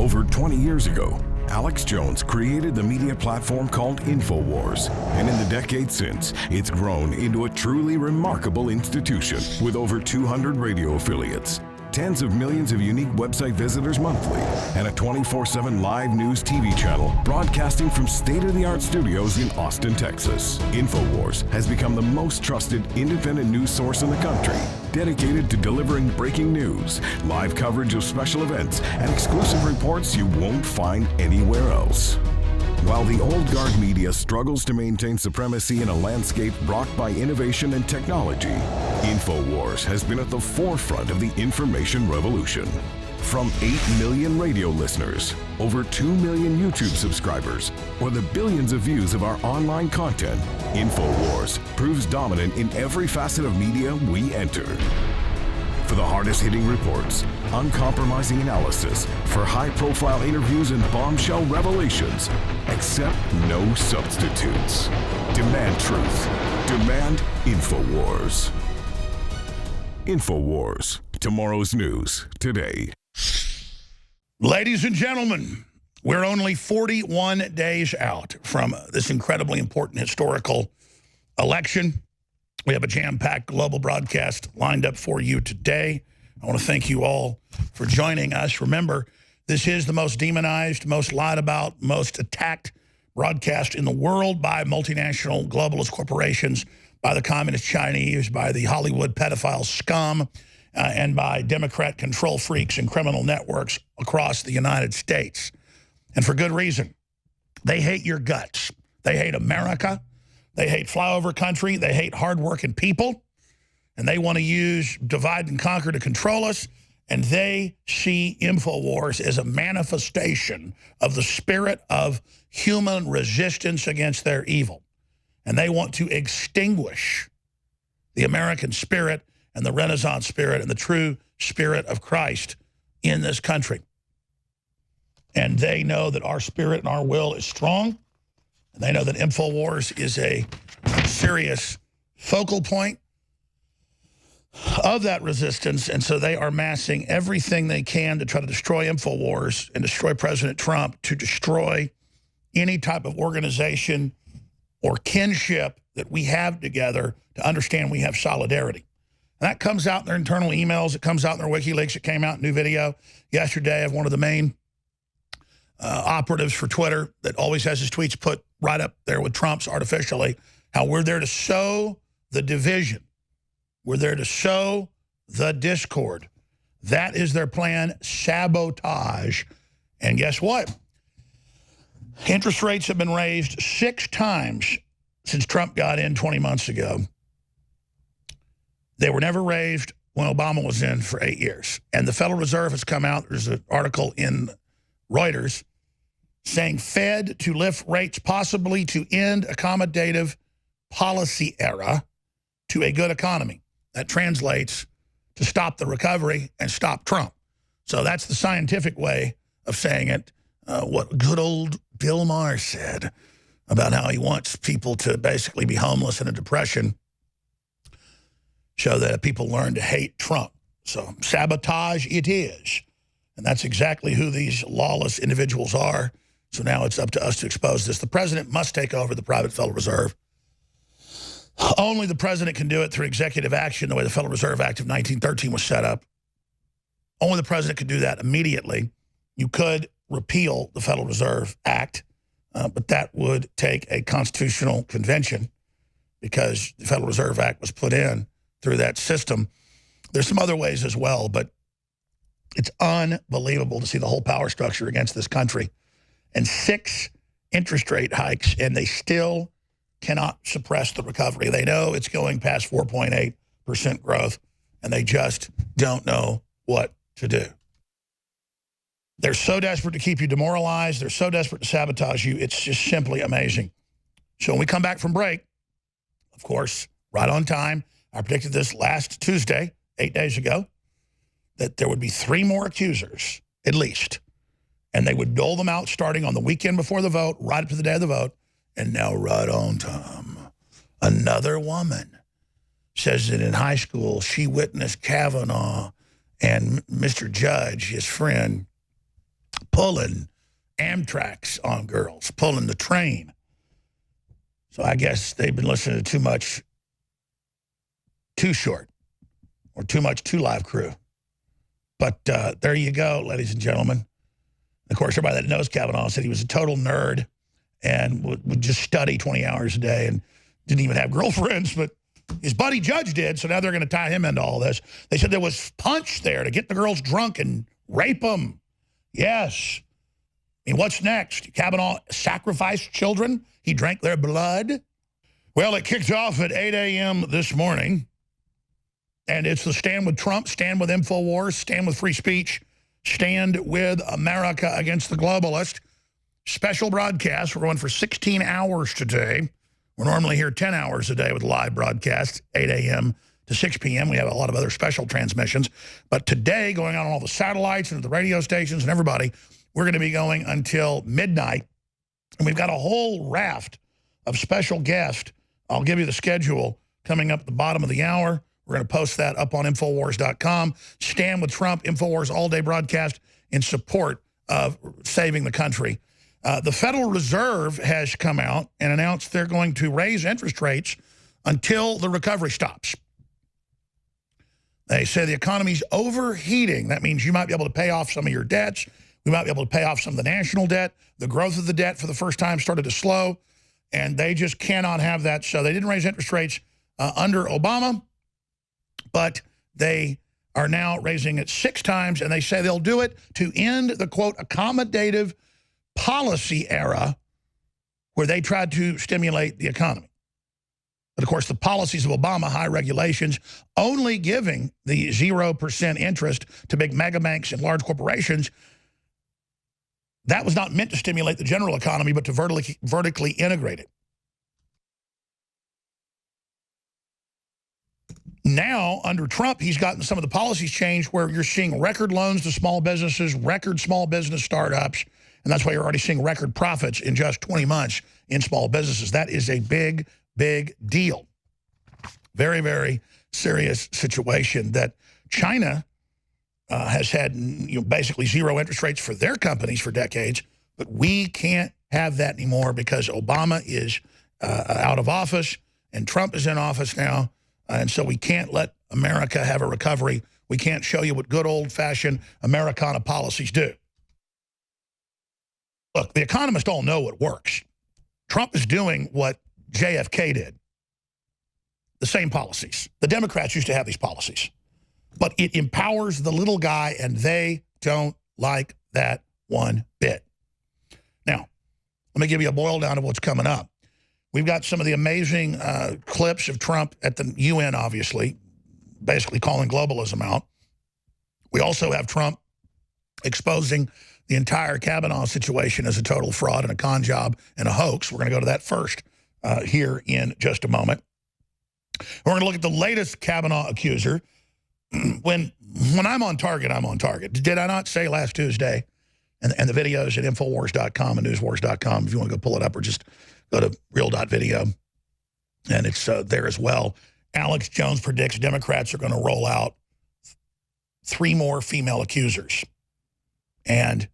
Over 20 years ago, Alex Jones created the media platform called InfoWars, and in the decades since, it's grown into a truly remarkable institution with over 200 radio affiliates, tens of millions of unique website visitors monthly, and a 24/7 live news TV channel broadcasting from state-of-the-art studios in Austin, Texas. InfoWars has become the most trusted independent news source in the country, dedicated to delivering breaking news, live coverage of special events, and exclusive reports you won't find anywhere else. While the old guard media struggles to maintain supremacy in a landscape rocked by innovation and technology, InfoWars has been at the forefront of the information revolution. From 8 million radio listeners, over 2 million YouTube subscribers, or the billions of views of our online content, InfoWars proves dominant in every facet of media we enter. For the hardest-hitting reports, uncompromising analysis, for high-profile interviews and bombshell revelations, accept no substitutes. Demand truth. Demand InfoWars. InfoWars. Tomorrow's news today. Ladies and gentlemen, we're only 41 days out from this incredibly important historical election. We have a jam-packed global broadcast lined up for you today. I want to thank you all for joining us. Remember, this is the most demonized, most lied about, most attacked broadcast in the world by multinational globalist corporations, by the communist Chinese, by the Hollywood pedophile scum, and by Democrat control freaks and criminal networks across the United States. And for good reason. They hate your guts. They hate America. They hate flyover country. They hate hardworking people. And they want to use divide and conquer to control us. And they see InfoWars as a manifestation of the spirit of human resistance against their evil. And they want to extinguish the American spirit and the Renaissance spirit and the true spirit of Christ in this country. And they know that our spirit and our will is strong. And they know that InfoWars is a serious focal point of that resistance. And so they are massing everything they can to try to destroy InfoWars and destroy President Trump, to destroy any type of organization or kinship that we have together, to understand we have solidarity. And that comes out in their internal emails. It comes out in their WikiLeaks. It came out in a new video yesterday of one of the main operatives for Twitter that always has his tweets put right up there with Trump's artificially, how we're there to sow the division. We're there to sow the discord. That is their plan, sabotage. And guess what? Interest rates have been raised 6 times since Trump got in 20 months ago. They were never raised when Obama was in for 8 years. And the Federal Reserve has come out. There's an article in Reuters saying Fed to lift rates possibly to end accommodative policy era to a good economy. That translates to stop the recovery and stop Trump. So that's the scientific way of saying it. What good old Bill Maher said about how he wants people to basically be homeless in a depression, so that people learn to hate Trump. So sabotage it is. And that's exactly who these lawless individuals are. So now it's up to us to expose this. The president must take over the private Federal Reserve. Only the president can do it through executive action, the way the Federal Reserve Act of 1913 was set up. Only the president could do that immediately. You could repeal the Federal Reserve Act, but that would take a constitutional convention, because the Federal Reserve Act was put in through that system. There's some other ways as well, but it's unbelievable to see the whole power structure against this country. And 6 interest rate hikes, and they still cannot suppress the recovery. They know it's going past 4.8% growth, and they just don't know what to do. They're so desperate to keep you demoralized. They're so desperate to sabotage you. It's just simply amazing. So when we come back from break, of course, right on time, I predicted this last Tuesday, 8 days ago, that there would be 3 more accusers, at least. And they would dole them out starting on the weekend before the vote, right up to the day of the vote. And now right on time, another woman says that in high school she witnessed Kavanaugh and Mr. Judge, his friend, pulling Amtraks on girls, pulling the train. So I guess they've been listening to too much Too Short or too much Two Live Crew. But there you go, ladies and gentlemen. Of course, everybody that knows Kavanaugh said he was a total nerd and would just study 20 hours a day and didn't even have girlfriends, but his buddy Judge did, so now they're going to tie him into all this. They said there was punch there to get the girls drunk and rape them. Yes. I mean, what's next? Kavanaugh sacrificed children? He drank their blood? Well, it kicked off at 8 a.m. this morning, and it's the Stand with Trump, Stand with InfoWars, Stand with Free Speech, Stand with America Against the Globalist. Special broadcast. We're going for 16 hours today. We're normally here 10 hours a day with live broadcasts, 8 a.m. to 6 p.m. We have a lot of other special transmissions. But today, going on all the satellites and the radio stations and everybody, we're going to be going until midnight. And we've got a whole raft of special guests. I'll give you the schedule coming up at the bottom of the hour. We're going to post that up on Infowars.com. Stand with Trump, Infowars all-day broadcast in support of saving the country. The Federal Reserve has come out and announced they're going to raise interest rates until the recovery stops. They say the economy's overheating. That means you might be able to pay off some of your debts. We might be able to pay off some of the national debt. The growth of the debt for the first time started to slow, and they just cannot have that. So they didn't raise interest rates under Obama, but they are now raising it 6 times, and they say they'll do it to end the, quote, accommodative policy era where they tried to stimulate the economy. But, of course, the policies of Obama, high regulations, only giving the 0% interest to big mega banks and large corporations, that was not meant to stimulate the general economy, but to vertically integrate it. Now, under Trump, he's gotten some of the policies changed where you're seeing record loans to small businesses, record small business startups, and that's why you're already seeing record profits in just 20 months in small businesses. That is a big, big deal. Very, very serious situation that China has had basically 0 interest rates for their companies for decades, but we can't have that anymore because Obama is out of office and Trump is in office now, and so we can't let America have a recovery. We can't show you what good old-fashioned Americana policies do. Look, the economists all know what works. Trump is doing what JFK did. The same policies. The Democrats used to have these policies. But it empowers the little guy, and they don't like that one bit. Now, let me give you a boil down of what's coming up. We've got some of the amazing clips of Trump at the UN, obviously, basically calling globalism out. We also have Trump exposing the entire Kavanaugh situation as a total fraud and a con job and a hoax. We're going to go to that first here in just a moment. We're going to look at the latest Kavanaugh accuser. When I'm on target, I'm on target. Did I not say last Tuesday? And the videos at Infowars.com and Newswars.com if you want to go pull it up, or just go to real.video. And it's there as well. Alex Jones predicts Democrats are going to roll out 3 more female accusers. And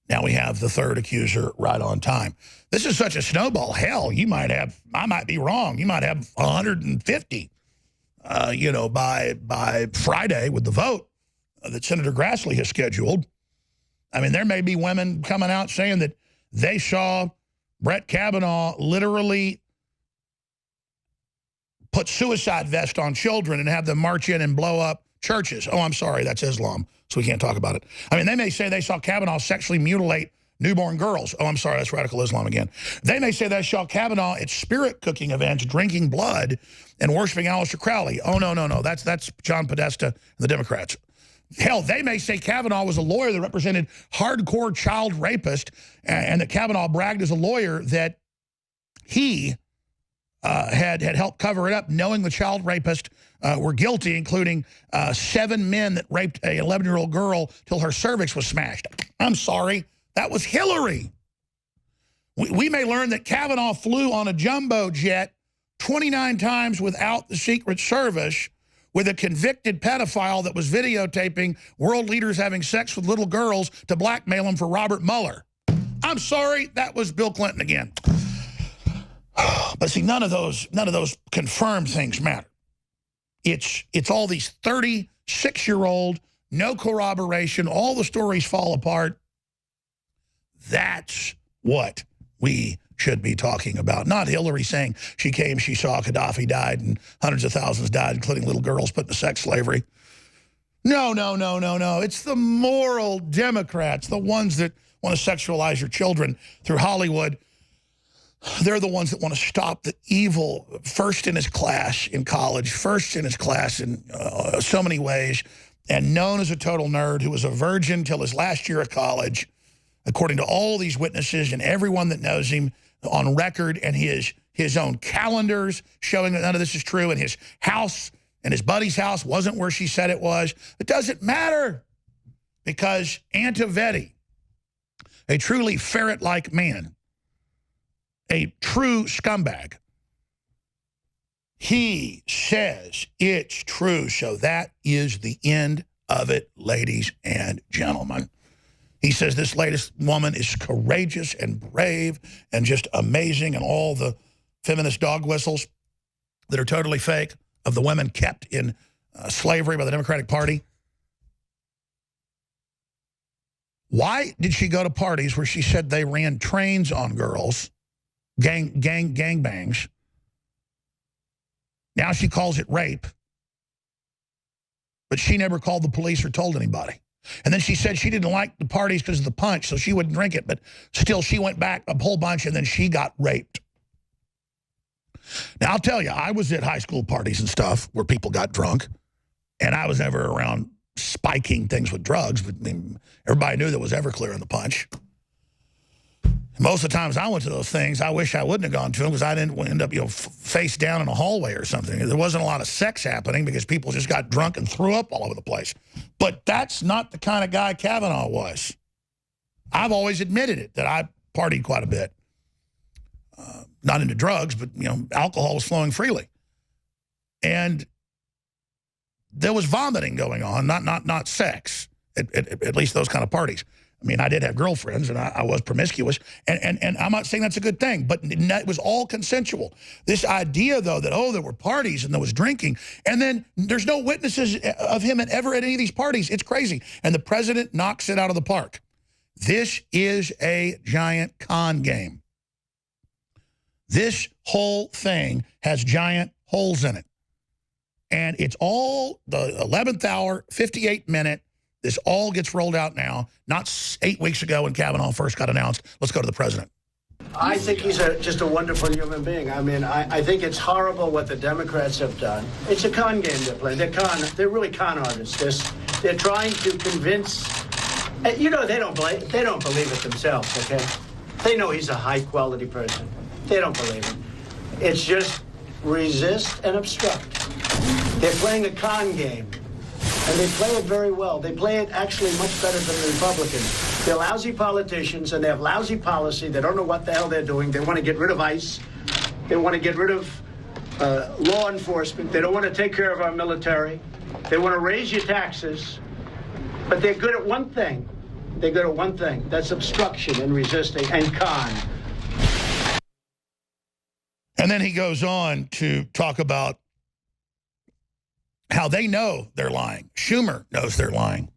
now we have the 3rd accuser right on time. This is such a snowball. Hell, I might be wrong. You might have 150, by Friday with the vote that Senator Grassley has scheduled. I mean, there may be women coming out saying that they saw Brett Kavanaugh literally put suicide vests on children and have them march in and blow up churches. Oh, I'm sorry, that's Islam, so we can't talk about it. I mean, they may say they saw Kavanaugh sexually mutilate newborn girls. Oh, I'm sorry, that's radical Islam again. They may say they saw Kavanaugh at spirit cooking events drinking blood and worshiping Aleister Crowley. Oh, no. That's John Podesta and the Democrats. Hell, they may say Kavanaugh was a lawyer that represented hardcore child rapist, and that Kavanaugh bragged as a lawyer that he had helped cover it up, knowing the child rapists were guilty, including 7 men that raped a 11-year-old girl till her cervix was smashed. I'm sorry, that was Hillary. We may learn that Kavanaugh flew on a jumbo jet 29 times without the Secret Service, with a convicted pedophile that was videotaping world leaders having sex with little girls to blackmail them for Robert Mueller. I'm sorry, that was Bill Clinton again. But see, none of those confirmed things matter. It's all these 36-year-old, no corroboration, all the stories fall apart. That's what we should be talking about. Not Hillary saying she came, she saw Gaddafi died, and hundreds of thousands died, including little girls put into sex slavery. No. It's the moral Democrats, the ones that want to sexualize your children through Hollywood. They're the ones that want to stop the evil, first in his class in college, first in his class in so many ways, and known as a total nerd who was a virgin till his last year of college, according to all these witnesses and everyone that knows him on record, and his own calendars showing that none of this is true, and his house and his buddy's house wasn't where she said it was. It doesn't matter, because Antovetti, a truly ferret-like man, a true scumbag, he says it's true. So that is the end of it, ladies and gentlemen. He says this latest woman is courageous and brave and just amazing, and all the feminist dog whistles that are totally fake of the women kept in slavery by the Democratic Party. Why did she go to parties where she said they ran trains on girls, gangbangs? Now she calls it rape, but she never called the police or told anybody. And then she said she didn't like the parties because of the punch, so she wouldn't drink it, but still she went back a whole bunch, and then she got raped. Now, I'll tell you, I was at high school parties and stuff where people got drunk, and I was never around spiking things with drugs, but I mean, everybody knew there was Everclear in the punch. Most of the times I went to those things, I wish I wouldn't have gone to them, because I didn't end up, face down in a hallway or something. There wasn't a lot of sex happening because people just got drunk and threw up all over the place. But that's not the kind of guy Kavanaugh was. I've always admitted it, that I partied quite a bit. Not into drugs, but, alcohol was flowing freely. And there was vomiting going on, not sex, at least those kind of parties. I mean, I did have girlfriends, and I was promiscuous, and I'm not saying that's a good thing, but it was all consensual. This idea, though, that, there were parties and there was drinking, and then there's no witnesses of him ever at any of these parties. It's crazy. And the president knocks it out of the park. This is a giant con game. This whole thing has giant holes in it. And it's all the 11th hour, 58-minute. This all gets rolled out now, not 8 weeks ago when Kavanaugh first got announced. Let's go to the president. I think he's just a wonderful human being. I mean, I think it's horrible what the Democrats have done. It's a con game they're playing. They're really con artists. They're trying to convince. They don't believe it themselves. Okay, they know he's a high-quality person. They don't believe it. It's just resist and obstruct. They're playing a con game. And they play it very well. They play it actually much better than the Republicans. They're lousy politicians, and they have lousy policy. They don't know what the hell they're doing. They want to get rid of ICE. They want to get rid of law enforcement. They don't want to take care of our military. They want to raise your taxes. But they're good at one thing. They're good at one thing. That's obstruction and resisting and con. And then he goes on to talk about how they know they're lying. Schumer knows they're lying.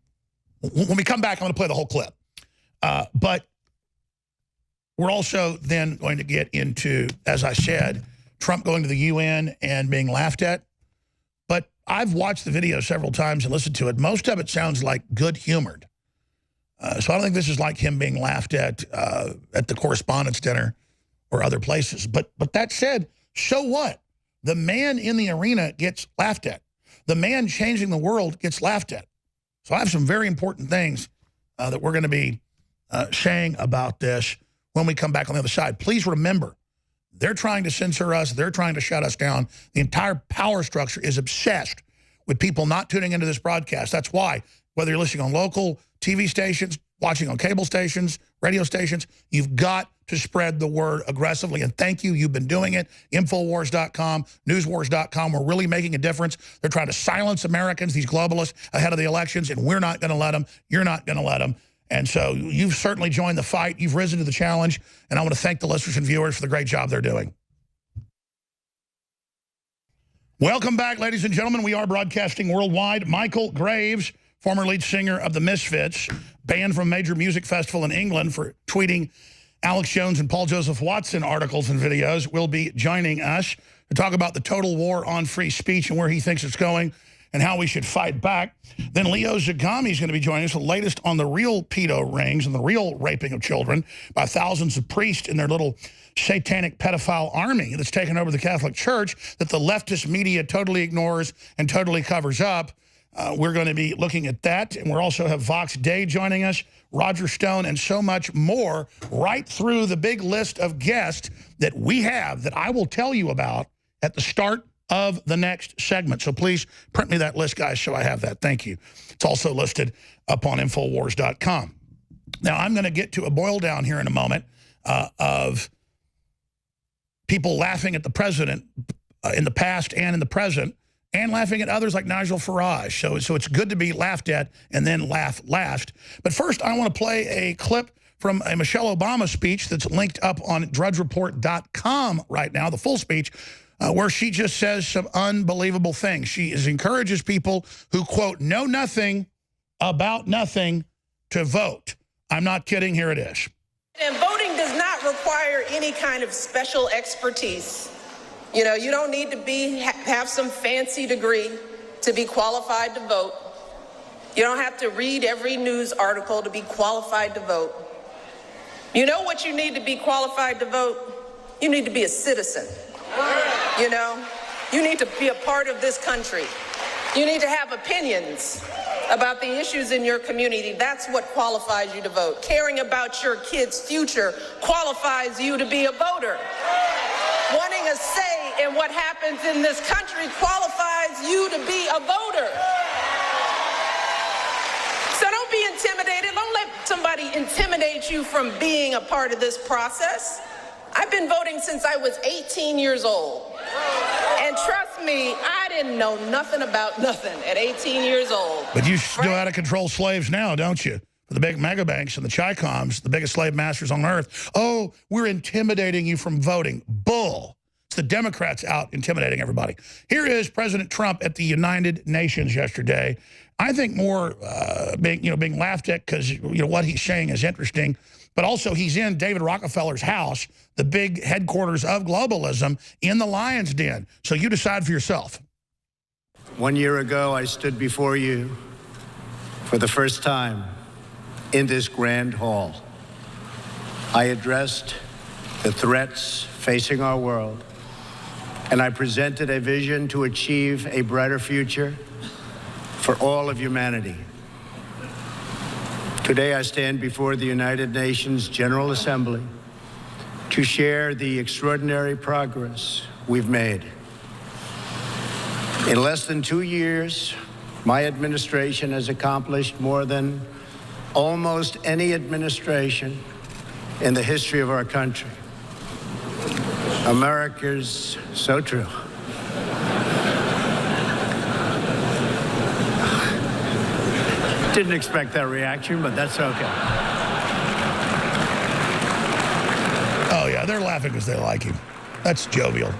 When we come back, I'm going to play the whole clip. But we're also then going to get into, as I said, Trump going to the UN and being laughed at. But I've watched the video several times and listened to it. Most of it sounds like good-humored. So I don't think this is like him being laughed at the Correspondents' Dinner or other places. But that said, so what? The man in the arena gets laughed at. The man changing the world gets laughed at. So I have some very important things that we're going to be saying about this when we come back on the other side. Please remember, they're trying to censor us. They're trying to shut us down. The entire power structure is obsessed with people not tuning into this broadcast. That's why, whether you're listening on local TV stations, watching on cable stations, radio stations. You've got to spread the word aggressively. And thank you. You've been doing it. Infowars.com, newswars.com. We're really making a difference. They're trying to silence Americans, these globalists, ahead of the elections, and we're not going to let them. You're not going to let them. And so you've certainly joined the fight. You've risen to the challenge. And I want to thank the listeners and viewers for the great job they're doing. Welcome back, ladies and gentlemen. We are broadcasting worldwide. Michael Graves, former lead singer of the Misfits, banned from a major music festival in England for tweeting Alex Jones and Paul Joseph Watson articles and videos, will be joining us to talk about the total war on free speech and where he thinks it's going and how we should fight back. Then Leo Zagami is going to be joining us, the latest on the real pedo rings and the real raping of children by thousands of priests in their little satanic pedophile army that's taken over the Catholic Church that the leftist media totally ignores and totally covers up. We're going to be looking at that, and we'll also have Vox Day joining us, Roger Stone, and so much more, right through the big list of guests that we have that I will tell you about at the start of the next segment. So please print me that list, guys, so I have that. Thank you. It's also listed up on Infowars.com. Now, I'm going to get to a boil down here in a moment of people laughing at the president in the past and in the present, and laughing at others like Nigel Farage. So it's good to be laughed at and then laugh last. But first, I want to play a clip from a Michelle Obama speech that's linked up on drudgereport.com right now, the full speech, where she just says some unbelievable things. She encourages people who, quote, know nothing about nothing to vote. I'm not kidding. Here it is. And voting does not require any kind of special expertise. You know, you don't need to have some fancy degree to be qualified to vote. You don't have to read every news article to be qualified to vote. You know what you need to be qualified to vote? You need to be a citizen. You know, you need to be a part of this country. You need to have opinions about the issues in your community. That's what qualifies you to vote. Caring about your kids' future qualifies you to be a voter. Wanting a say in what happens in this country qualifies you to be a voter. So don't be intimidated. Don't let somebody intimidate you from being a part of this process. I've been voting since I was 18 years old. And trust me, I didn't know nothing about nothing at 18 years old. But you still how to control slaves now, don't you? For the big mega banks and the Chi-Coms, the biggest slave masters on earth. Oh, we're intimidating you from voting. Bull. It's the Democrats out intimidating everybody. Here is President Trump at the United Nations yesterday. I think more being laughed at because what he's saying is interesting, but also he's in David Rockefeller's house, the big headquarters of globalism, in the lion's den. So you decide for yourself. 1 year ago, I stood before you for the first time in this grand hall. I addressed the threats facing our world, and I presented a vision to achieve a brighter future for all of humanity. Today, I stand before the United Nations General Assembly to share the extraordinary progress we've made. In less than 2 years, my administration has accomplished more than almost any administration in the history of our country. America's so true. Didn't expect that reaction, but that's okay. Oh, yeah, they're laughing because they like him. That's jovial.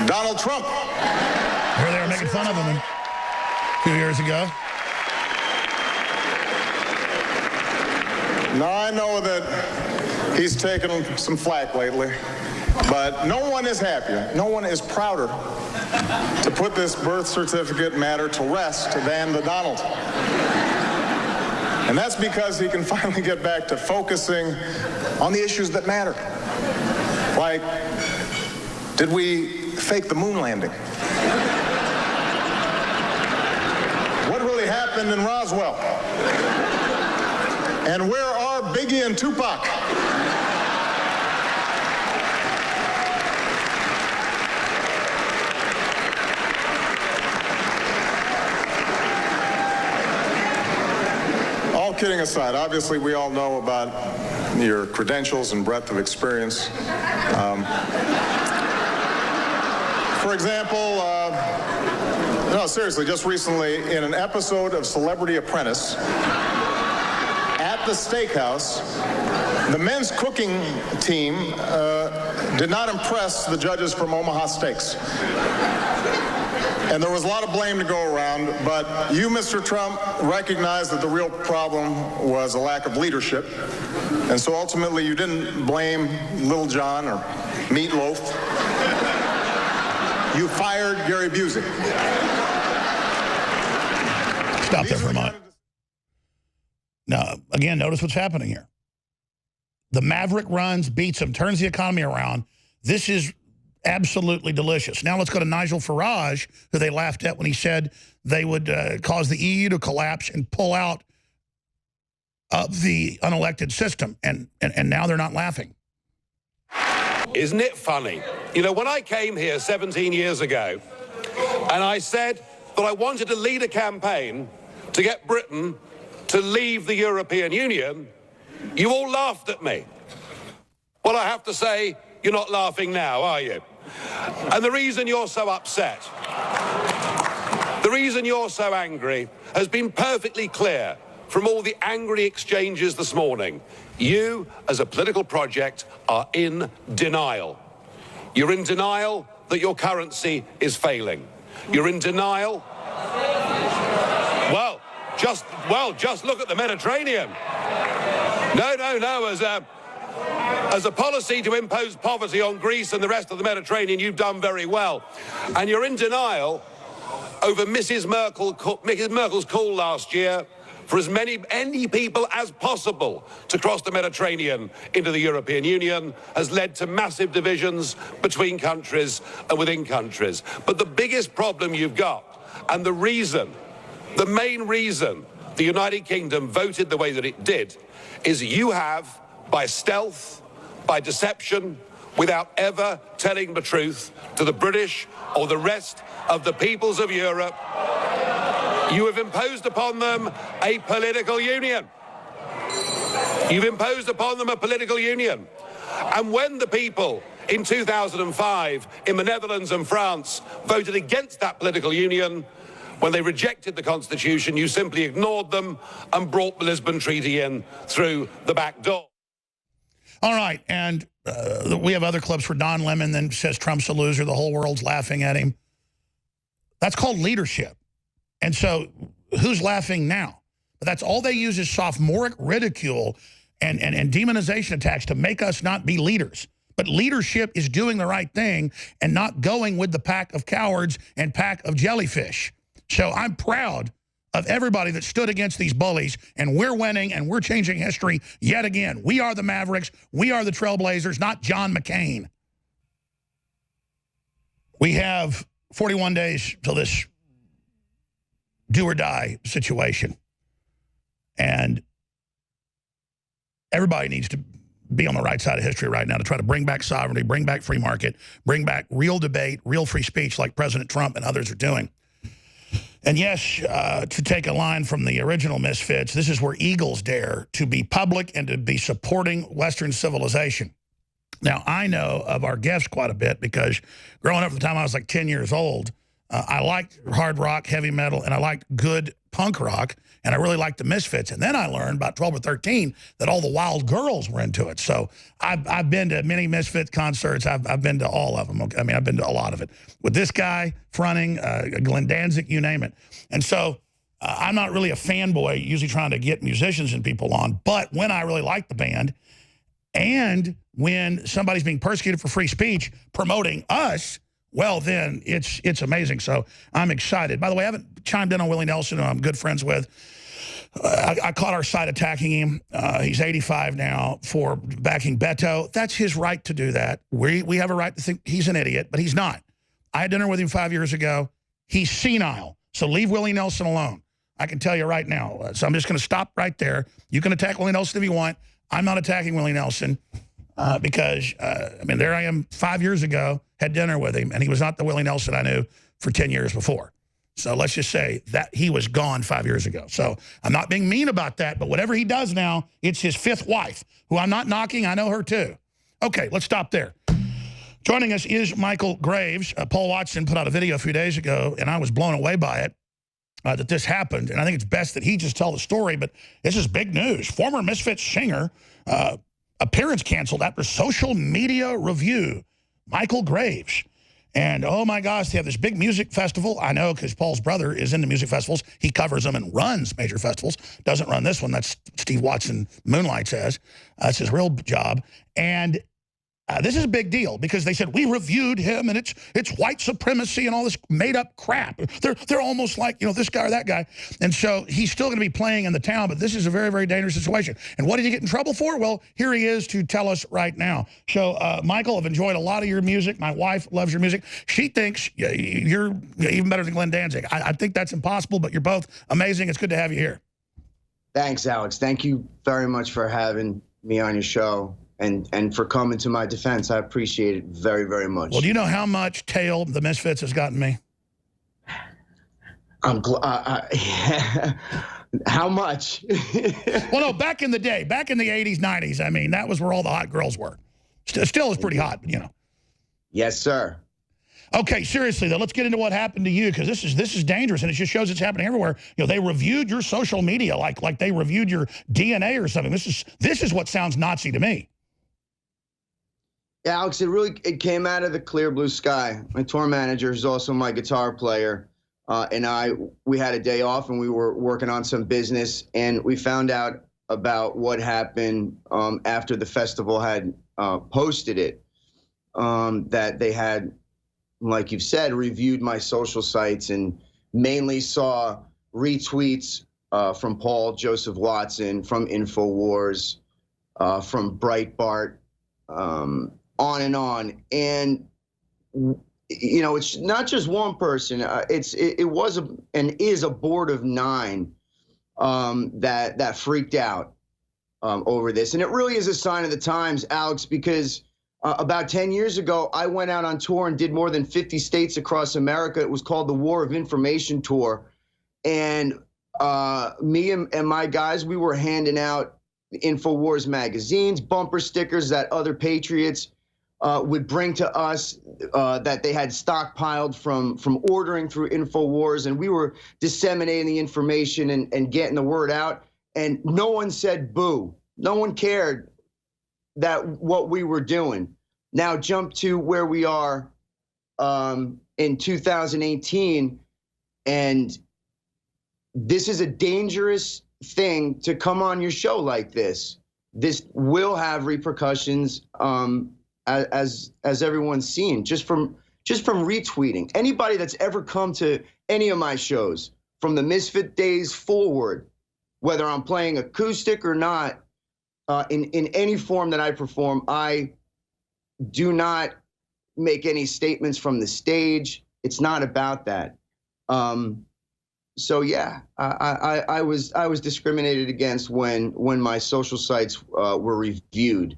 Donald Trump. Here they are making fun of him a few years ago. Now, I know that he's taken some flack lately, but no one is happier, no one is prouder to put this birth certificate matter to rest than the Donald. And that's because he can finally get back to focusing on the issues that matter. Like, did we fake the moon landing? What really happened in Roswell? And where are Biggie and Tupac? kidding aside, obviously we all know about your credentials and breadth of experience. For example, no, seriously, just recently in an episode of Celebrity Apprentice at the steakhouse, the men's cooking team did not impress the judges from Omaha Steaks. And there was a lot of blame to go around, but you, Mr. Trump, recognized that the real problem was a lack of leadership. And so ultimately you didn't blame Little John or Meatloaf. You fired Gary Busey. Stop there for a moment. Now, again, notice what's happening here. The Maverick runs, beats him, turns the economy around. This is absolutely delicious. Now let's go to Nigel Farage, who they laughed at when he said they would cause the EU to collapse and pull out of the unelected system. And now they're not laughing. Isn't it funny? You know, when I came here 17 years ago, and I said that I wanted to lead a campaign to get Britain to leave the European Union, you all laughed at me. Well, I have to say, you're not laughing now, are you? And the reason you're so upset, the reason you're so angry, has been perfectly clear from all the angry exchanges this morning. You, as a political project, are in denial. You're in denial that your currency is failing. You're in denial. Well, just look at the Mediterranean. No. As a policy to impose poverty on Greece and the rest of the Mediterranean, you've done very well. And you're in denial over Mrs. Merkel's call last year for as many people as possible to cross the Mediterranean into the European Union has led to massive divisions between countries and within countries. But the biggest problem you've got, and the main reason the United Kingdom voted the way that it did, is you have, by stealth, by deception, without ever telling the truth to the British or the rest of the peoples of Europe, you have imposed upon them a political union. You've imposed upon them a political union. And when the people in 2005 in the Netherlands and France voted against that political union, when they rejected the Constitution, you simply ignored them and brought the Lisbon Treaty in through the back door. All right, and we have other clips where Don Lemon then says Trump's a loser, the whole world's laughing at him. That's called leadership. And so who's laughing now? But that's all they use is sophomoric ridicule and demonization attacks to make us not be leaders. But leadership is doing the right thing and not going with the pack of cowards and pack of jellyfish. So I'm proud of everybody that stood against these bullies, and we're winning, and we're changing history yet again. We are the Mavericks. We are the Trailblazers, not John McCain. We have 41 days till this do-or-die situation. And everybody needs to be on the right side of history right now to try to bring back sovereignty, bring back free market, bring back real debate, real free speech like President Trump and others are doing. And yes, to take a line from the original Misfits, this is where eagles dare to be public and to be supporting Western civilization. Now, I know of our guests quite a bit because growing up at the time I was like 10 years old, I liked hard rock, heavy metal, and I liked good punk rock, and I really liked the Misfits. And then I learned about 12 or 13 that all the wild girls were into it. So I've been to many Misfits concerts. I've been to all of them. I mean, I've been to a lot of it. With this guy fronting, Glenn Danzig, you name it. And so I'm not really a fanboy, usually trying to get musicians and people on. But when I really like the band, and when somebody's being persecuted for free speech promoting us, well, then it's amazing. So I'm excited. By the way, I haven't chimed in on Willie Nelson, who I'm good friends with. I caught our side attacking him. He's 85 now for backing Beto. That's his right to do that. We have a right to think he's an idiot, but he's not. I had dinner with him 5 years ago. He's senile. So leave Willie Nelson alone. I can tell you right now. So I'm just going to stop right there. You can attack Willie Nelson if you want. I'm not attacking Willie Nelson. Because, I mean, there I am 5 years ago, had dinner with him, and he was not the Willie Nelson I knew for 10 years before. So let's just say that he was gone 5 years ago. So I'm not being mean about that, but whatever he does now, it's his fifth wife, who I'm not knocking. I know her too. Okay, let's stop there. Joining us is Michael Graves. Paul Watson put out a video a few days ago, and I was blown away by it, that this happened. And I think it's best that he just tell the story, but this is big news. Former Misfits singer, appearance canceled after social media review. Michael Graves. And, oh, my gosh, they have this big music festival. I know because Paul's brother is into music festivals. He covers them and runs major festivals. Doesn't run this one. That's Steve Watson moonlights as. That's his real job. And this is a big deal because they said, we reviewed him, and it's white supremacy and all this made-up crap. They're almost like, you know, this guy or that guy. And so he's still going to be playing in the town, but this is a very, very dangerous situation. And what did he get in trouble for? Well, here he is to tell us right now. So, Michael, I've enjoyed a lot of your music. My wife loves your music. She thinks you're even better than Glenn Danzig. I think that's impossible, but you're both amazing. It's good to have you here. Thanks, Alex. Thank you very much for having me on your show. And for coming to my defense. I appreciate it very, very much. Well, do you know how much tail the Misfits has gotten me? I'm how much? Well, no, back in the day, back in the 80s, 90s, I mean, that was where all the hot girls were. Still is pretty hot, but, you know. Yes, sir. Okay, seriously, though, let's get into what happened to you, because this is dangerous, and it just shows it's happening everywhere. You know, they reviewed your social media like they reviewed your DNA or something. This is what sounds Nazi to me. Yeah, Alex, it came out of the clear blue sky. My tour manager is also my guitar player, and we had a day off, and we were working on some business, and we found out about what happened after the festival had posted it, that they had, like you've said, reviewed my social sites and mainly saw retweets from Paul Joseph Watson, from InfoWars, from Breitbart, on and on. And, you know, it's not just one person. It was and is a board of 9 that freaked out over this. And it really is a sign of the times, Alex, because about 10 years ago, I went out on tour and did more than 50 states across America. It was called the War of Information Tour. And me and my guys, we were handing out InfoWars magazines, bumper stickers that other patriots would bring to us that they had stockpiled from ordering through InfoWars. And we were disseminating the information and getting the word out. And no one said boo. No one cared that what we were doing. Now jump to where we are in 2018, and this is a dangerous thing to come on your show like this. This will have repercussions, as everyone's seen, just from retweeting. Anybody that's ever come to any of my shows from the Misfit days forward, whether I'm playing acoustic or not, in any form that I perform, I do not make any statements from the stage. It's not about that. So yeah, I was discriminated against when my social sites were reviewed.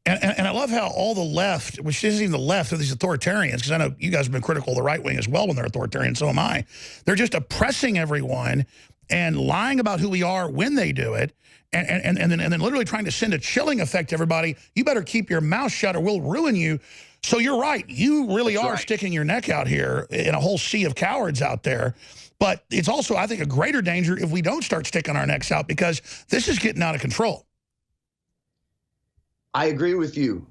And I love how all the left, which isn't even the left, are these authoritarians, because I know you guys have been critical of the right wing as well when they're authoritarian, so am I. They're just oppressing everyone and lying about who we are when they do it, and then literally trying to send a chilling effect to everybody. You better keep your mouth shut or we'll ruin you. So you're right. You really are sticking your neck out here in a whole sea of cowards out there. But it's also, I think, a greater danger if we don't start sticking our necks out, because this is getting out of control. I agree with you,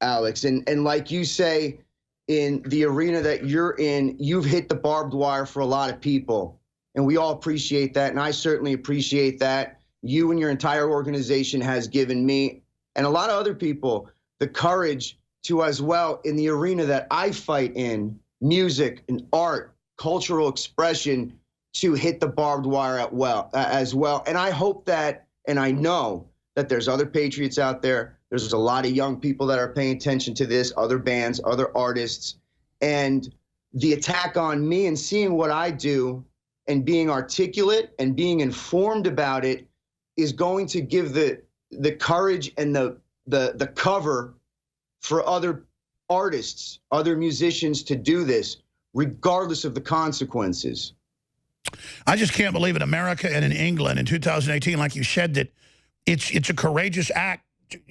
Alex. And like you say, in the arena that you're in, you've hit the barbed wire for a lot of people. And we all appreciate that. And I certainly appreciate that. You and your entire organization has given me and a lot of other people the courage to, as well, in the arena that I fight in, music and art, cultural expression, to hit the barbed wire as well. And I hope that, and I know that there's other patriots out there. There's a lot of young people that are paying attention to this, other bands, other artists. And the attack on me and seeing what I do and being articulate and being informed about it is going to give the courage and the cover for other artists, other musicians to do this. regardless of the consequences. I just can't believe in America and in England in 2018, like you said, that it's a courageous act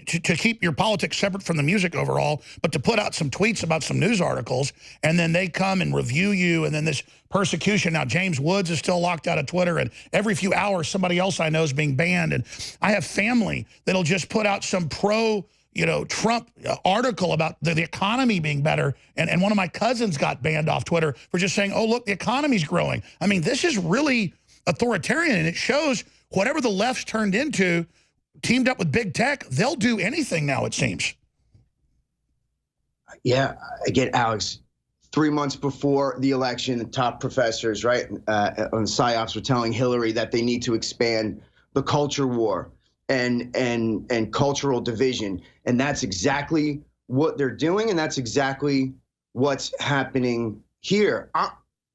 to keep your politics separate from the music overall, but to put out some tweets about some news articles, and then they come and review you, and then this persecution. Now, James Woods is still locked out of Twitter, and every few hours, somebody else I know is being banned. And I have family that'll just put out some Trump article about the economy being better. And one of my cousins got banned off Twitter for just saying, oh, look, the economy's growing. I mean, this is really authoritarian, and it shows whatever the left's turned into, teamed up with big tech, they'll do anything now, it seems. Yeah, again, Alex, 3 months before the election, the top professors, right, on PsyOps were telling Hillary that they need to expand the culture war and cultural division. And that's exactly what they're doing, and that's exactly what's happening here.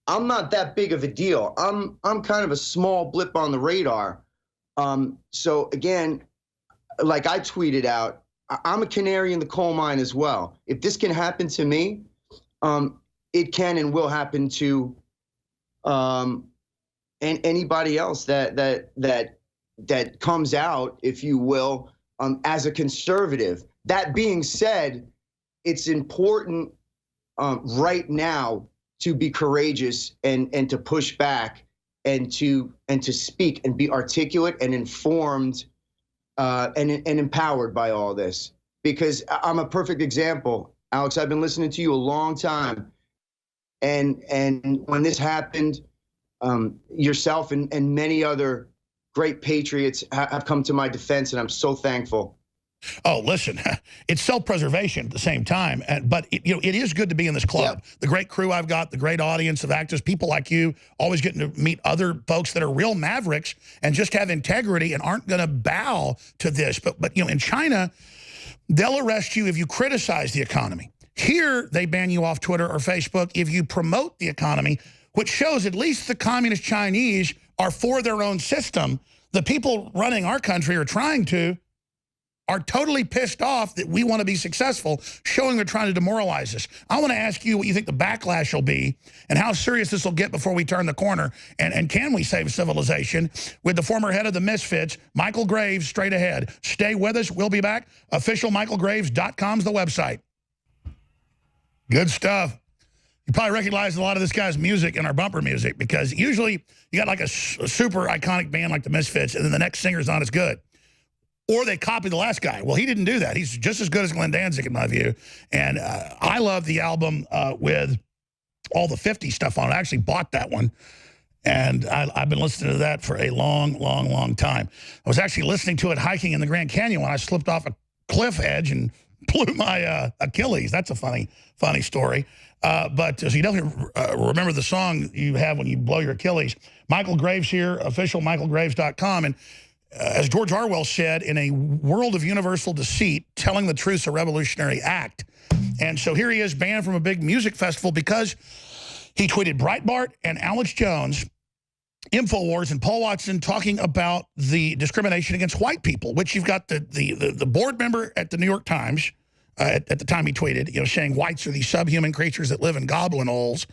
I'm not that big of a deal. I'm kind of a small blip on the radar. So again, like I tweeted out, I'm a canary in the coal mine as well. If this can happen to me, it can and will happen to anybody else that comes out, if you will, as a conservative. That being said, it's important right now to be courageous and to push back and to speak and be articulate and informed and empowered by all this. Because I'm a perfect example. Alex, I've been listening to you a long time. And when this happened, yourself and many other great patriots have come to my defense, and I'm so thankful. Oh, listen, it's self-preservation at the same time, but it is good to be in this club. Yep. The great crew I've got, the great audience of actors, people like you, always getting to meet other folks that are real mavericks and just have integrity and aren't going to bow to this. But in China, they'll arrest you if you criticize the economy. Here, they ban you off Twitter or Facebook if you promote the economy, which shows at least the communist Chinese are for their own system. The people running our country are totally pissed off that we want to be successful, showing they're trying to demoralize us. I want to ask you what you think the backlash will be and how serious this will get before we turn the corner. And can we save civilization? With the former head of the Misfits, Michael Graves, straight ahead. Stay with us. We'll be back. OfficialMichaelGraves.com is the website. Good stuff. You probably recognize a lot of this guy's music in our bumper music, because usually you got like a super iconic band like the Misfits, and then the next singer's not as good. Or they copy the last guy. Well, he didn't do that. He's just as good as Glenn Danzig, in my view. And I love the album with all the 50 stuff on it. I actually bought that one. And I've been listening to that for a long, long, long time. I was actually listening to it hiking in the Grand Canyon when I slipped off a cliff edge and blew my Achilles. That's a funny story. But so you definitely remember the song you have when you blow your Achilles. Michael Graves here, officialmichaelgraves.com. And as George Orwell said, in a world of universal deceit, telling the truth's a revolutionary act. And so here he is, banned from a big music festival because he tweeted Breitbart and Alex Jones, InfoWars, and Paul Watson talking about the discrimination against white people, which you've got the board member at the New York Times, at the time he tweeted, saying whites are these subhuman creatures that live in goblin holes.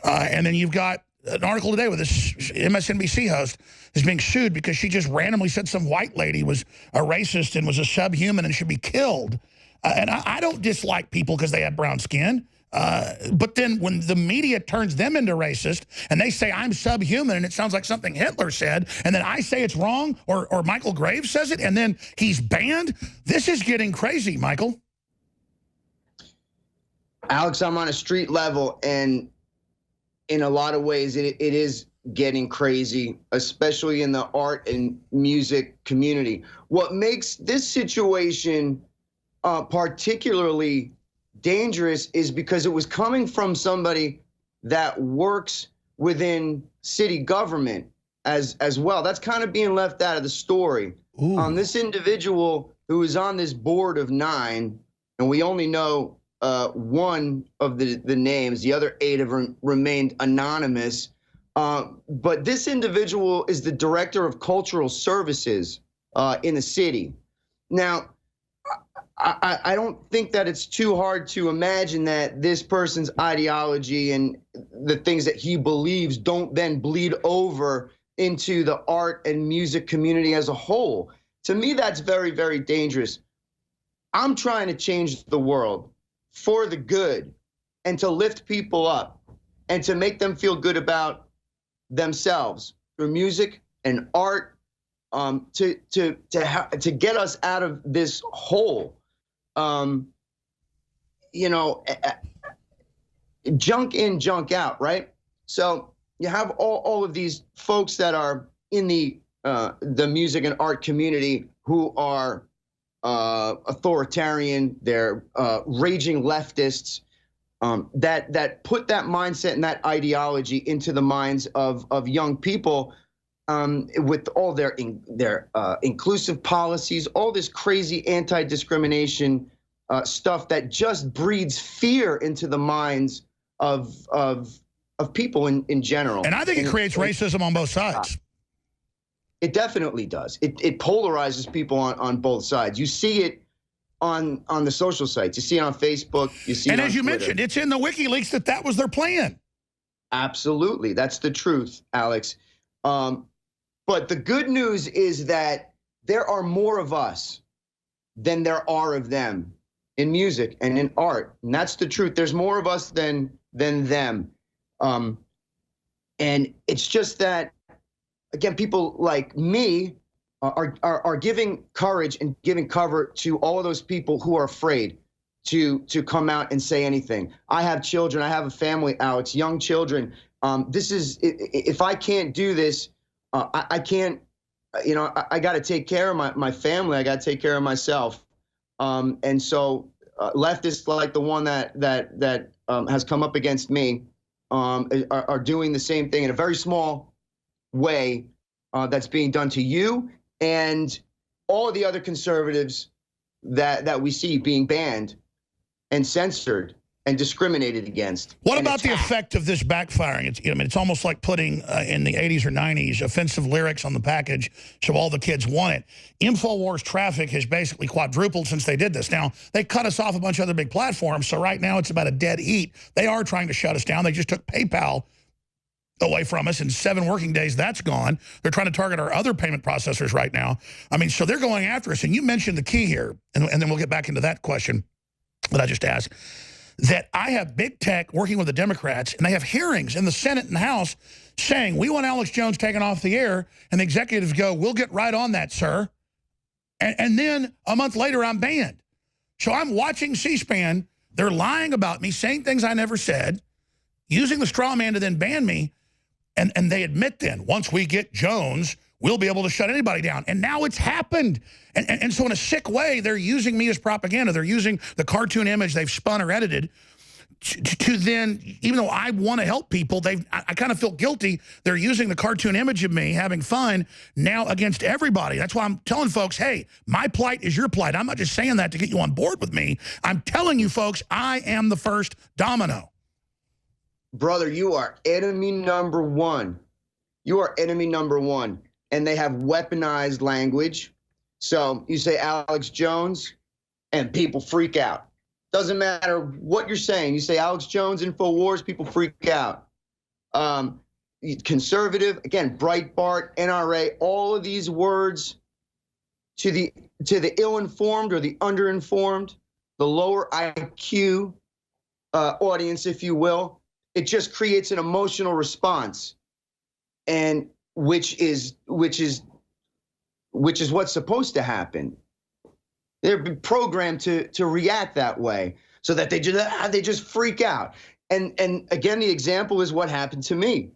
And then you've got an article today with this MSNBC host is being sued because she just randomly said some white lady was a racist and was a subhuman and should be killed. And I don't dislike people because they have brown skin. But then when the media turns them into racist and they say I'm subhuman and it sounds like something Hitler said, and then I say it's wrong, or Michael Graves says it, and then he's banned, this is getting crazy, Michael. Alex, I'm on a street level, and in a lot of ways, it is getting crazy, especially in the art and music community. What makes this situation particularly dangerous is because it was coming from somebody that works within city government as well. That's kind of being left out of the story. This individual who is on this board of 9, and we only know one of the names, the other 8 have remained anonymous. But this individual is the director of cultural services in the city. Now, I don't think that it's too hard to imagine that this person's ideology and the things that he believes don't then bleed over into the art and music community as a whole. To me, that's very, very dangerous. I'm trying to change the world for the good and to lift people up and to make them feel good about themselves through music and art, to get us out of this hole. Junk in, junk out, right? So you have all of these folks that are in the music and art community who are authoritarian, they're raging leftists, that put that mindset and that ideology into the minds of young people, with all their inclusive policies, all this crazy anti-discrimination stuff that just breeds fear into the minds of people in general. And I think it creates racism on both sides. It definitely does. It polarizes people on both sides. You see it on the social sites. You see it on Facebook. You see it on Twitter. And as you mentioned, it's in the WikiLeaks that was their plan. Absolutely. That's the truth, Alex. But the good news is that there are more of us than there are of them in music and in art. And that's the truth. There's more of us than them. And it's just that, again, people like me are giving courage and giving cover to all of those people who are afraid to come out and say anything. I have children. I have a family, Alex, young children. If I can't do this, I can't, I got to take care of my family. I got to take care of myself. And so leftists like the one that has come up against me are doing the same thing in a very small way that's being done to you and all of the other conservatives that we see being banned and censored and discriminated against. What about the effect of this backfiring? It's almost like putting in the 80s or 90s offensive lyrics on the package so all the kids want it. InfoWars traffic has basically quadrupled since they did this. Now, they cut us off a bunch of other big platforms, so right now it's about a dead heat. They are trying to shut us down. They just took PayPal away from us. In 7 working days, that's gone. They're trying to target our other payment processors right now. So they're going after us. And you mentioned the key here, and then we'll get back into that question that I just asked, that I have big tech working with the Democrats, and they have hearings in the Senate and House saying, we want Alex Jones taken off the air, and the executives go, we'll get right on that, sir. And then a month later, I'm banned. So I'm watching C-SPAN. They're lying about me, saying things I never said, using the straw man to then ban me, and they admit then, once we get Jones, we'll be able to shut anybody down. And now it's happened. And so in a sick way, they're using me as propaganda. They're using the cartoon image they've spun or edited to then, even though I want to help people, I kind of feel guilty. They're using the cartoon image of me having fun now against everybody. That's why I'm telling folks, hey, my plight is your plight. I'm not just saying that to get you on board with me. I'm telling you folks, I am the first domino. Brother, you are enemy number one. You are enemy number one. And they have weaponized language. So you say Alex Jones, and people freak out. Doesn't matter what you're saying. You say Alex Jones, InfoWars, people freak out. Conservative, again, Breitbart, NRA, all of these words to the ill-informed or the underinformed, the lower IQ audience, if you will, it just creates an emotional response, and which is what's supposed to happen. They're programmed to react that way, so that they just freak out. And again, the example is what happened to me.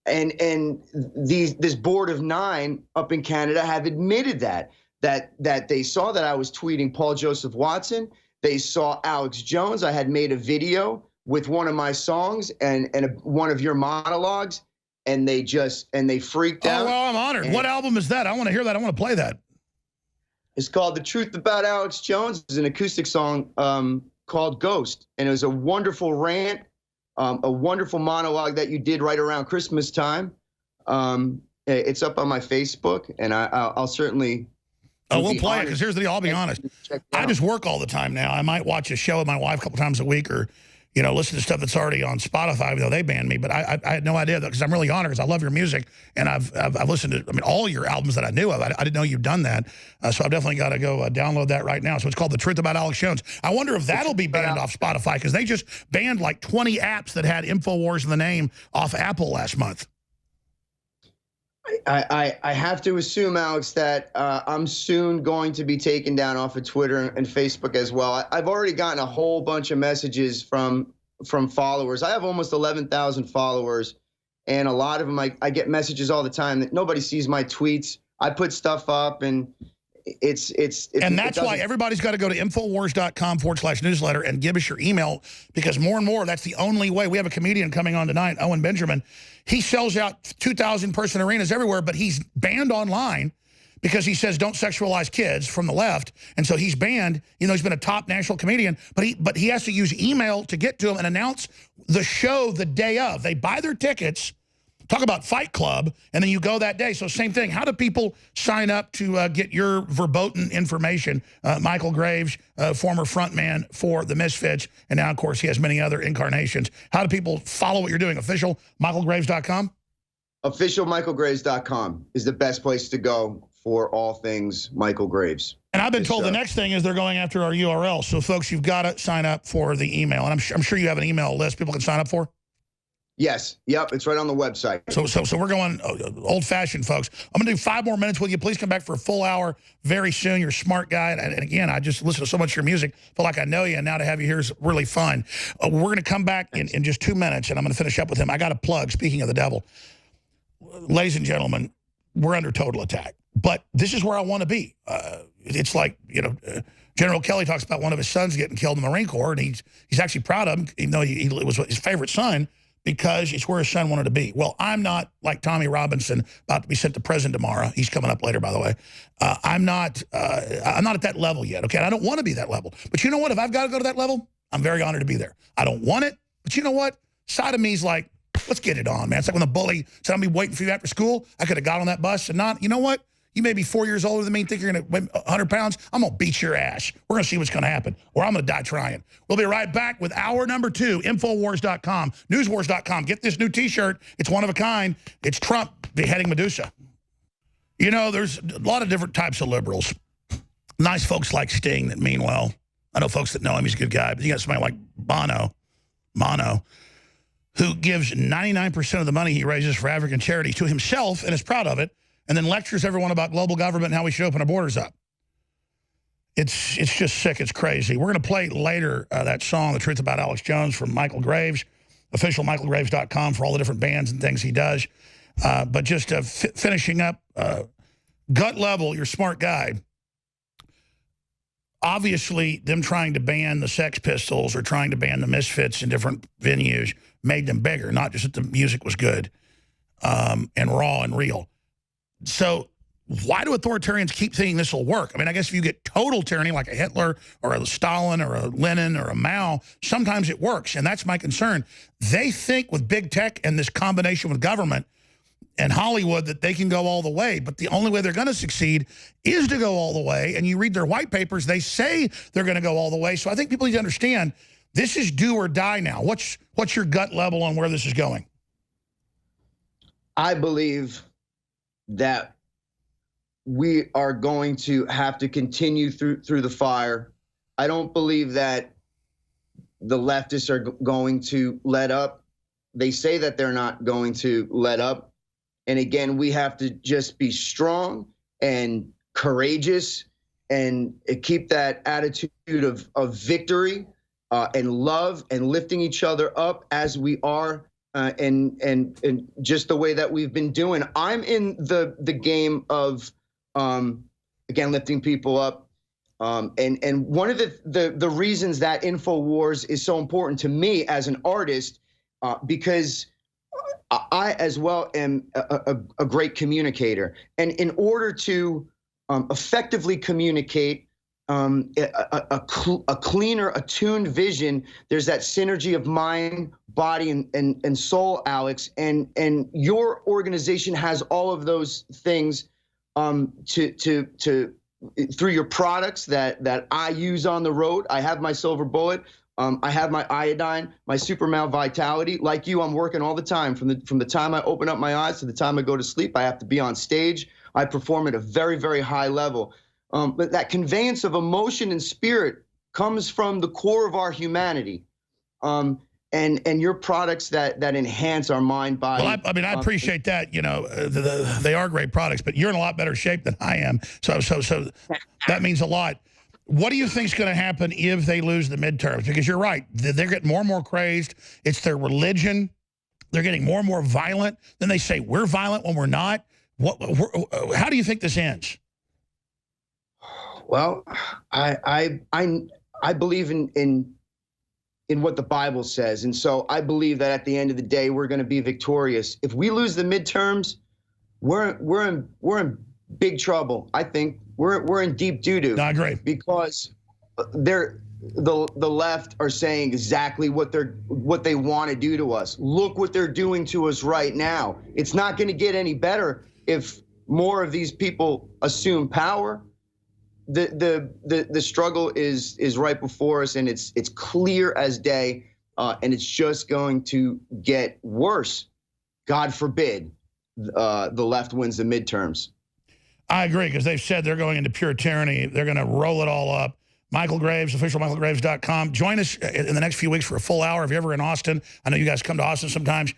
And this board of 9 up in Canada have admitted that they saw that I was tweeting Paul Joseph Watson. They saw Alex Jones. I had made a video with one of my songs and one of your monologues, and they freaked out. Oh, well, I'm honored. What album is that? I want to hear that. I want to play that. It's called The Truth About Alex Jones. It's an acoustic song called Ghost. And it was a wonderful rant, a wonderful monologue that you did right around Christmas time. It's up on my Facebook, and I'll certainly Oh, we'll play it, because here's the deal. I'll be honest. I just work all the time now. I might watch a show with my wife a couple times a week, or, you know, listen to stuff that's already on Spotify, even though they banned me. But I had no idea, because I'm really honored, because I love your music, and I've listened to, I mean, all your albums that I knew of. I didn't know you'd done that. So I've definitely got to go download that right now. So it's called The Truth About Alex Jones. I wonder if that'll be banned off Spotify, because they just banned like 20 apps that had InfoWars in the name off Apple last month. I have to assume, Alex, that I'm soon going to be taken down off of Twitter and Facebook as well. I've already gotten a whole bunch of messages from followers. I have almost 11,000 followers, and a lot of them, I get messages all the time that nobody sees my tweets. I put stuff up, and and that's why everybody's got to go to Infowars.com/newsletter and give us your email, because more and more, that's the only way. We have a comedian coming on tonight, Owen Benjamin. He sells out 2,000-person arenas everywhere, but he's banned online because he says don't sexualize kids from the left. And so he's banned. You know, he's been a top national comedian, but he has to use email to get to him and announce the show the day of. They buy their tickets. Talk about Fight Club, and then you go that day. So same thing. How do people sign up to get your verboten information? Michael Graves, former frontman for the Misfits, and now, of course, he has many other incarnations. How do people follow what you're doing? Official michaelgraves.com? Officialmichaelgraves.com is the best place to go for all things Michael Graves. And I've been told the next thing is they're going after our URL. So, folks, you've got to sign up for the email. And I'm sure you have an email list people can sign up for. Yes. Yep. It's right on the website. So we're going old-fashioned, folks. I'm going to do 5 more minutes with you. Please come back for a full hour very soon. You're a smart guy. And again, I just listen to so much of your music. Feel like I know you, and now to have you here is really fun. We're going to come back in just 2 minutes, and I'm going to finish up with him. I got a plug, speaking of the devil. Ladies and gentlemen, we're under total attack. But this is where I want to be. It's like, you know, General Kelly talks about one of his sons getting killed in the Marine Corps, and he's actually proud of him, even though it was his favorite son, because it's where his son wanted to be. Well, I'm not like Tommy Robinson, about to be sent to prison tomorrow. He's coming up later, by the way. I'm not at that level yet, okay? And I don't want to be that level. But you know what? If I've got to go to that level, I'm very honored to be there. I don't want it, but you know what? Side of me's like, let's get it on, man. It's like when the bully said, I'll be waiting for you after school. I could have got on that bus and not, you know what? You may be 4 years older than me, think you're going to weigh 100 pounds. I'm going to beat your ass. We're going to see what's going to happen, or I'm going to die trying. We'll be right back with hour number 2, Infowars.com, Newswars.com. Get this new T-shirt. It's one of a kind. It's Trump beheading Medusa. You know, there's a lot of different types of liberals. Nice folks like Sting that mean well. I know folks that know him. He's a good guy. But you got somebody like Bono, who gives 99% of the money he raises for African charities to himself and is proud of it, and then lectures everyone about global government and how we should open our borders up. It's just sick. It's crazy. We're going to play later that song, The Truth About Alex Jones, from Michael Graves, official michaelgraves.com for all the different bands and things he does. But just finishing up, gut level, you're a smart guy. Obviously, them trying to ban the Sex Pistols or trying to ban the Misfits in different venues made them bigger, not just that the music was good and raw and real. So why do authoritarians keep thinking this will work? I mean, I guess if you get total tyranny like a Hitler or a Stalin or a Lenin or a Mao, sometimes it works, and that's my concern. They think with big tech and this combination with government and Hollywood that they can go all the way, but the only way they're going to succeed is to go all the way, and you read their white papers, they say they're going to go all the way. So I think people need to understand this is do or die now. What's your gut level on where this is going? I believe that we are going to have to continue through the fire. I don't believe that the leftists are going to let up. They say that they're not going to let up. And again, we have to just be strong and courageous and keep that attitude of victory and love and lifting each other up as we are. And just the way that we've been doing. I'm in the game of, again, lifting people up. And one of the reasons that InfoWars is so important to me as an artist, because I as well am a great communicator. And in order to effectively communicate, a cleaner, attuned vision, there's that synergy of mind, body, and soul, Alex, and your organization has all of those things to through your products that I use on the road. I have my Silver Bullet. I have my iodine, my Supermount Vitality. Like you, I'm working all the time. From the time I open up my eyes to the time I go to sleep, I have to be on stage. I perform at a very, very high level. But that conveyance of emotion and spirit comes from the core of our humanity. And your products that enhance our mind, body. Well, I mean, I appreciate that. You know, they are great products, but you're in a lot better shape than I am. So that means a lot. What do you think is going to happen if they lose the midterms? Because you're right, they're getting more and more crazed. It's their religion. They're getting more and more violent. Then they say we're violent when we're not. How do you think this ends? Well, I believe in what the Bible says. And so I believe that at the end of the day, we're going to be victorious. If we lose the midterms, we're in big trouble. I think we're in deep doo-doo. No, I agree. Because the left are saying exactly what they want to do to us. Look what they're doing to us right now. It's not going to get any better if more of these people assume power. The struggle is right before us, and it's clear as day, and it's just going to get worse. God forbid the left wins the midterms. I agree, because they've said they're going into pure tyranny. They're going to roll it all up. Michael Graves, officialmichaelgraves.com. Join us in the next few weeks for a full hour if you're ever in Austin. I know you guys come to Austin sometimes.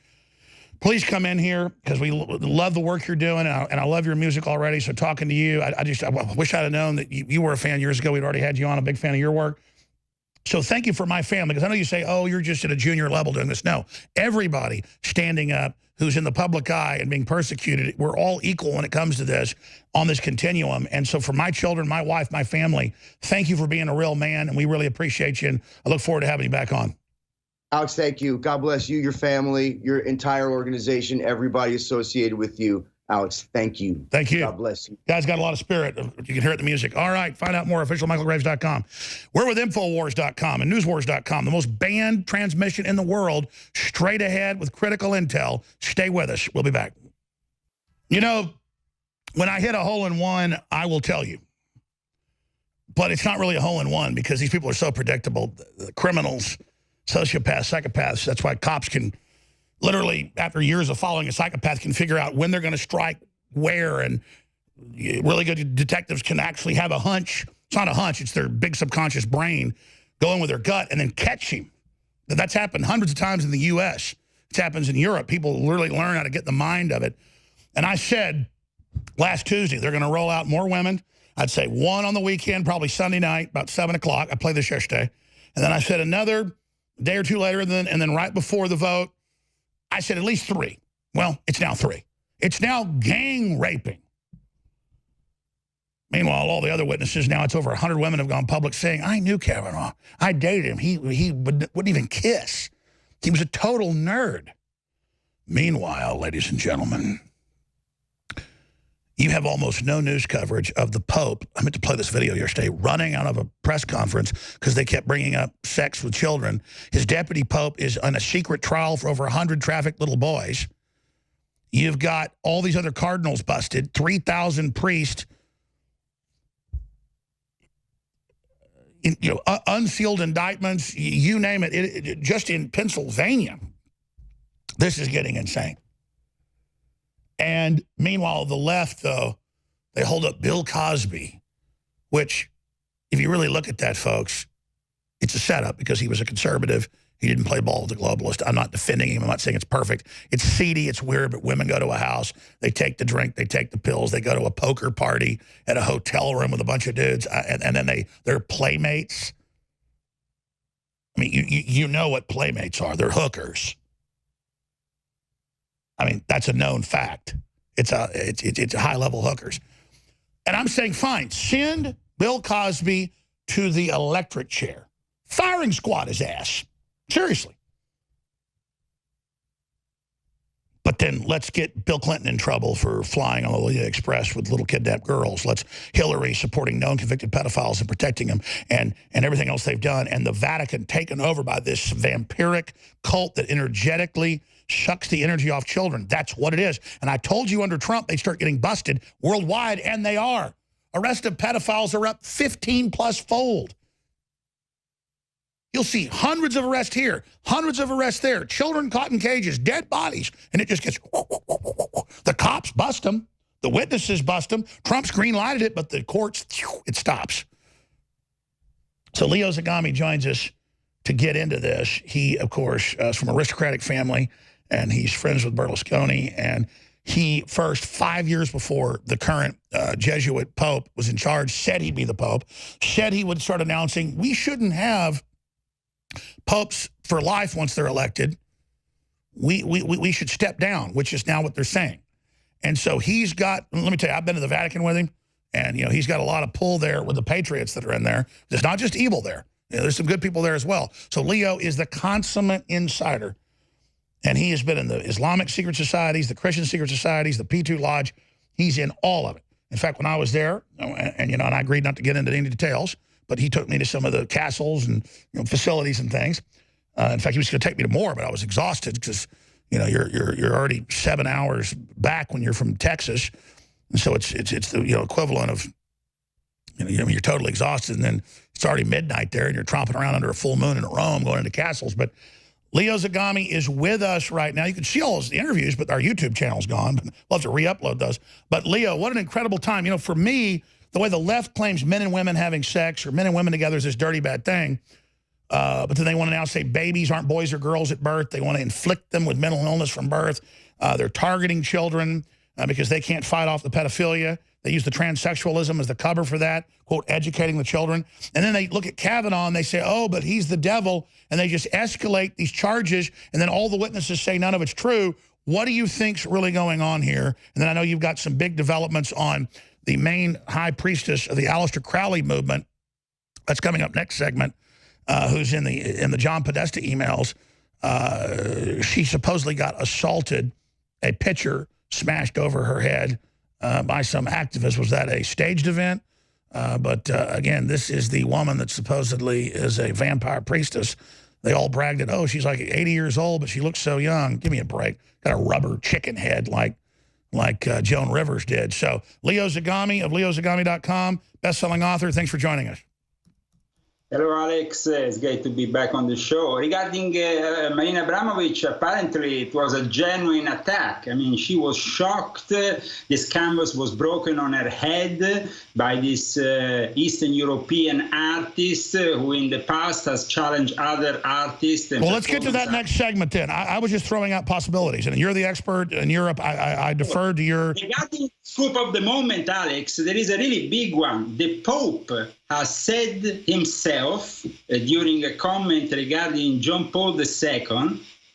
Please come in here, because we love the work you're doing, and I love your music already. So talking to you, I wish I'd have known that you were a fan years ago. We'd already had you on, a big fan of your work. So thank you for my family, because I know you say, oh, you're just at a junior level doing this. No, everybody standing up who's in the public eye and being persecuted, we're all equal when it comes to this, on this continuum. And so for my children, my wife, my family, thank you for being a real man, and we really appreciate you, and I look forward to having you back on. Alex, thank you. God bless you, your family, your entire organization, everybody associated with you. Alex, thank you. Thank you. God bless you. Guys got a lot of spirit. You can hear it in the music. All right, find out more at officialmichaelgraves.com. We're with Infowars.com and Newswars.com, the most banned transmission in the world, straight ahead with critical intel. Stay with us. We'll be back. You know, when I hit a hole-in-one, I will tell you. But it's not really a hole-in-one, because these people are so predictable. The criminals, sociopaths, psychopaths. That's why cops can literally, after years of following a psychopath, can figure out when they're going to strike where, and really good detectives can actually have a hunch. It's not a hunch, it's their big subconscious brain going with their gut and then catch him. That's happened hundreds of times in the U.S. It happens in Europe. People literally learn how to get in the mind of it. And I said last Tuesday, they're going to roll out more women. I'd say one on the weekend, probably Sunday night, about 7 o'clock. I played this yesterday. And then I said another day or two later, and then right before the vote, I said at least 3. Well, it's now 3. It's now gang raping. Meanwhile, all the other witnesses, now it's over 100 women have gone public saying, I knew Kavanaugh. I dated him. He wouldn't even kiss. He was a total nerd. Meanwhile, ladies and gentlemen, you have almost no news coverage of the Pope. I meant to play this video yesterday, running out of a press conference because they kept bringing up sex with children. His deputy Pope is on a secret trial for over 100 trafficked little boys. You've got all these other cardinals busted, 3,000 priests, unsealed indictments, you name it, just in Pennsylvania. This is getting insane. And meanwhile, the left, though, they hold up Bill Cosby, which, if you really look at that, folks, it's a setup, because he was a conservative. He didn't play ball with the globalist. I'm not defending him. I'm not saying it's perfect. It's seedy. It's weird, but women go to a house. They take the drink. They take the pills. They go to a poker party at a hotel room with a bunch of dudes, and then they're playmates. I mean, you know what playmates are. They're hookers. I mean, that's a known fact. It's high-level hookers. And I'm saying, fine, send Bill Cosby to the electric chair. Firing squad his ass. Seriously. But then let's get Bill Clinton in trouble for flying on the Lolita Express with little kidnapped girls. Let's Hillary supporting known convicted pedophiles and protecting them, and everything else they've done. And the Vatican taken over by this vampiric cult that energetically sucks the energy off children. That's what it is. And I told you under Trump they'd start getting busted worldwide, and they are. arrests of pedophiles are up 15+ fold. You'll see hundreds of arrests here, hundreds of arrests there, children caught in cages, dead bodies, and it just gets, the cops bust them, the witnesses bust them, Trump's green-lighted it, but the courts, it stops. So Leo Zagami joins us to get into this. He, of course, is from an aristocratic family, and he's friends with Berlusconi, and he first, 5 years before the current Jesuit Pope was in charge, said he'd be the Pope, said he would start announcing, we shouldn't have popes for life once they're elected. We should step down, which is now what they're saying. And so he's got, let me tell you, I've been to the Vatican with him, and, you know, he's got a lot of pull there with the patriots that are in there. There's not just evil there. You know, there's some good people there as well. So Leo is the consummate insider, and he has been in the Islamic secret societies, the Christian secret societies, the P2 Lodge. He's in all of it. In fact, when I was there, and you know, and I agreed not to get into any details, but he took me to some of the castles and, you know, facilities and things. In fact, he was going to take me to more, but I was exhausted because, you know, you're already 7 hours back when you're from Texas, and so it's the, you know, equivalent of, you know, you're totally exhausted, and then it's already midnight there, and you're tromping around under a full moon in Rome going into castles. But Leo Zagami is with us right now. You can see all those interviews, but our YouTube channel's gone. We'll have to re-upload those. But Leo, what an incredible time. You know, for me, the way the left claims men and women having sex or men and women together is this dirty, bad thing. But then they want to now say babies aren't boys or girls at birth. They want to inflict them with mental illness from birth. They're targeting children because they can't fight off the pedophilia. They use the transsexualism as the cover for that, quote, educating the children. And then they look at Kavanaugh and they say, oh, but he's the devil. And they just escalate these charges. And then all the witnesses say none of it's true. What do you think's really going on here? And then I know you've got some big developments on the main high priestess of the Aleister Crowley movement. That's coming up next segment. Who's in the John Podesta emails. She supposedly got assaulted, a pitcher smashed over her head by some activist. Was that a staged event? But again, this is the woman that supposedly is a vampire priestess. They all bragged that, oh, she's like 80 years old, but she looks so young. Give me a break. Got a rubber chicken head like Joan Rivers did. So Leo Zagami of leozagami.com, best-selling author. Thanks for joining us. Hello, Alex. It's great to be back on the show. Regarding Marina Abramovic, apparently it was a genuine attack. I mean, she was shocked. This canvas was broken on her head by this Eastern European artist who in the past has challenged other artists. Well, let's get to that next segment then. I was just throwing out possibilities, and you're the expert in Europe. I deferred to your... Regarding scoop of the moment, Alex, there is a really big one. The Pope has said himself during a comment regarding John Paul II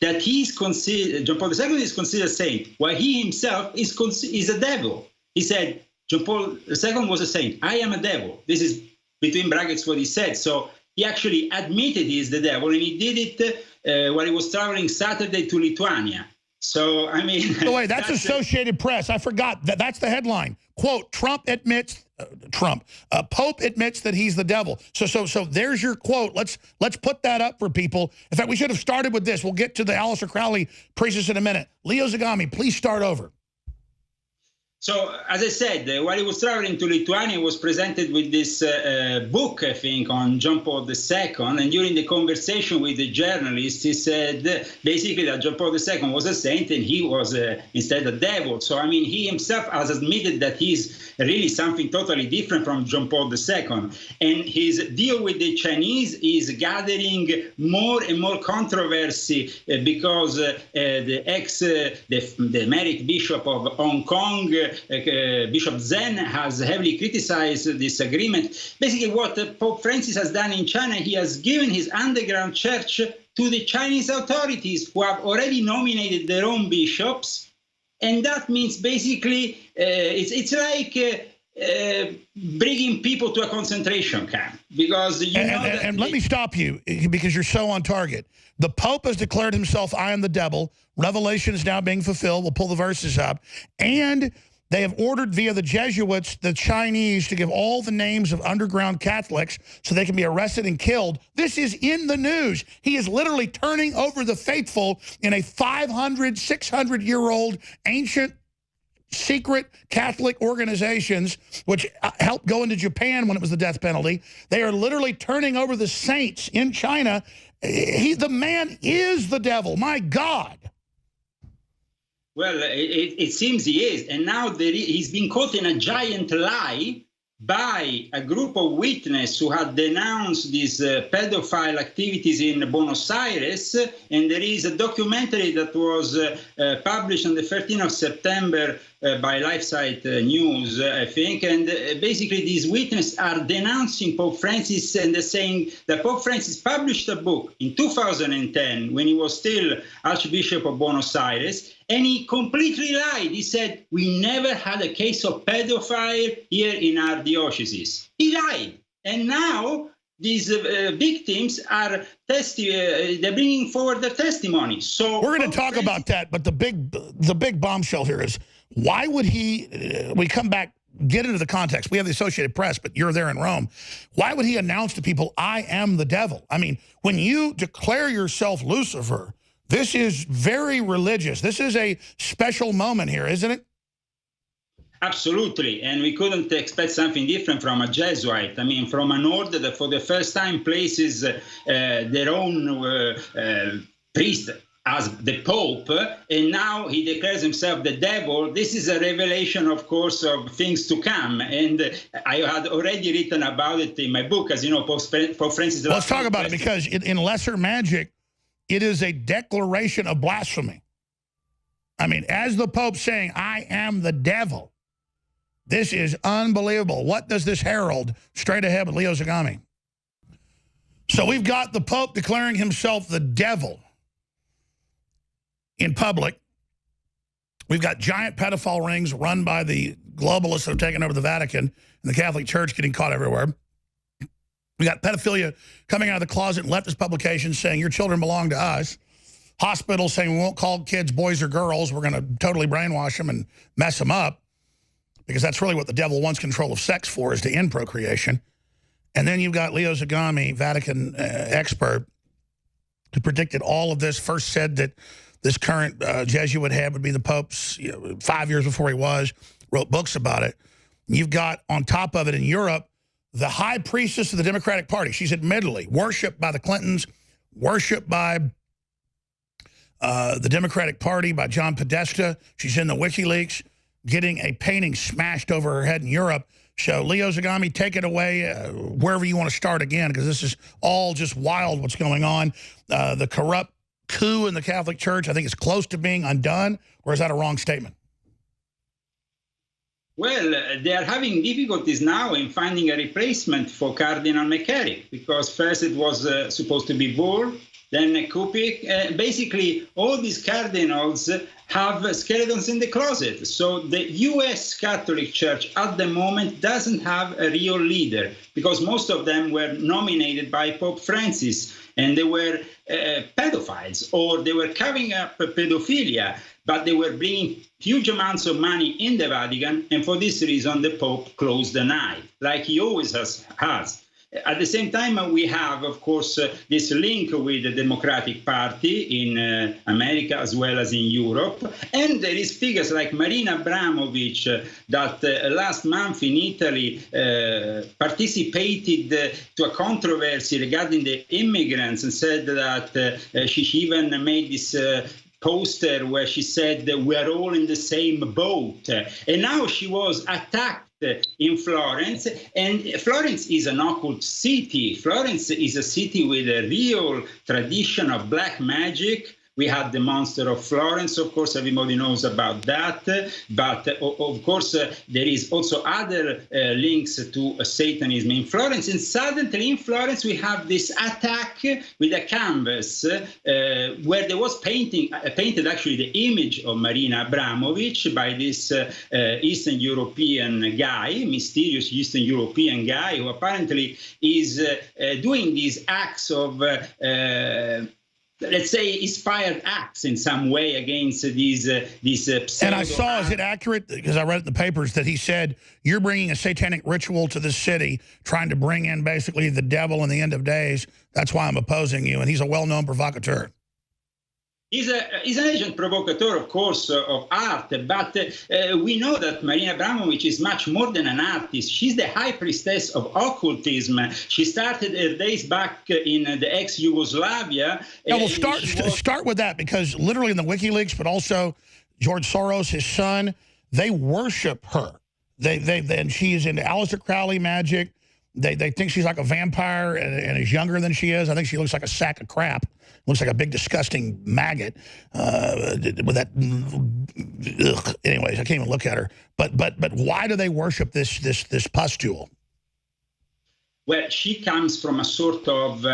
that John Paul II is considered a saint, while he himself is a devil. He said, John Paul II was a saint. I am a devil. This is between brackets what he said. So he actually admitted he is the devil, and he did it while he was traveling Saturday to Lithuania. So, I mean... Oh, wait, that's Associated Press. I forgot. That's the headline. Quote, Pope admits that he's the devil. So there's your quote. Let's put that up for people. In fact, we should have started with this. We'll get to the Aleister Crowley priestess in a minute. Leo Zagami, please start over. So, as I said, while he was traveling to Lithuania, he was presented with this book, I think, on John Paul II. And during the conversation with the journalist, he said basically that John Paul II was a saint and he was instead a devil. So, I mean, he himself has admitted that he's really something totally different from John Paul II. And his deal with the Chinese is gathering more and more controversy because the emeritus bishop of Hong Kong, Bishop Zen, has heavily criticized this agreement. Basically, what Pope Francis has done in China, he has given his underground church to the Chinese authorities, who have already nominated their own bishops. And that means basically it's like bringing people to a concentration camp, because you know that... And let me stop you, because you're so on target. The Pope has declared himself, I am the devil. Revelation is now being fulfilled. We'll pull the verses up. And they have ordered via the Jesuits, the Chinese, to give all the names of underground Catholics so they can be arrested and killed. This is in the news. He is literally turning over the faithful in a 500, 600-year-old ancient secret Catholic organizations, which helped go into Japan when it was the death penalty. They are literally turning over the saints in China. The man is the devil. My God. Well, it seems he is. And now he's been caught in a giant lie by a group of witnesses who had denounced these pedophile activities in Buenos Aires. And there is a documentary that was published on the 13th of September by LifeSite News, I think. And basically these witnesses are denouncing Pope Francis, and they're saying that Pope Francis published a book in 2010 when he was still Archbishop of Buenos Aires. And he completely lied. He said, we never had a case of pedophile here in our diocese. He lied. And now these victims are they're bringing forward their testimony. So we're going to talk about that, but the big bombshell here is, why would he, we come back, get into the context. We have the Associated Press, but you're there in Rome. Why would he announce to people, I am the devil? I mean, when you declare yourself Lucifer, this is very religious. This is a special moment here, isn't it? Absolutely, and we couldn't expect something different from a Jesuit. I mean, from an order that for the first time places their own priest as the Pope, and now he declares himself the devil. This is a revelation, of course, of things to come. And I had already written about it in my book, as you know, Pope Francis. Let's talk about it, because in lesser magic, it is a declaration of blasphemy. I mean, as the Pope saying, I am the devil. This is unbelievable. What does this herald? Straight ahead with Leo Zagami. So we've got the Pope declaring himself the devil in public. We've got giant pedophile rings run by the globalists that have taken over the Vatican and the Catholic Church getting caught everywhere. We got pedophilia coming out of the closet in leftist publications saying your children belong to us. Hospitals saying we won't call kids boys or girls. We're going to totally brainwash them and mess them up, because that's really what the devil wants control of sex for, is to end procreation. And then you've got Leo Zagami, Vatican expert, who predicted all of this, first said that this current Jesuit head would be the Pope's 5 years before he was, wrote books about it. You've got, on top of it in Europe, the high priestess of the Democratic Party. She's admittedly worshipped by the Clintons, worshipped by the Democratic Party, by John Podesta. She's in the WikiLeaks, getting a painting smashed over her head in Europe. So, Leo Zagami, take it away wherever you want to start again, because this is all just wild what's going on. The corrupt coup in the Catholic Church, I think, is close to being undone, or is that a wrong statement? Well, they are having difficulties now in finding a replacement for Cardinal McCarrick, because first it was supposed to be Burr, then Kupik. Basically, all these cardinals have skeletons in the closet. So the U.S. Catholic Church at the moment doesn't have a real leader, because most of them were nominated by Pope Francis, and they were pedophiles, or they were covering up pedophilia, but they were bringing huge amounts of money in the Vatican, and for this reason the Pope closed an eye, like he always has. At the same time, we have, of course, this link with the Democratic Party in America as well as in Europe. And there is figures like Marina Abramovic that last month in Italy participated to a controversy regarding the immigrants, and said that she even made this poster where she said that we are all in the same boat. And now she was attacked in Florence, and Florence is an occult city. Florence is a city with a real tradition of black magic. We had the Monster of Florence, of course, everybody knows about that. But of course, there is also other links to Satanism in Florence. And suddenly in Florence, we have this attack with a canvas where there was painted actually the image of Marina Abramovic by this Eastern European guy, mysterious Eastern European guy, who apparently is doing these acts of let's say, inspired acts in some way against these And I saw, is it accurate, because I read it in the papers, that he said, you're bringing a satanic ritual to this city, trying to bring in basically the devil in the end of days. That's why I'm opposing you. And he's a well-known provocateur. He's an agent provocateur, of course, of art, but we know that Marina Abramović is much more than an artist. She's the high priestess of occultism. She started her days back in the ex-Yugoslavia. Yeah, well, start with that, because literally in the WikiLeaks, but also George Soros, his son, they worship her. And she is into Aleister Crowley magic. They think she's like a vampire and is younger than she is. I think she looks like a sack of crap. Looks like a big, disgusting maggot with that. Ugh. Anyways, I can't even look at her. But why do they worship this pustule? Well, she comes from a sort of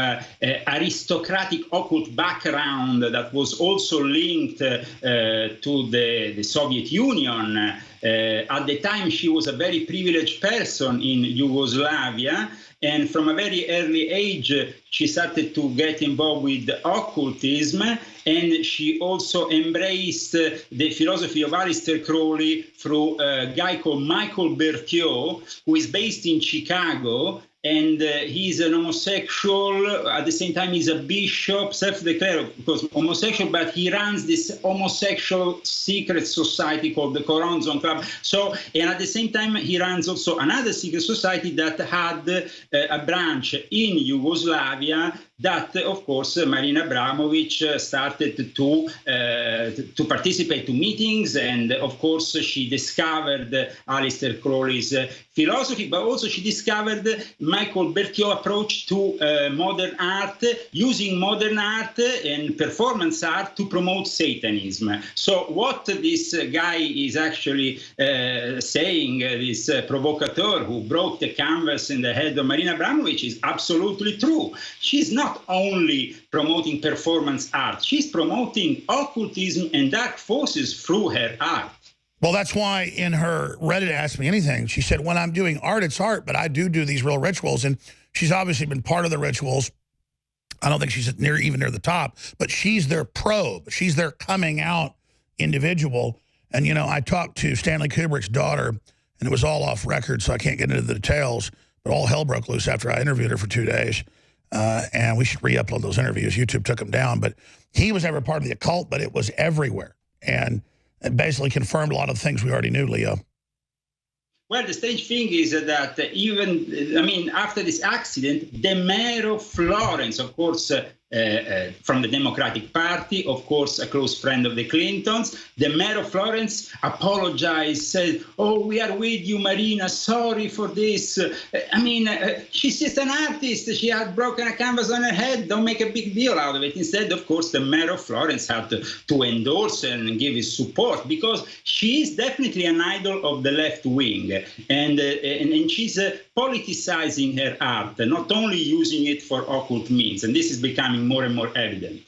aristocratic occult background that was also linked to the Soviet Union. At the time, she was a very privileged person in Yugoslavia. And from a very early age, she started to get involved with occultism, and she also embraced the philosophy of Aleister Crowley through a guy called Michael Berthiaud, who is based in Chicago. And he's an homosexual. At the same time, he's a bishop, self-declared, of course, homosexual, but he runs this homosexual secret society called the Coronzon Club. So, and at the same time, he runs also another secret society that had a branch in Yugoslavia that, of course, Marina Abramović started to participate to meetings. And, of course, she discovered Aleister Crowley's philosophy, but also she discovered Michael Berthiaud's approach to modern art, using modern art and performance art to promote Satanism. So what this guy is actually saying, this provocateur who broke the canvas in the head of Marina Abramović, is absolutely true. She's not only promoting performance art, she's promoting occultism and dark forces through her art. Well, that's why in her Reddit Ask Me Anything, she said, when I'm doing art, it's art, but I do these real rituals. And she's obviously been part of the rituals. I don't think she's even near the top, but she's their probe. She's their coming out individual. And, you know, I talked to Stanley Kubrick's daughter, and it was all off record, so I can't get into the details, but all hell broke loose after I interviewed her for 2 days. And we should re-upload those interviews. YouTube took them down. But he was never part of the occult, but it was everywhere. And it basically confirmed a lot of things we already knew, Leo. Well, the strange thing is that even, after this accident, the mayor of Florence, of course, from the Democratic Party, of course, a close friend of the Clintons, the mayor of Florence apologized, said, "Oh, we are with you, Marina, sorry for this. She's just an artist. She had broken a canvas on her head. Don't make a big deal out of it." Instead, of course, the mayor of Florence had to endorse her and give his support, because she is definitely an idol of the left wing. And she's politicizing her art, not only using it for occult means. And this is becoming more and more evident.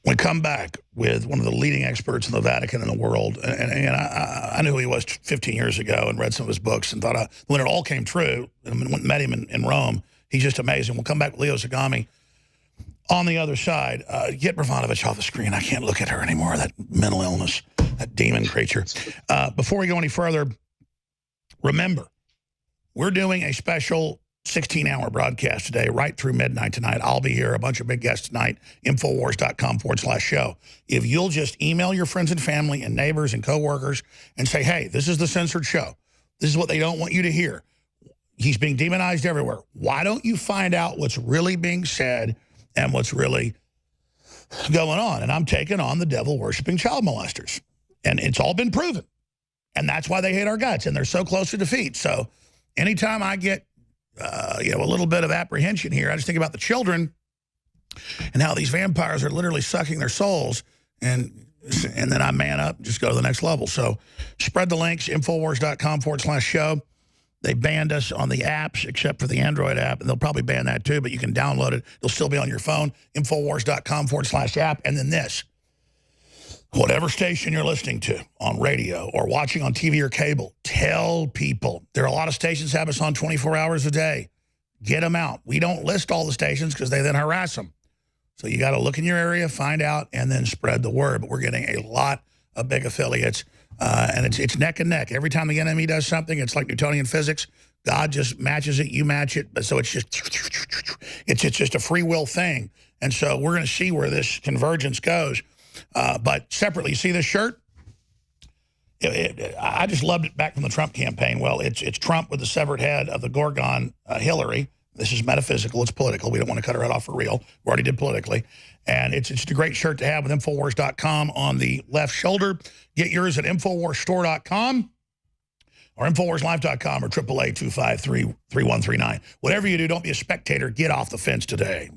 We come back with one of the leading experts in the Vatican in the world. And I knew who he was 15 years ago and read some of his books and thought, when it all came true, and went and met him in Rome, he's just amazing. We'll come back with Leo Zagami on the other side. Get Bravanovich off the screen. I can't look at her anymore, that mental illness, that demon creature. Before we go any further, remember, we're doing a special 16-hour broadcast today, right through midnight tonight. I'll be here, a bunch of big guests tonight, Infowars.com/show. If you'll just email your friends and family and neighbors and coworkers and say, hey, this is the censored show. This is what they don't want you to hear. He's being demonized everywhere. Why don't you find out what's really being said and what's really going on? And I'm taking on the devil-worshipping child molesters. And it's all been proven. And that's why they hate our guts, and they're so close to defeat. So anytime I get a little bit of apprehension here, I just think about the children and how these vampires are literally sucking their souls, and then I man up, just go to the next level. So spread the links, Infowars.com/show. They banned us on the apps, except for the Android app, and they'll probably ban that too, but you can download it. It'll still be on your phone, Infowars.com/app, and then this. Whatever station you're listening to on radio or watching on TV or cable, tell people. There are a lot of stations that have us on 24 hours a day. Get them out. We don't list all the stations because they then harass them. So you got to look in your area, find out, and then spread the word. But we're getting a lot of big affiliates, and it's neck and neck. Every time the enemy does something, it's like Newtonian physics. God just matches it, you match it. But so it's just a free will thing. And so we're going to see where this convergence goes. But separately, you see this shirt? I just loved it back from the Trump campaign. Well, it's Trump with the severed head of the Gorgon Hillary. This is metaphysical. It's political. We don't want to cut her head off for real. We already did politically. And it's a great shirt to have with Infowars.com on the left shoulder. Get yours at InfoWarsStore.com or InfoWarsLive.com or 888-253-3139. Whatever you do, don't be a spectator. Get off the fence today.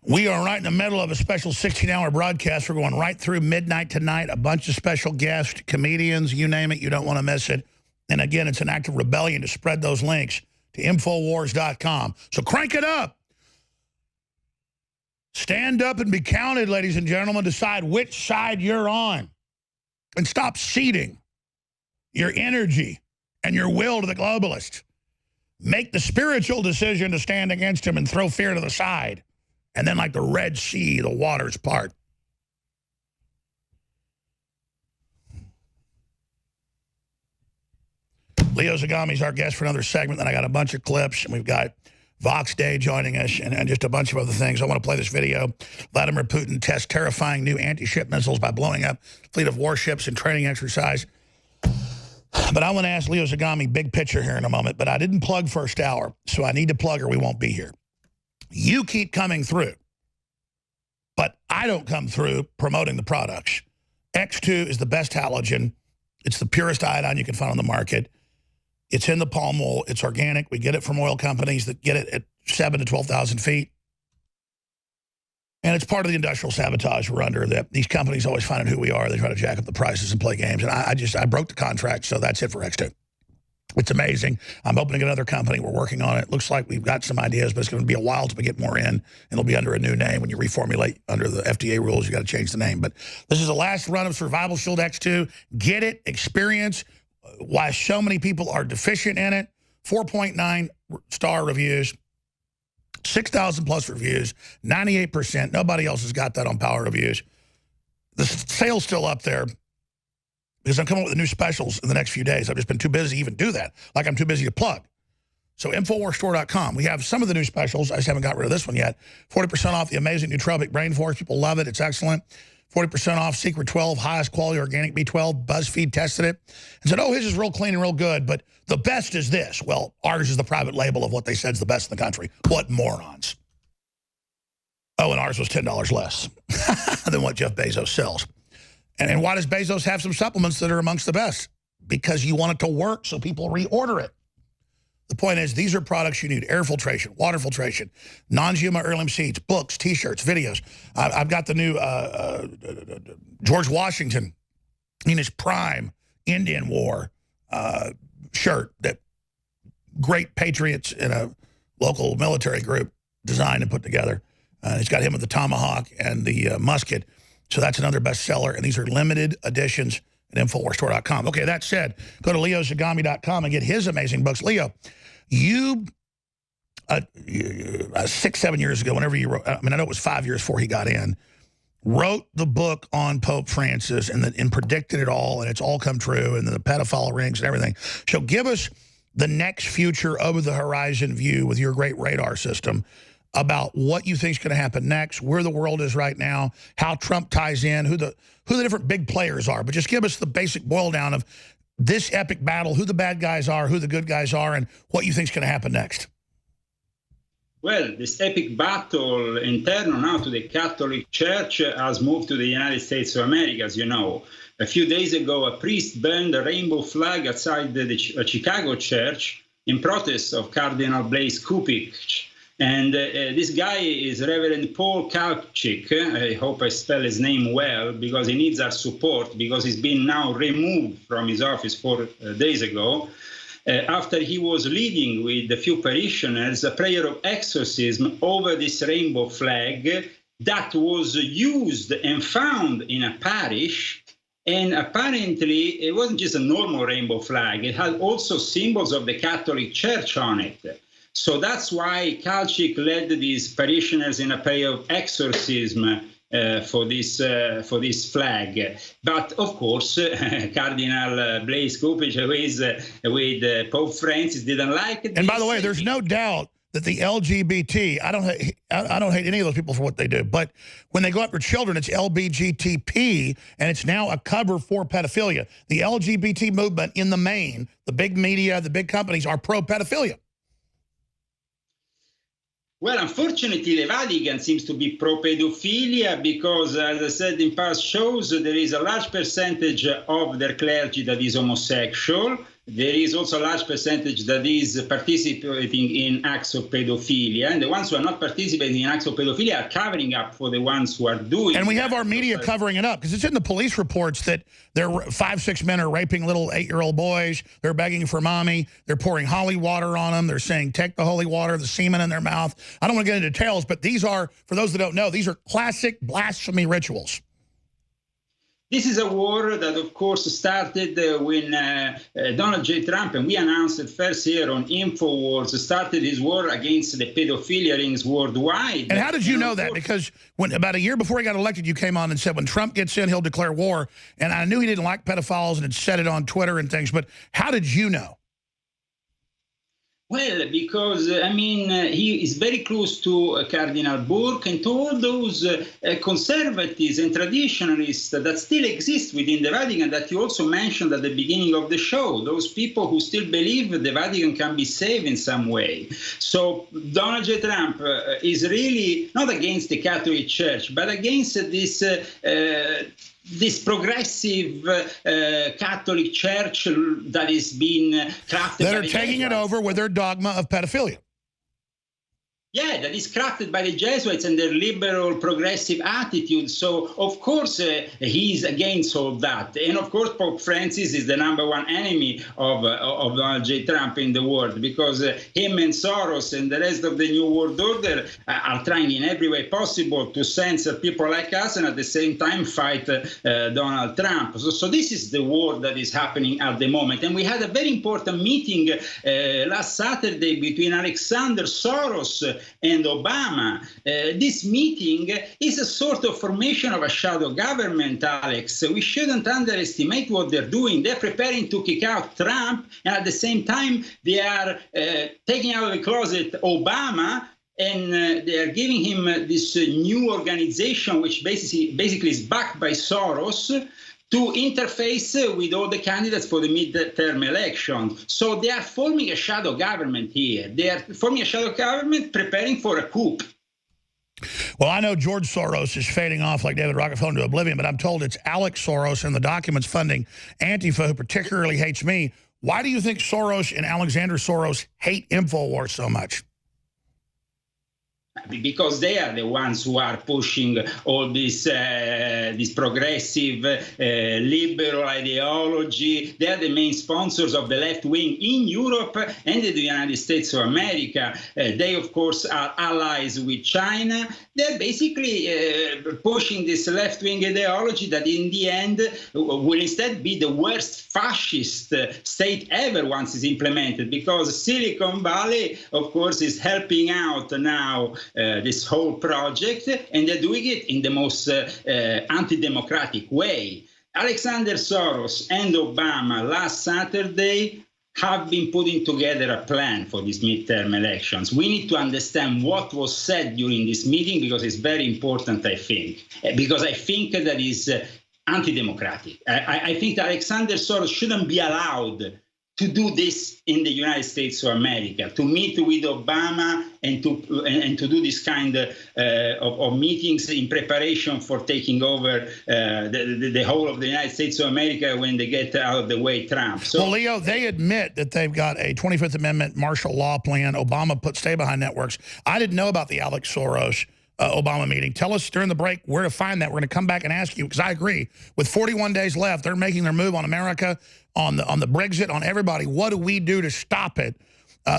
We are right in the middle of a special 16-hour broadcast. We're going right through midnight tonight. A bunch of special guests, comedians, you name it. You don't want to miss it. And again, it's an act of rebellion to spread those links to Infowars.com. So crank it up. Stand up and be counted, ladies and gentlemen. Decide which side you're on. And stop ceding your energy and your will to the globalists. Make the spiritual decision to stand against him and throw fear to the side. And then like the Red Sea, the waters part. Leo Zagami's our guest for another segment. Then I got a bunch of clips, and we've got Vox Day joining us and just a bunch of other things. I want to play this video. Vladimir Putin tests terrifying new anti-ship missiles by blowing up fleet of warships and training exercise. But I want to ask Leo Zagami big picture here in a moment, but I didn't plug first hour, so I need to plug or we won't be here. You keep coming through, but I don't come through promoting the products. X2 is the best halogen. It's the purest iodine you can find on the market. It's in the palm oil. It's organic. We get it from oil companies that get it at 7,000 to 12,000 feet. And it's part of the industrial sabotage we're under. That these companies always find out who we are. They try to jack up the prices and play games. And I broke the contract, so that's it for X2. It's amazing. I'm opening another company. We're working on it. Looks like we've got some ideas, but it's going to be a while till we get more in. And it'll be under a new name. When you reformulate under the FDA rules, you got to change the name. But this is the last run of Survival Shield X2. Get it, experience why so many people are deficient in it. 4.9 star reviews, 6,000 plus reviews, 98%. Nobody else has got that on Power Reviews. The sale's still up there because I'm coming up with new specials in the next few days. I've just been too busy to even do that. Like I'm too busy to plug. So InfoWarsStore.com. We have some of the new specials. I just haven't got rid of this one yet. 40% off the amazing nootropic Brain Force. People love it. It's excellent. 40% off Secret 12, highest quality organic B12. BuzzFeed tested it and said, oh, his is real clean and real good, but the best is this. Well, ours is the private label of what they said is the best in the country. What morons. Oh, and ours was $10 less than what Jeff Bezos sells. And why does Bezos have some supplements that are amongst the best? Because you want it to work so people reorder it. The point is, these are products you need. Air filtration, water filtration, non-GMO heirloom seeds, books, T-shirts, videos. I've got the new George Washington in his prime Indian War shirt that great patriots in a local military group designed and put together. It's got him with the tomahawk and the musket. So that's another bestseller. And these are limited editions at InfoWarsStore.com. Okay, that said, go to LeoZagami.com and get his amazing books. Leo, you, 6-7 years ago, whenever you wrote, I mean, I know it was 5 years before he got in, wrote the book on Pope Francis and predicted it all, and it's all come true, and the pedophile rings and everything. So give us the next future over-the-horizon view with your great radar system about what you think is going to happen next, where the world is right now, how Trump ties in, who the different big players are. But just give us the basic boil down of this epic battle, who the bad guys are, who the good guys are, and what you think is going to happen next. Well, this epic battle internal now to the Catholic Church has moved to the United States of America, as you know. A few days ago, a priest burned a rainbow flag outside the Chicago church in protest of Cardinal Blaise Kupich. And this guy is Reverend Paul Kalchik. I hope I spell his name well, because he needs our support, because he's been now removed from his office 4 days ago, after he was leading with a few parishioners a prayer of exorcism over this rainbow flag that was used and found in a parish. And apparently, it wasn't just a normal rainbow flag. It had also symbols of the Catholic Church on it. So that's why Kalchik led these parishioners in a prayer of exorcism for this flag. But of course, Cardinal Blaise Kupich with Pope Francis didn't like it. And by the way, there's no doubt that the LGBT, I don't hate any of those people for what they do, but when they go after children, it's LBGTP, and it's now a cover for pedophilia. The LGBT movement in the main, the big media, the big companies are pro-pedophilia. Well, unfortunately, the Vatican seems to be pro-pedophilia because, as I said in past shows, there is a large percentage of their clergy that is homosexual. There is also a large percentage that is participating in acts of pedophilia. And the ones who are not participating in acts of pedophilia are covering up for the ones who are doing it. And we have our media covering it up because it's in the police reports that 5-6 men are raping little 8-year-old boys. They're begging for mommy. They're pouring holy water on them. They're saying, take the holy water, the semen in their mouth. I don't want to get into details, but these are, for those that don't know, these are classic blasphemy rituals. This is a war that, of course, started when Donald J. Trump, and we announced it first here on InfoWars, started his war against the pedophilia rings worldwide. And how did you know that? Because when about a year before he got elected, you came on and said, when Trump gets in, he'll declare war. And I knew he didn't like pedophiles and had said it on Twitter and things, but how did you know? Well, because, I mean, he is very close to Cardinal Burke and to all those conservatives and traditionalists that still exist within the Vatican that you also mentioned at the beginning of the show, those people who still believe the Vatican can be saved in some way. So Donald J. Trump is really not against the Catholic Church, but against this progressive Catholic Church that is being crafted. That are taking it over with their dogma of pedophilia. Yeah, that is crafted by the Jesuits and their liberal progressive attitude. So, of course, he's against all that. And, of course, Pope Francis is the #1 enemy of Donald J. Trump in the world because him and Soros and the rest of the New World Order are trying in every way possible to censor people like us and at the same time fight Donald Trump. So this is the war that is happening at the moment. And we had a very important meeting last Saturday between Alexander Soros and Obama. This meeting is a sort of formation of a shadow government, Alex. We shouldn't underestimate what they're doing. They're preparing to kick out Trump, and at the same time, they are taking out of the closet Obama, and they are giving him this new organization, which basically is backed by Soros, to interface with all the candidates for the midterm election. So they are forming a shadow government here. They are forming a shadow government preparing for a coup. Well, I know George Soros is fading off like David Rockefeller into oblivion, but I'm told it's Alex Soros and the documents funding Antifa who particularly hates me. Why do you think Soros and Alexander Soros hate InfoWars so much? Because they are the ones who are pushing all this progressive liberal ideology. They are the main sponsors of the left wing in Europe and in the United States of America. They, of course, are allies with China. They're basically pushing this left wing ideology that in the end will instead be the worst fascist state ever once it's implemented, because Silicon Valley, of course, is helping out now this whole project, and they're doing it in the most anti-democratic way. Alexander Soros and Obama last Saturday have been putting together a plan for these midterm elections. We need to understand what was said during this meeting because it's very important, I think, because I think that is anti-democratic. I think that Alexander Soros shouldn't be allowed to do this in the United States of America, to meet with Obama and to do this kind of meetings in preparation for taking over the whole of the United States of America when they get out of the way Trump. So, well, Leo, they admit that they've got a 25th Amendment martial law plan. Obama put stay-behind networks. I didn't know about the Alex Soros Obama meeting. Tell us during the break where to find that. We're going to come back and ask you, because I agree. With 41 days left, they're making their move on America, on the Brexit, on everybody. What do we do to stop it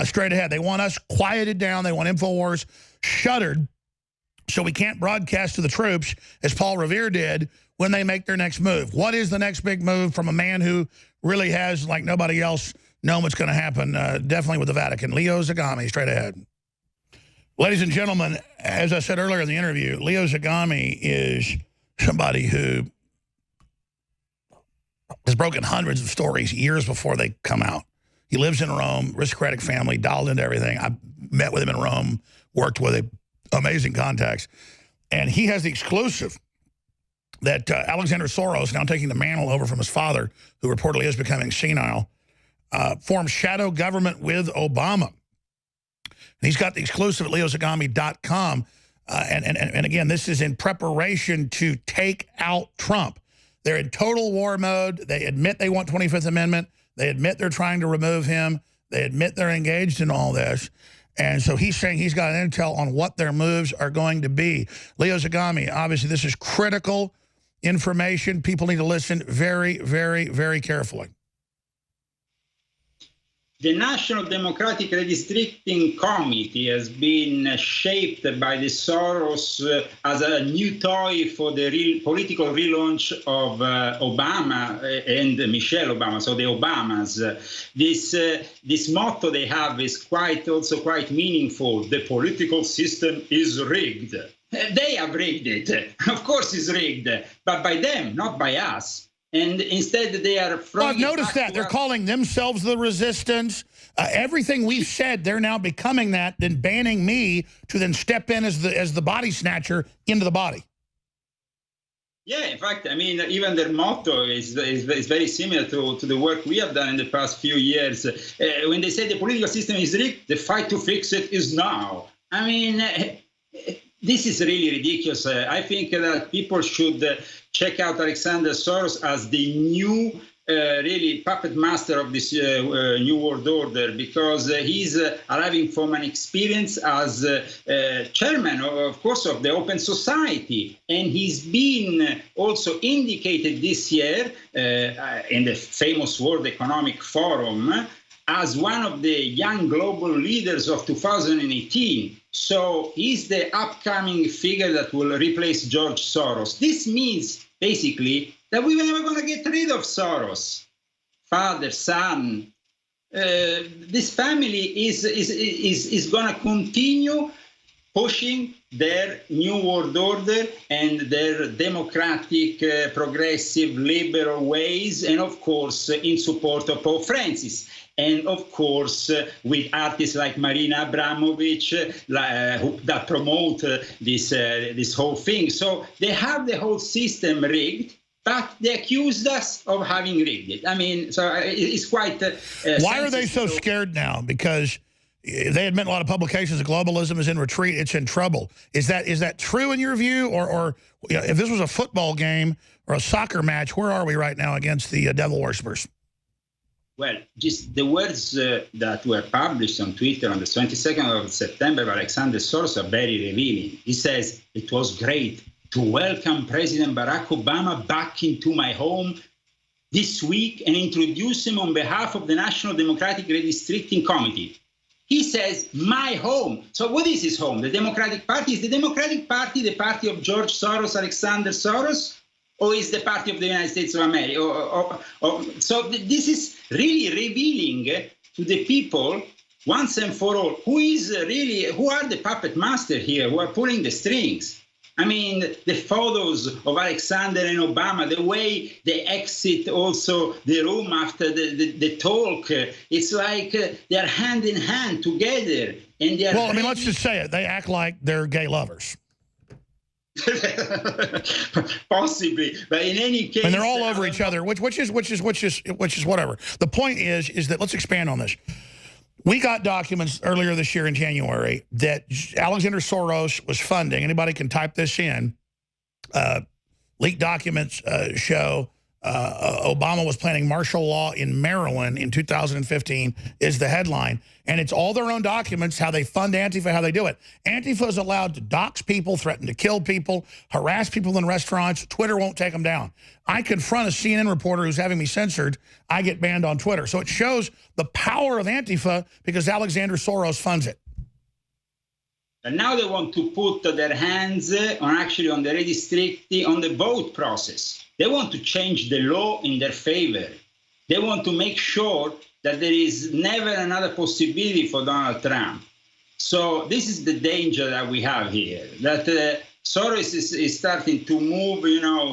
straight ahead? They want us quieted down. They want InfoWars shuttered so we can't broadcast to the troops, as Paul Revere did, when they make their next move. What is the next big move from a man who really has, like nobody else, known what's going to happen, definitely with the Vatican? Leo Zagami, straight ahead. Ladies and gentlemen, as I said earlier in the interview, Leo Zagami is somebody who has broken hundreds of stories years before they come out. He lives in Rome, aristocratic family, dialed into everything. I met with him in Rome, worked with him, amazing contacts. And he has the exclusive that Alexander Soros, now taking the mantle over from his father, who reportedly is becoming senile, formed shadow government with Obama. And he's got the exclusive at leozagami.com. And again, this is in preparation to take out Trump. They're in total war mode. They admit they want 25th Amendment. They admit they're trying to remove him. They admit they're engaged in all this. And so he's saying he's got intel on what their moves are going to be. Leo Zagami, obviously this is critical information. People need to listen very, very, very carefully. The National Democratic Redistricting Committee has been shaped by the Soros as a new toy for the political relaunch of Obama and Michelle Obama, so the Obamas. This motto they have is also quite meaningful. The political system is rigged. They have rigged it. Of course it's rigged, but by them, not by us. And instead they are... Well, I've noticed that. They're calling themselves the resistance. Everything we've said, they're now becoming that, then banning me to then step in as the body snatcher into the body. Yeah, in fact, I mean, even their motto is very similar to the work we have done in the past few years. When they say the political system is rigged, the fight to fix it is now. I mean... this is really ridiculous. I think that people should check out Alexander Soros as the new, really puppet master of this new world order, because he's arriving from an experience as chairman, of course, of the Open Society. And he's been also indicated this year in the famous World Economic Forum as one of the young global leaders of 2018. So he's the upcoming figure that will replace George Soros. This means basically that we were never going to get rid of Soros. Father, son, this family is going to continue pushing their new world order and their democratic, progressive, liberal ways, and of course in support of Pope Francis. And of course, with artists like Marina Abramovich that promote this whole thing. So they have the whole system rigged, but they accused us of having rigged it. I mean, so it's quite... Why are they so scared now? Because they admit a lot of publications that globalism is in retreat, it's in trouble. Is that true in your view? Or you know, if this was a football game or a soccer match, where are we right now against the devil worshippers? Well, just the words that were published on Twitter on the 22nd of September by Alexander Soros are very revealing. He says, "It was great to welcome President Barack Obama back into my home this week and introduce him on behalf of the National Democratic Redistricting Committee." He says, my home. So what is his home? The Democratic Party? Is the Democratic Party the party of George Soros, Alexander Soros? Or is the party of the United States of America? So this is really revealing to the people, once and for all, who are the puppet master here, who are pulling the strings. I mean, the photos of Alexander and Obama, the way they exit also the room after the talk, it's like they're hand in hand together. And they're well, I mean, let's just say it. They act like they're gay lovers. Possibly, but in any case, and they're all over each other, which is whatever. The point is that let's expand on this. We got documents earlier this year in January that Alexander Soros was funding. Anybody can type this in. Leaked documents show Obama was planning martial law in Maryland in 2015 is the headline. And it's all their own documents, how they fund Antifa, how they do it. Antifa is allowed to dox people, threaten to kill people, harass people in restaurants. Twitter won't take them down. I confront a CNN reporter who's having me censored. I get banned on Twitter. So it shows the power of Antifa because Alexander Soros funds it. And now they want to put their hands on the redistricting, on the vote process. They want to change the law in their favor. They want to make sure that there is never another possibility for Donald Trump. So this is the danger that we have here, that Soros is starting to move,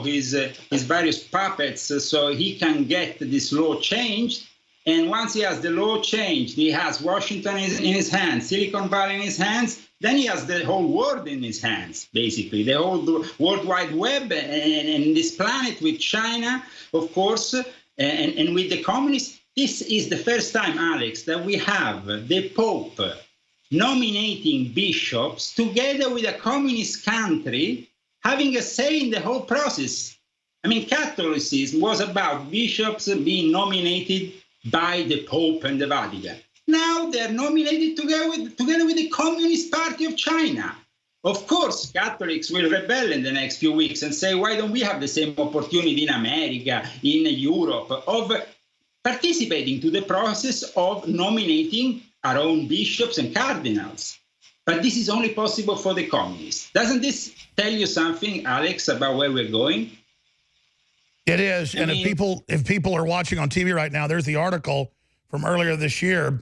his various puppets so he can get this law changed. And once he has the law changed, he has Washington in his hands, Silicon Valley in his hands, then he has the whole world in his hands, basically, the whole World Wide Web and this planet with China, of course, and with the communists. This is the first time, Alex, that we have the Pope nominating bishops together with a communist country having a say in the whole process. I mean, Catholicism was about bishops being nominated by the Pope and the Vatican. Now they're nominated together with the Communist Party of China. Of course, Catholics will rebel in the next few weeks and say, why don't we have the same opportunity in America, in Europe, of participating to the process of nominating our own bishops and cardinals? But this is only possible for the communists. Doesn't this tell you something, Alex, about where we're going? It is, and if people are watching on TV right now, there's the article from earlier this year,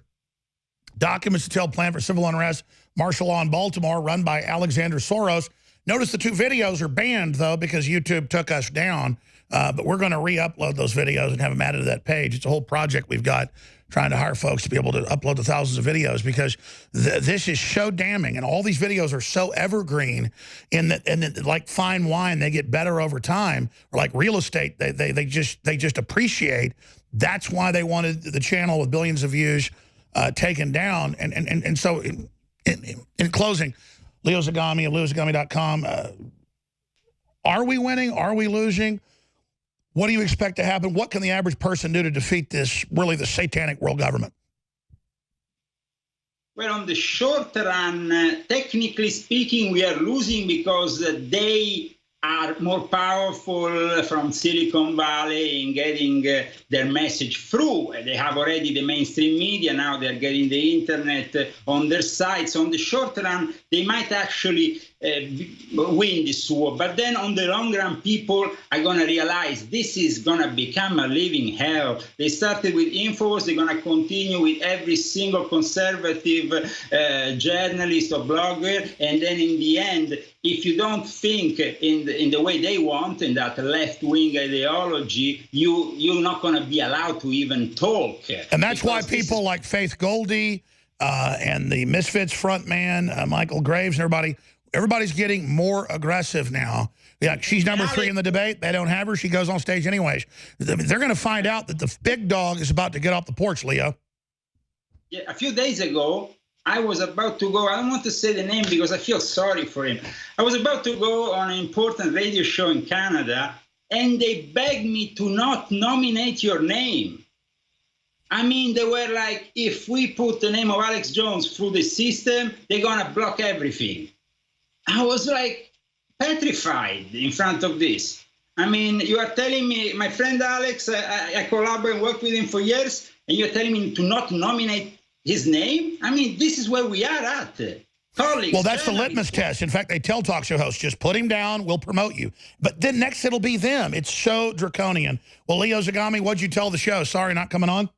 Documents to Tell Plan for Civil Unrest, Martial Law in Baltimore, run by Alexander Soros. Notice the two videos are banned, though, because YouTube took us down, but we're going to re-upload those videos and have them added to that page. It's a whole project we've got trying to hire folks to be able to upload the thousands of videos because this is so damning, and all these videos are so evergreen in that, and like fine wine, they get better over time, or like real estate, they just appreciate. That's why they wanted the channel with billions of views taken down. And so in closing, Leo Zagami of leozagami.com, are we winning? Are we losing? What do you expect to happen? What can the average person do to defeat this, really the satanic world government? Well, on the short run, technically speaking, we are losing because they are more powerful from Silicon Valley in getting their message through. They have already the mainstream media, now they're getting the internet on their side. So on the short run, they might actually win this war. But then on the long run, people are going to realize this is going to become a living hell. They started with InfoWars, they're going to continue with every single conservative journalist or blogger. And then in the end, if you don't think in the way they want, in that left-wing ideology, you're not going to be allowed to even talk. And that's why people like Faith Goldie and the Misfits frontman, Michael Graves, and everybody's getting more aggressive now. Yeah, she's number 3 in the debate. They don't have her. She goes on stage anyways. They're going to find out that the big dog is about to get off the porch, Leo. Yeah, a few days ago, I was about to go, I don't want to say the name because I feel sorry for him. I was about to go on an important radio show in Canada, and they begged me to not nominate your name. I mean, they were like, if we put the name of Alex Jones through the system, they're going to block everything. I was like petrified in front of this. I mean, you are telling me, my friend Alex, I collaborate and worked with him for years, and you're telling me to not nominate his name? I mean, this is where we are at. Colleagues, well, that's the litmus test. In fact, they tell talk show hosts, just put him down, we'll promote you. But then next it'll be them. It's so draconian. Well, Leo Zagami, what'd you tell the show? Sorry, not coming on?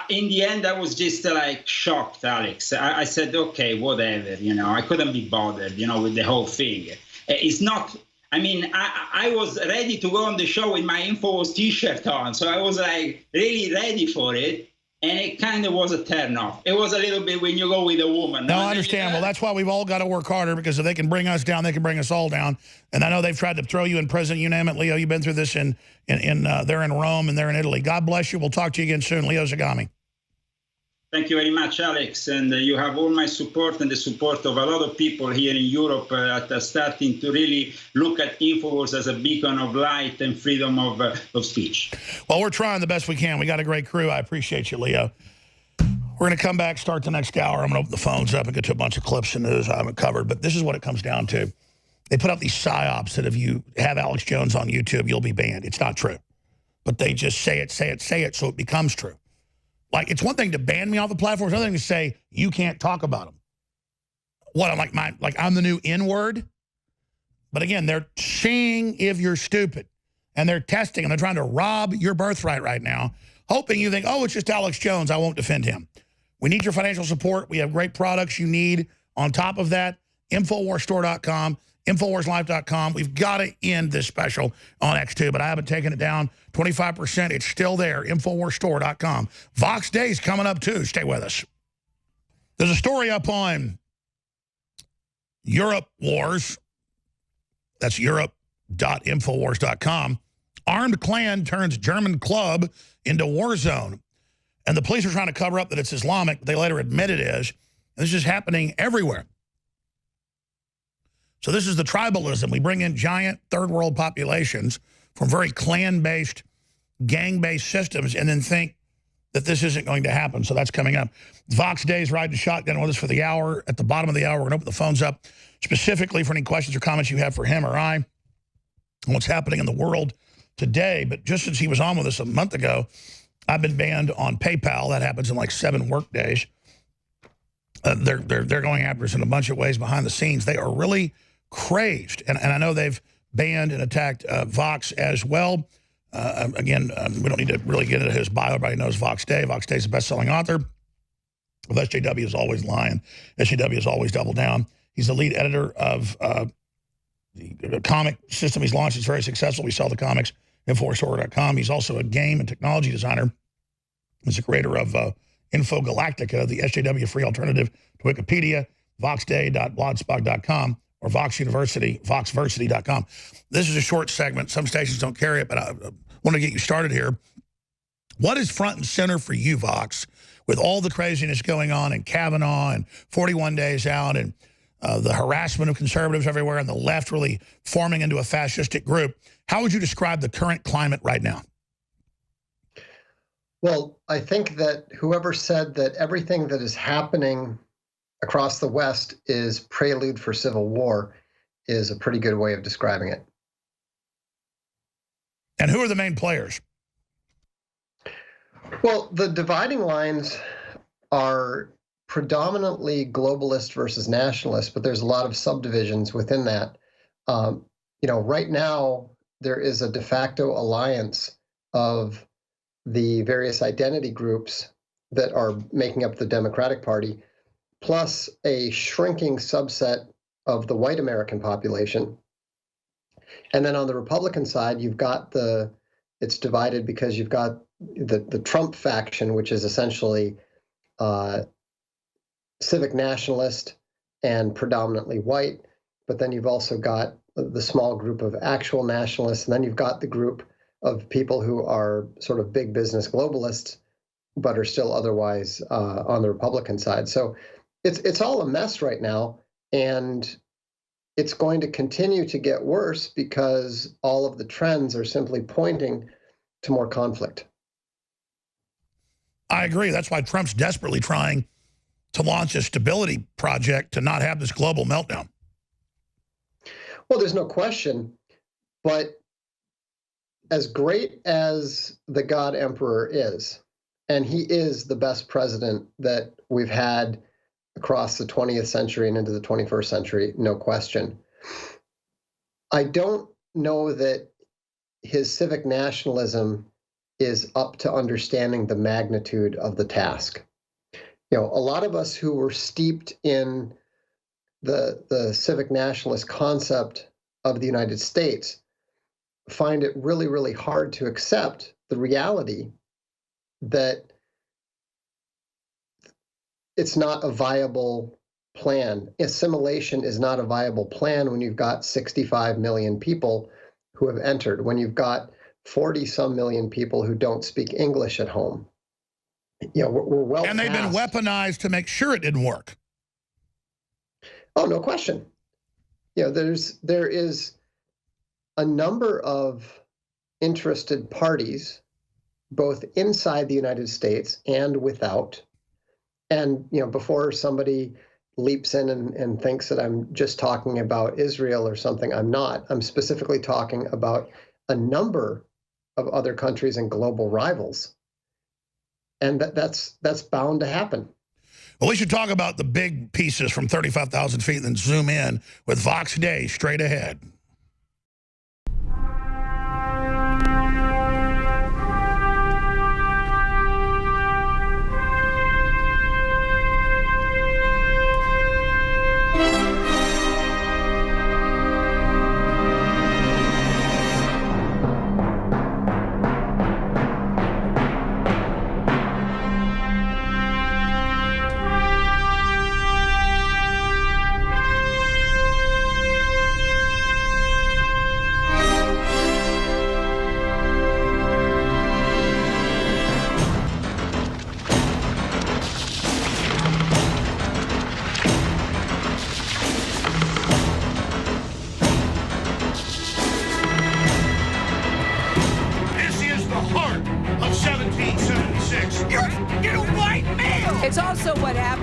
In the end, I was just like shocked, Alex. I said, okay, whatever, I couldn't be bothered, with the whole thing. It's not, I mean, I was ready to go on the show with my InfoWars t-shirt on. So I was like really ready for it. And it kind of was a turn off. It was a little bit when you go with a woman. No, I understand. Well, that's why we've all got to work harder, because if they can bring us down, they can bring us all down. And I know they've tried to throw you in prison, you name it. Leo, you've been through this they're in Rome and they're in Italy. God bless you. We'll talk to you again soon. Leo Zagami. Thank you very much, Alex. And you have all my support and the support of a lot of people here in Europe that are starting to really look at InfoWars as a beacon of light and freedom of speech. Well, we're trying the best we can. We got a great crew. I appreciate you, Leo. We're going to come back, start the next hour. I'm going to open the phones up and get to a bunch of clips and news I haven't covered. But this is what it comes down to. They put up these psyops that if you have Alex Jones on YouTube, you'll be banned. It's not true. But they just say it so it becomes true. Like, it's one thing to ban me off the platform. It's another thing to say you can't talk about them. What, I'm like I'm the new N-word? But again, they're seeing if you're stupid. And they're testing, and they're trying to rob your birthright right now, hoping you think, oh, it's just Alex Jones, I won't defend him. We need your financial support. We have great products you need. On top of that, InfoWarsStore.com InfoWarsLife.com. We've got to end this special on X2, but I haven't taken it down 25%. It's still there, InfoWarsStore.com. Vox Day's coming up, too. Stay with us. There's a story up on Europe Wars. That's Europe.Infowars.com. Armed Klan turns German club into war zone. And the police are trying to cover up that it's Islamic, but they later admit it is. And this is happening everywhere. So this is the tribalism. We bring in giant third world populations from very clan-based, gang-based systems and then think that this isn't going to happen. So that's coming up. Vox Day's riding shotgun with us for the hour. At the bottom of the hour, we're going to open the phones up specifically for any questions or comments you have for him or I on what's happening in the world today. But just since he was on with us a month ago, I've been banned on PayPal. That happens in like 7 work days. They're going after us in a bunch of ways behind the scenes. They are really crazed. And I know they've banned and attacked Vox as well. Again, we don't need to really get into his bio. Everybody knows Vox Day. Vox Day is a best-selling author. Well, SJW is always lying. SJW is always double down. He's the lead editor of the comic system he's launched. It's very successful. We sell the comics, InfoWarsStore.com. He's also a game and technology designer. He's the creator of Info Galactica, the SJW free alternative to Wikipedia, voxday.blogspot.com, or Vox University, voxversity.com. This is a short segment. Some stations don't carry it, but I want to get you started here. What is front and center for you, Vox, with all the craziness going on in Kavanaugh and 41 days out and the harassment of conservatives everywhere and the left really forming into a fascistic group? How would you describe the current climate right now? Well, I think that whoever said that everything that is happening across the West is prelude for civil war is a pretty good way of describing it. And who are the main players? Well, the dividing lines are predominantly globalist versus nationalist, but there's a lot of subdivisions within that. Right now, there is a de facto alliance of the various identity groups that are making up the Democratic Party, plus a shrinking subset of the white American population. And then on the Republican side, you've got it's divided because you've got the Trump faction, which is essentially civic nationalist and predominantly white. But then you've also got the small group of actual nationalists. And then you've got the group of people who are sort of big business globalists, but are still otherwise on the Republican side. So it's all a mess right now. And it's going to continue to get worse because all of the trends are simply pointing to more conflict. I agree. That's why Trump's desperately trying to launch a stability project to not have this global meltdown. Well, there's no question. But as great as the God Emperor is, and he is the best president that we've had across the 20th century and into the 21st century, no question. I don't know that his civic nationalism is up to understanding the magnitude of the task. A lot of us who were steeped in the civic nationalist concept of the United States find it really, really hard to accept the reality that it's not a viable plan. Assimilation is not a viable plan when you've got 65 million people who have entered, when you've got 40-some million people who don't speak English at home. We're well and they've been weaponized to make sure it didn't work. Oh, no question. There is a number of interested parties, both inside the United States and without. And before somebody leaps in and thinks that I'm just talking about Israel or something, I'm not. I'm specifically talking about a number of other countries and global rivals. And that's bound to happen. Well, we should talk about the big pieces from 35,000 feet and then zoom in with Vox Day straight ahead.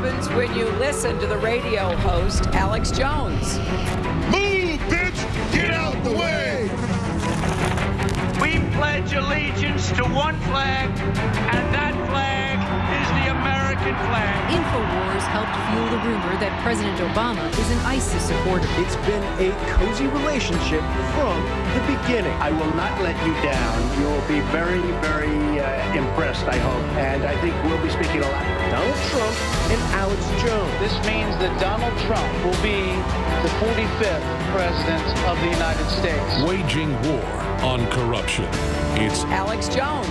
happens when you listen to the radio host, Alex Jones. Move, bitch! Get out the way! We pledge allegiance to one flag, and that flag is the American flag. InfoWars helped fuel the rumor that President Obama is an ISIS supporter. It's been a cozy relationship from the beginning. I will not let you down. You will be very, very impressed, I hope. And I think we'll be speaking a lot. Donald Trump and Alex Jones. This means that Donald Trump will be the 45th president of the United States. Waging war on corruption. It's Alex Jones.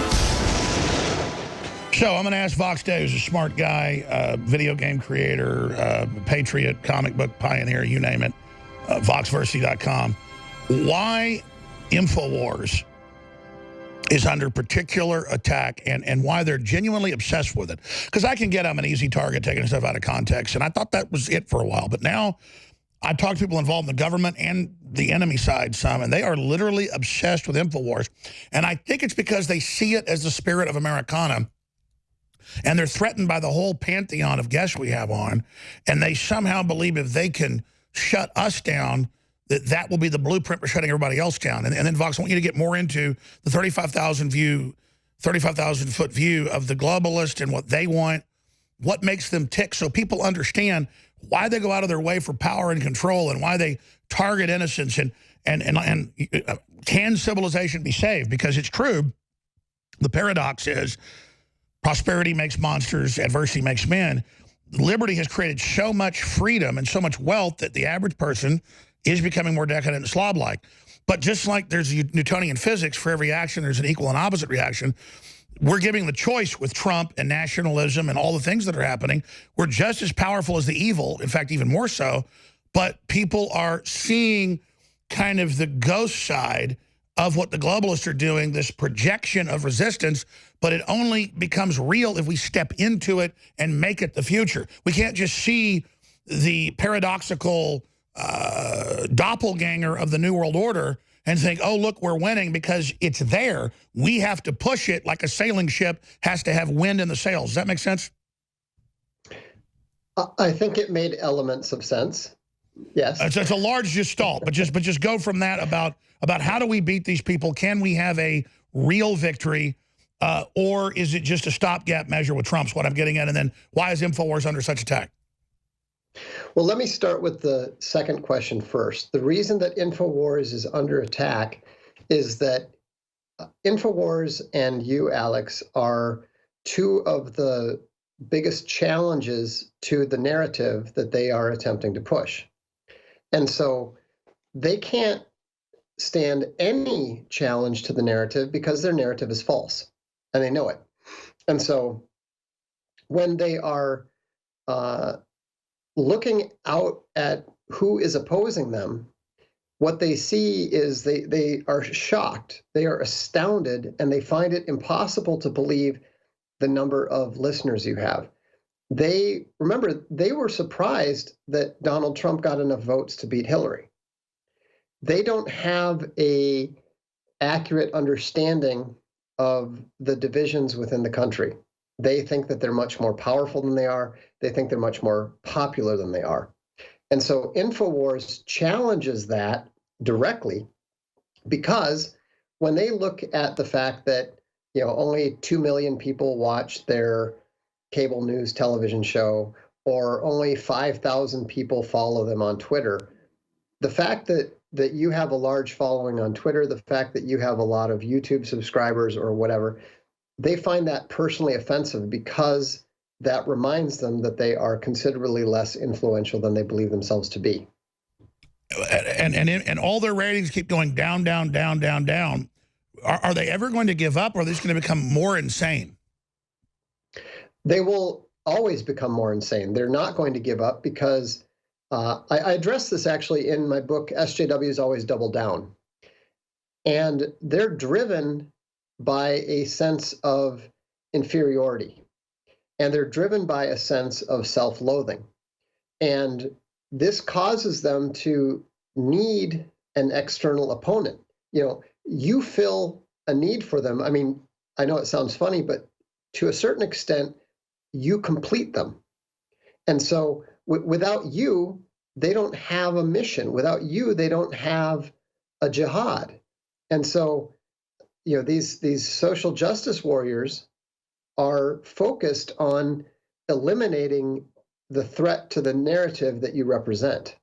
So I'm going to ask Vox Day, who's a smart guy, video game creator, patriot, comic book pioneer, you name it, voxversity.com, why InfoWars is under particular attack and why they're genuinely obsessed with it. Because I can get I'm an easy target taking stuff out of context, and I thought that was it for a while. But now I talk to people involved in the government and the enemy side some, and they are literally obsessed with InfoWars. And I think it's because they see it as the spirit of Americana, and they're threatened by the whole pantheon of guests we have on, and they somehow believe if they can shut us down, that will be the blueprint for shutting everybody else down. And then, Vox, I want you to get more into the 35,000-foot view of the globalist and what they want, what makes them tick, so people understand why they go out of their way for power and control and why they target innocents and can civilization be saved? Because it's true. The paradox is prosperity makes monsters, adversity makes men. Liberty has created so much freedom and so much wealth that the average person is becoming more decadent and slob-like. But just like there's Newtonian physics, for every action there's an equal and opposite reaction. We're giving the choice with Trump and nationalism and all the things that are happening. We're just as powerful as the evil, in fact, even more so. But people are seeing kind of the ghost side of what the globalists are doing, this projection of resistance, but it only becomes real if we step into it and make it the future. We can't just see the paradoxical doppelganger of the New World Order and think, oh, look, we're winning, because it's there. We have to push it like a sailing ship has to have wind in the sails. Does that make sense? I think it made elements of sense. Yes. It's a large gestalt, but just go from that about how do we beat these people? Can we have a real victory, or is it just a stopgap measure with Trump's what I'm getting at? And then why is InfoWars under such attack? Well, let me start with the second question first. The reason that InfoWars is under attack is that InfoWars and you, Alex, are two of the biggest challenges to the narrative that they are attempting to push. And so they can't stand any challenge to the narrative because their narrative is false, and they know it. And so when they are looking out at who is opposing them, what they see is they are shocked, they are astounded, and they find it impossible to believe the number of listeners you have. They were surprised that Donald Trump got enough votes to beat Hillary. They don't have a accurate understanding of the divisions within the country. They think that they're much more powerful than they are. They think they're much more popular than they are. And so InfoWars challenges that directly, because when they look at the fact that only 2 million people watch their cable news television show, or only 5,000 people follow them on Twitter, the fact that you have a large following on Twitter, the fact that you have a lot of YouTube subscribers or whatever, they find that personally offensive, because that reminds them that they are considerably less influential than they believe themselves to be. And all their ratings keep going down, down, down, down, down. Are they ever going to give up, or are they just going to become more insane? They will always become more insane. They're not going to give up, because I address this actually in my book, SJWs Always Double Down. And they're driven by a sense of inferiority. And they're driven by a sense of self-loathing. And this causes them to need an external opponent. You fill a need for them. I mean, I know it sounds funny, but to a certain extent, you complete them. And so without you, they don't have a mission. Without you, they don't have a jihad. And so, these social justice warriors are focused on eliminating the threat to the narrative that you represent.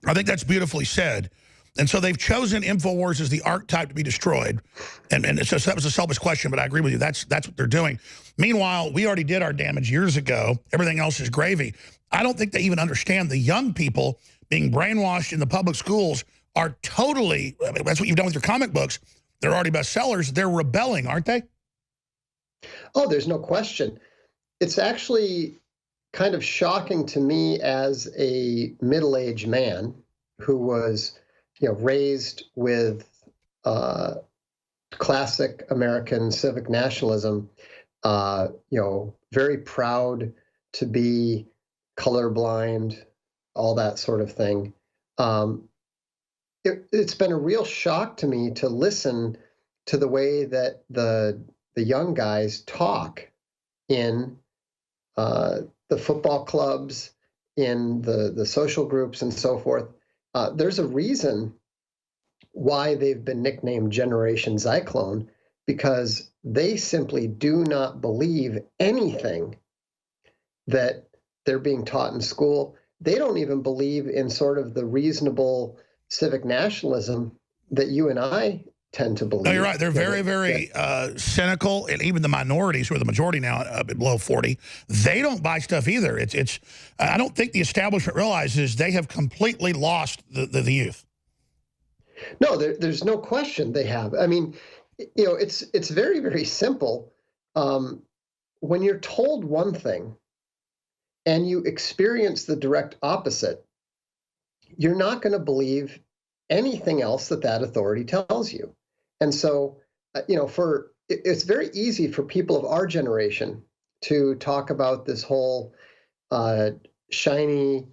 I think that's beautifully said. And so they've chosen InfoWars as the archetype to be destroyed. And it's just, that was a selfish question, but I agree with you. That's what they're doing. Meanwhile, we already did our damage years ago. Everything else is gravy. I don't think they even understand the young people being brainwashed in the public schools are totally, I mean, that's what you've done with your comic books. They're already bestsellers. They're rebelling, aren't they? Oh, there's no question. It's actually kind of shocking to me as a middle-aged man who was, raised with classic American civic nationalism, very proud to be colorblind, all that sort of thing. It's been a real shock to me to listen to the way that the young guys talk in the football clubs, in the social groups and so forth. There's a reason why they've been nicknamed Generation Zyklon, because they simply do not believe anything that they're being taught in school. They don't even believe in sort of the reasonable civic nationalism that you and I tend to believe. No, you're right. They're very, very cynical, and even the minorities, who are the majority now, below 40, they don't buy stuff either. It's. I don't think the establishment realizes they have completely lost the youth. No, there's no question they have. I mean, it's very, very simple. When you're told one thing and you experience the direct opposite, you're not going to believe anything else that authority tells you. And so, it's very easy for people of our generation to talk about this whole shiny,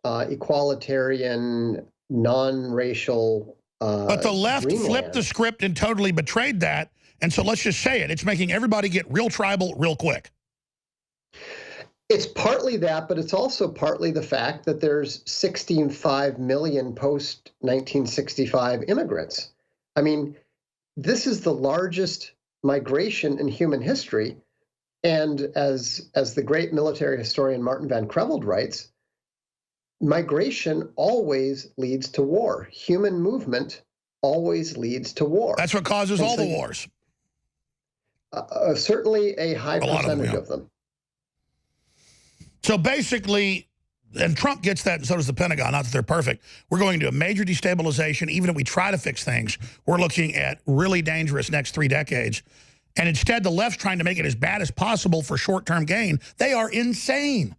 equalitarian, non-racial but the left dreamland. flipped the script and totally betrayed that. And so let's just say it. It's making everybody get real tribal real quick. It's partly that, but it's also partly the fact that there's 65 million post-1965 immigrants. I mean, this is the largest migration in human history. And as the great military historian Martin Van Creveld writes, migration always leads to war. Human movement always leads to war. That's what causes all the wars. Certainly a high percentage of them. So basically, and Trump gets that, and so does the Pentagon, not that they're perfect. We're going to a major destabilization. Even if we try to fix things, we're looking at really dangerous next 3 decades. And instead, the left's trying to make it as bad as possible for short-term gain. They are insane.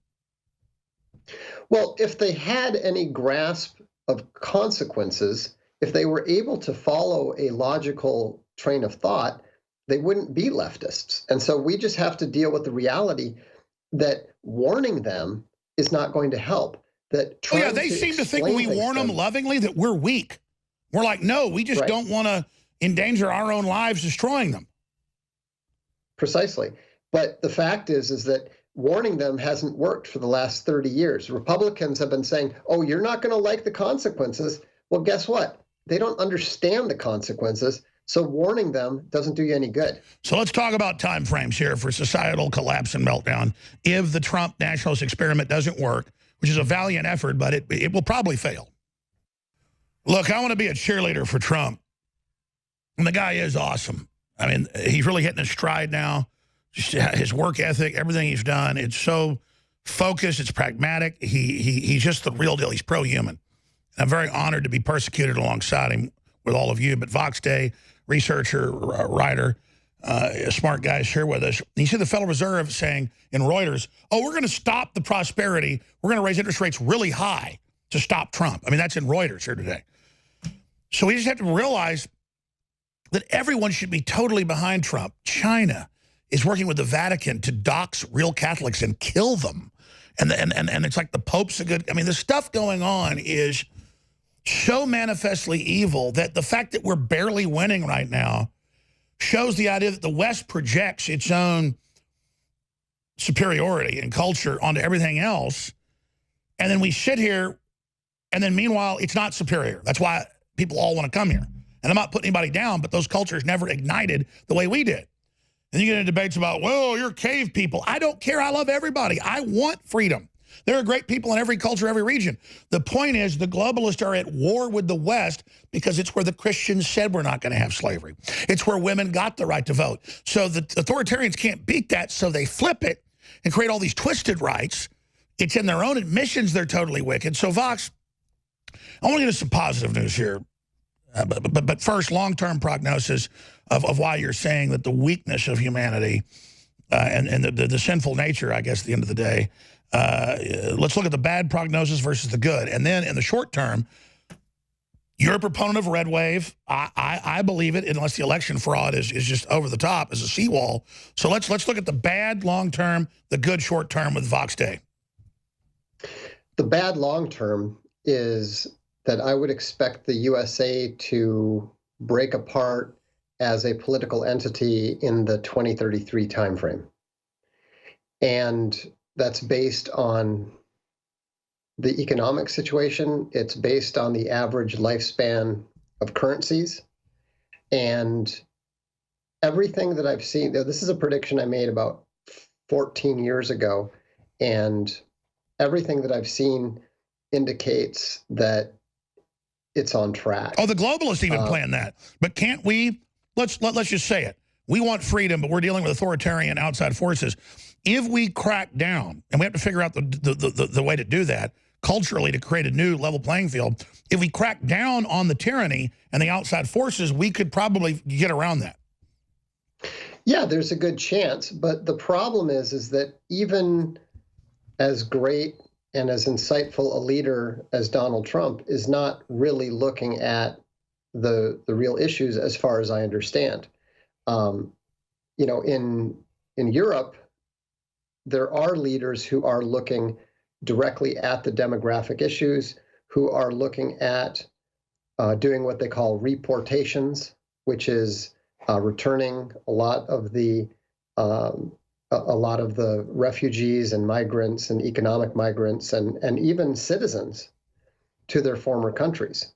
Well, if they had any grasp of consequences, if they were able to follow a logical train of thought, they wouldn't be leftists. And so we just have to deal with the reality that warning them is not going to help. That they seem to think when we warn them lovingly that we're weak. We're like, no, we just don't want to endanger our own lives destroying them. Precisely. But the fact is that warning them hasn't worked for the last 30 years. Republicans have been saying, oh, you're not going to like the consequences. Well, guess what? They don't understand the consequences. So warning them doesn't do you any good. So let's talk about time frames here for societal collapse and meltdown. If the Trump nationalist experiment doesn't work, which is a valiant effort, but it will probably fail. Look, I want to be a cheerleader for Trump. And the guy is awesome. I mean, he's really hitting his stride now. Just his work ethic, everything he's done, it's so focused, it's pragmatic. He's just the real deal. He's pro-human. I'm very honored to be persecuted alongside him with all of you. But Vox Day, researcher, writer, a smart guy is here with us. You see the Federal Reserve saying in Reuters, oh, we're going to stop the prosperity. We're going to raise interest rates really high to stop Trump. I mean, that's in Reuters here today. So we just have to realize that everyone should be totally behind Trump. China is working with the Vatican to dox real Catholics and kill them. And it's like the Pope's a good... I mean, the stuff going on is so manifestly evil that the fact that we're barely winning right now shows the idea that the West projects its own superiority and culture onto everything else. And then we sit here, and then meanwhile, it's not superior. That's why people all want to come here. And I'm not putting anybody down, but those cultures never ignited the way we did. And you get into debates about, well, you're cave people. I don't care. I love everybody. I want freedom. There are great people in every culture, every region. The point is the globalists are at war with the West because it's where the Christians said we're not going to have slavery. It's where women got the right to vote. So the authoritarians can't beat that, so they flip it and create all these twisted rights. It's in their own admissions they're totally wicked. So, Vox, I want to get into some positive news here. But first, long-term prognosis of why you're saying that the weakness of humanity and the sinful nature, I guess, at the end of the day. Let's look at the bad prognosis versus the good. And then in the short term, you're a proponent of red wave. I believe it, unless the election fraud is just over the top as a seawall. So let's look at the bad long-term, the good short-term with Vox Day. The bad long-term is that I would expect the USA to break apart as a political entity in the 2033 timeframe. And that's based on the economic situation. It's based on the average lifespan of currencies. And everything that I've seen, this is a prediction I made about 14 years ago, and everything that I've seen indicates that it's on track. Oh, the globalists even plan that. But can't we, let's just say it. We want freedom, but we're dealing with authoritarian outside forces. If we crack down, and we have to figure out the way to do that, culturally, to create a new level playing field, if we crack down on the tyranny and the outside forces, we could probably get around that. Yeah, there's a good chance. But the problem is that even as great and as insightful a leader as Donald Trump is not really looking at the real issues as far as I understand. In Europe, there are leaders who are looking directly at the demographic issues, who are looking at doing what they call reportations, which is returning a lot of the refugees and migrants and economic migrants and even citizens to their former countries.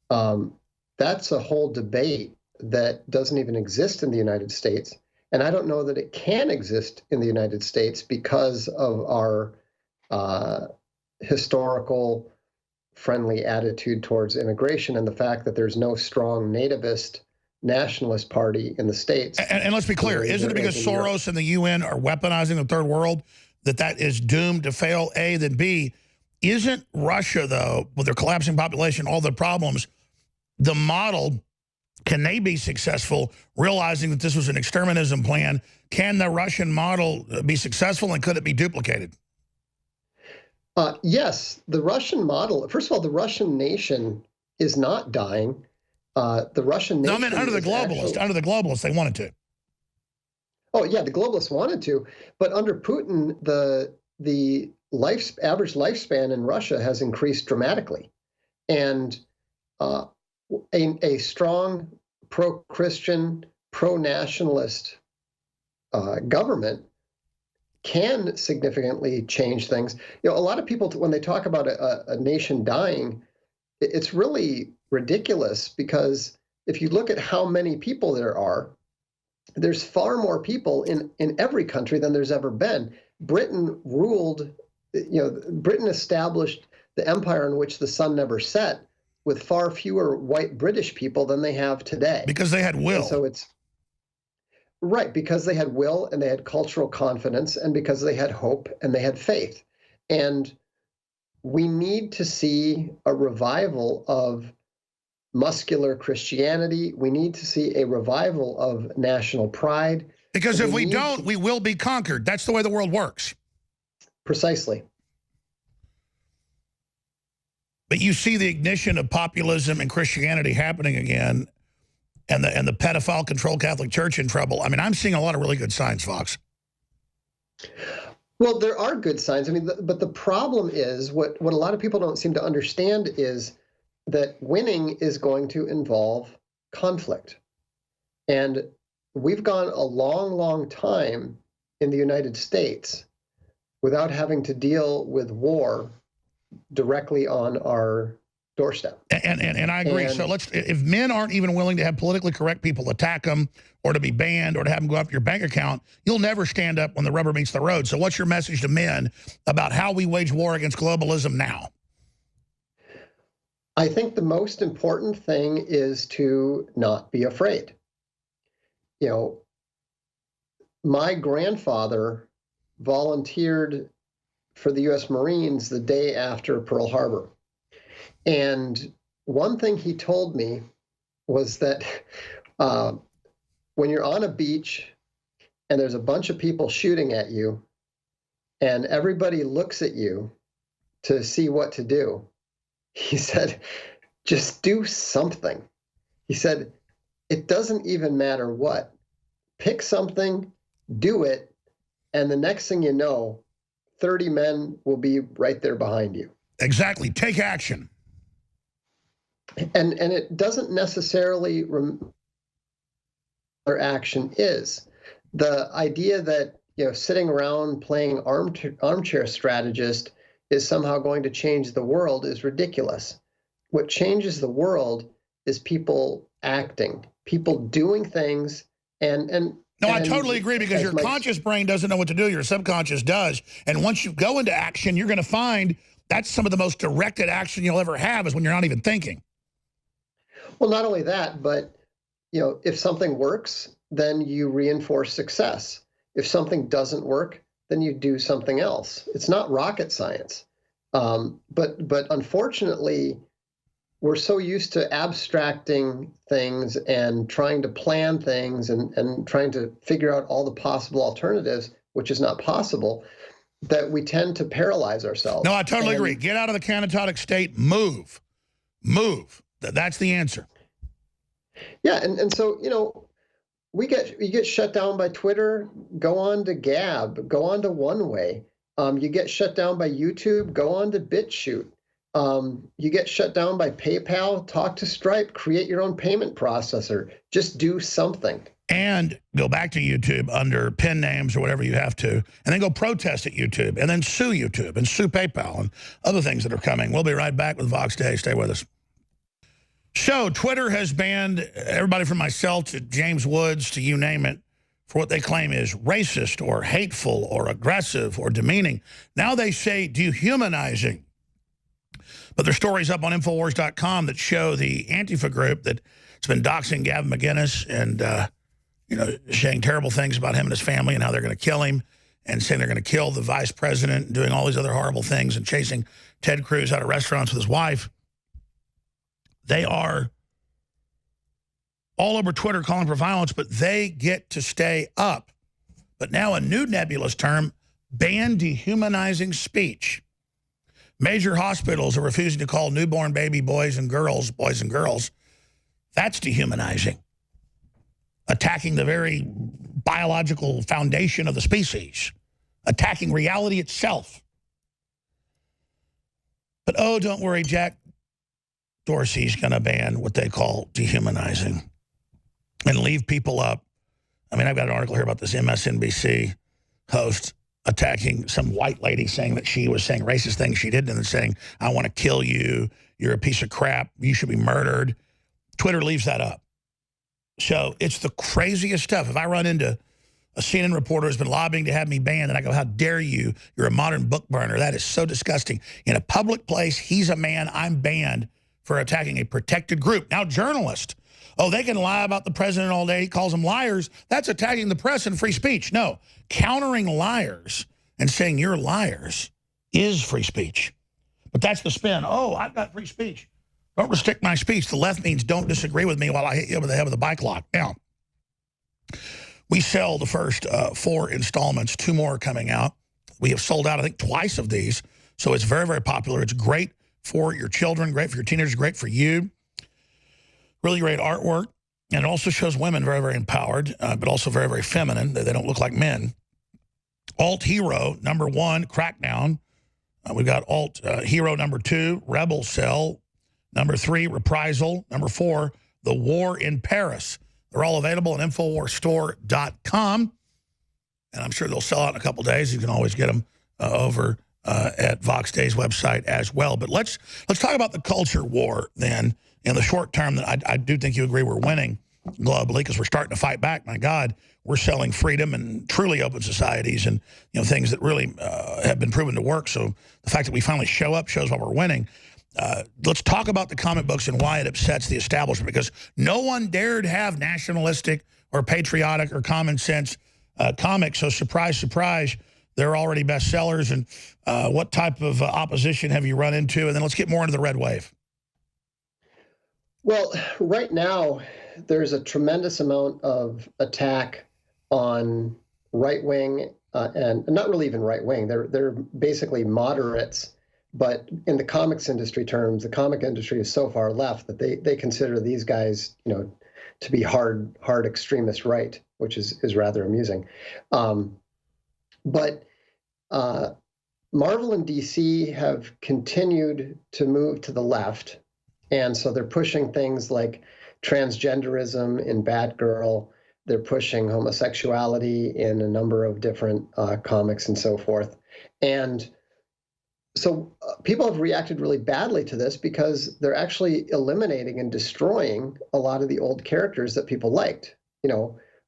That's a whole debate that doesn't even exist in the United States. And I don't know that it can exist in the United States because of our historical friendly attitude towards immigration and the fact that there's no strong nativist nationalist party in the States. And let's be clear, isn't it because Soros and the UN are weaponizing the third world that is doomed to fail, A, then B? Isn't Russia, though, with their collapsing population, all the problems, the model, can they be successful realizing that this was an exterminism plan? Can the Russian model be successful, and could it be duplicated? Yes, the Russian model, first of all, the Russian nation is not dying. The Russian nation. No, I mean, under the globalists, they wanted to. Oh yeah, the globalists wanted to, but under Putin, the average lifespan in Russia has increased dramatically, and a strong pro-Christian, pro-nationalist government can significantly change things. A lot of people, when they talk about a nation dying, it's really ridiculous, because if you look at how many people there are, there's far more people in every country than there's ever been. Britain ruled, Britain established the empire in which the sun never set with far fewer white British people than they have today. Because they had will. And so it's right, because they had will and they had cultural confidence and because they had hope and they had faith. And we need to see a revival of muscular Christianity. We need to see a revival of national pride. Because if we don't, we will be conquered. That's the way the world works. Precisely. But you see the ignition of populism and Christianity happening again, and the pedophile controlled Catholic Church in trouble. I mean, I'm seeing a lot of really good signs, Fox. Well, there are good signs. I mean, but the problem is what a lot of people don't seem to understand is that winning is going to involve conflict. And we've gone a long, long time in the United States without having to deal with war directly on our doorstep. And I agree. So if men aren't even willing to have politically correct people attack them or to be banned or to have them go after your bank account, you'll never stand up when the rubber meets the road. So what's your message to men about how we wage war against globalism now? I think the most important thing is to not be afraid. You know, my grandfather volunteered for the U.S. Marines the day after Pearl Harbor. And one thing he told me was that when you're on a beach and there's a bunch of people shooting at you and everybody looks at you to see what to do, he said, just do something. He said, it doesn't even matter what. Pick something, do it, and the next thing you know, 30 men will be right there behind you. Exactly. Take action. And it doesn't necessarily their action is. The idea that, you know, sitting around playing armchair strategist is somehow going to change the world is ridiculous. What changes the world is people acting, people doing things, and no, I totally agree, because your conscious brain doesn't know what to do. Your subconscious does. And once you go into action, you're going to find that's some of the most directed action you'll ever have is when you're not even thinking. Well, not only that, but, you know, if something works, then you reinforce success. If something doesn't work, then you do something else. It's not rocket science. But unfortunately, we're so used to abstracting things and trying to plan things and trying to figure out all the possible alternatives, which is not possible, that we tend to paralyze ourselves. No, I totally agree. Get out of the catatonic state. Move. Move. That's the answer. Yeah, and so, you know, you get shut down by Twitter, go on to Gab, go on to One Way. You get shut down by YouTube, go on to BitChute. You get shut down by PayPal, talk to Stripe, create your own payment processor. Just do something. And go back to YouTube under pen names or whatever you have to, and then go protest at YouTube, and then sue YouTube and sue PayPal and other things that are coming. We'll be right back with Vox Day. Stay with us. So Twitter has banned everybody from myself to James Woods to you name it for what they claim is racist or hateful or aggressive or demeaning. Now they say dehumanizing. But there's stories up on Infowars.com that show the Antifa group that's been doxing Gavin McInnes and, you know, saying terrible things about him and his family and how they're going to kill him and saying they're going to kill the vice president and doing all these other horrible things and chasing Ted Cruz out of restaurants with his wife. They are all over Twitter calling for violence, but they get to stay up. But now a new nebulous term, ban dehumanizing speech. Major hospitals are refusing to call newborn baby boys and girls. That's dehumanizing. Attacking the very biological foundation of the species. Attacking reality itself. But oh, don't worry, Jack Dorsey's going to ban what they call dehumanizing and leave people up. I mean, I've got an article here about this MSNBC host attacking some white lady saying that she was saying racist things she didn't, and then saying, I want to kill you, you're a piece of crap, you should be murdered. Twitter leaves that up. So it's the craziest stuff. If I run into a CNN reporter who's been lobbying to have me banned, and I go, how dare you, you're a modern book burner. That is so disgusting. In a public place, he's a man, I'm banned for attacking a protected group. Now, journalists, oh, they can lie about the president all day. He calls them liars. That's attacking the press and free speech. No, countering liars and saying you're liars is free speech. But that's the spin. Oh, I've got free speech. Don't restrict my speech. The left means don't disagree with me while I hit you over the head with a bike lock. Now, we sell the first 4 installments. 2 more are coming out. We have sold out, I think, twice of these. So it's very, very popular. It's great for your children, great for your teenagers, great for you. Really great artwork. And it also shows women very, very empowered, but also very, very feminine. They don't look like men. Alt Hero, #1, Crackdown. We've got Alt Hero #2, Rebel Cell. #3, Reprisal. #4, The War in Paris. They're all available at InfoWarsStore.com. and I'm sure they'll sell out in a couple days. You can always get them over at Vox Day's website as well. But let's talk about the culture war then in the short term. That I do think you agree we're winning globally because we're starting to fight back. My God, we're selling freedom and truly open societies and things that really have been proven to work. So the fact that we finally show up shows why we're winning. Let's talk about the comic books and why it upsets the establishment, because no one dared have nationalistic or patriotic or common sense comics. So surprise, surprise, they're already bestsellers. And what type of opposition have you run into? And then let's get more into the red wave. Well, right now, there's a tremendous amount of attack on right-wing and not really even right-wing. They're basically moderates. But in the comics industry terms, the comic industry is so far left that they consider these guys, to be hard extremist right, which is rather amusing. But Marvel and DC have continued to move to the left, and so they're pushing things like transgenderism in Batgirl. They're pushing homosexuality in a number of different comics and so forth, and so people have reacted really badly to this because they're actually eliminating and destroying a lot of the old characters that people liked.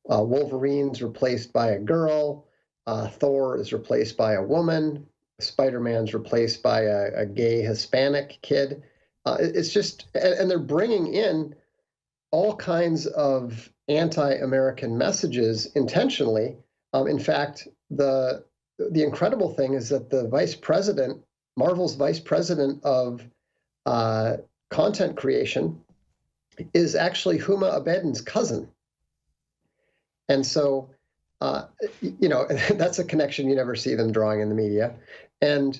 Wolverine's replaced by a girl, Thor is replaced by a woman, Spider-Man's replaced by a gay Hispanic kid. It's just, and they're bringing in all kinds of anti-American messages intentionally. In fact, the incredible thing is that the vice president, Marvel's vice president of content creation, is actually Huma Abedin's cousin. And so, that's a connection you never see them drawing in the media. And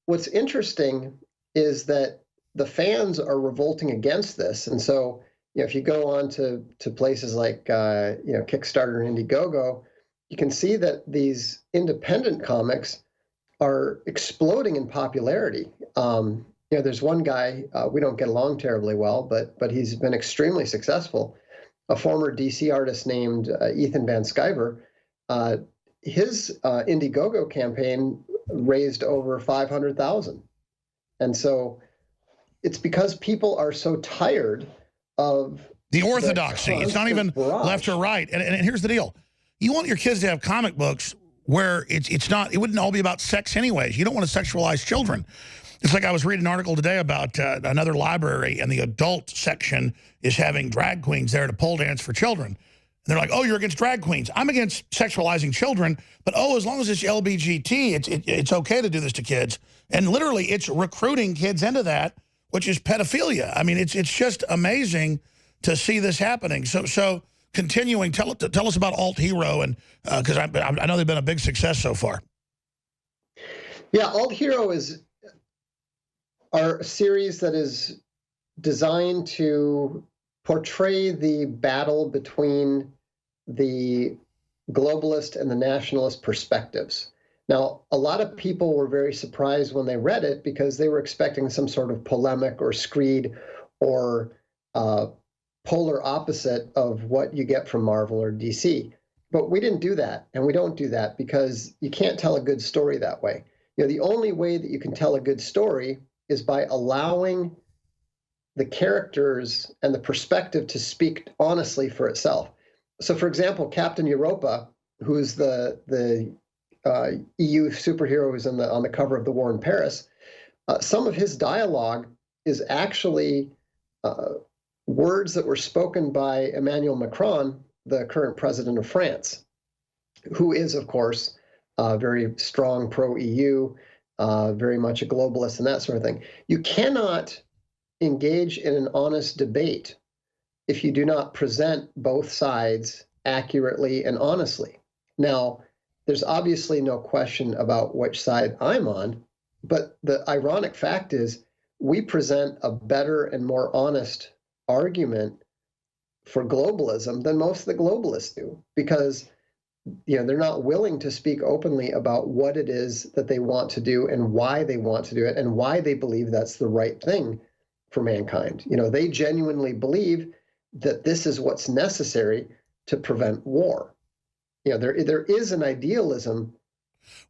what's interesting is that the fans are revolting against this. And so, if you go on to places like, Kickstarter and Indiegogo, you can see that these independent comics are exploding in popularity. There's one guy, we don't get along terribly well, but he's been extremely successful. A former DC artist named Ethan Van Sciver, his Indiegogo campaign raised over $500,000. And so it's because people are so tired of the orthodoxy. It's not even left or right. And here's the deal. You want your kids to have comic books where it wouldn't all be about sex anyways. You don't want to sexualize children. It's like I was reading an article today about another library, and the adult section is having drag queens there to pole dance for children. And they're like, oh, you're against drag queens. I'm against sexualizing children, but as long as it's LGBT, it's okay to do this to kids. And literally, it's recruiting kids into that, which is pedophilia. I mean, it's just amazing to see this happening. So continuing, tell us about Alt Hero, and because I know they've been a big success so far. Yeah, Alt Hero is our series that is designed to portray the battle between the globalist and the nationalist perspectives. Now, a lot of people were very surprised when they read it because they were expecting some sort of polemic or screed or polar opposite of what you get from Marvel or DC. But we didn't do that, and we don't do that because you can't tell a good story that way. The only way that you can tell a good story is by allowing the characters and the perspective to speak honestly for itself. So, for example, Captain Europa, who's the EU superhero who's on the cover of The War in Paris, some of his dialogue is actually words that were spoken by Emmanuel Macron, the current president of France, who is, of course, very strong pro-EU, very much a globalist and that sort of thing. You cannot engage in an honest debate if you do not present both sides accurately and honestly. Now, there's obviously no question about which side I'm on, but the ironic fact is we present a better and more honest argument for globalism than most of the globalists do, because they're not willing to speak openly about what it is that they want to do and why they want to do it and why they believe that's the right thing for mankind. They genuinely believe that this is what's necessary to prevent war. there is an idealism.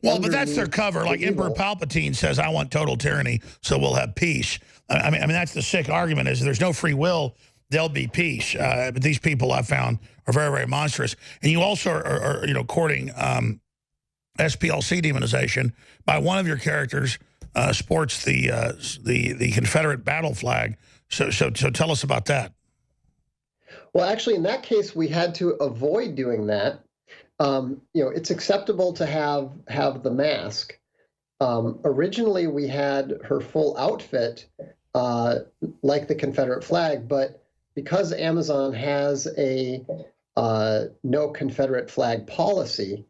Well, but that's their cover. Like Emperor Palpatine says, I want total tyranny, so we'll have peace. I mean, that's the sick argument is there's no free will, there'll be peace. But these people I've found are very, very monstrous. And you also are courting SPLC demonization by one of your characters sports the Confederate battle flag. So tell us about that. Well, actually, in that case, we had to avoid doing that. It's acceptable to have the mask. Originally, we had her full outfit like the Confederate flag, but because Amazon has a no Confederate flag policy,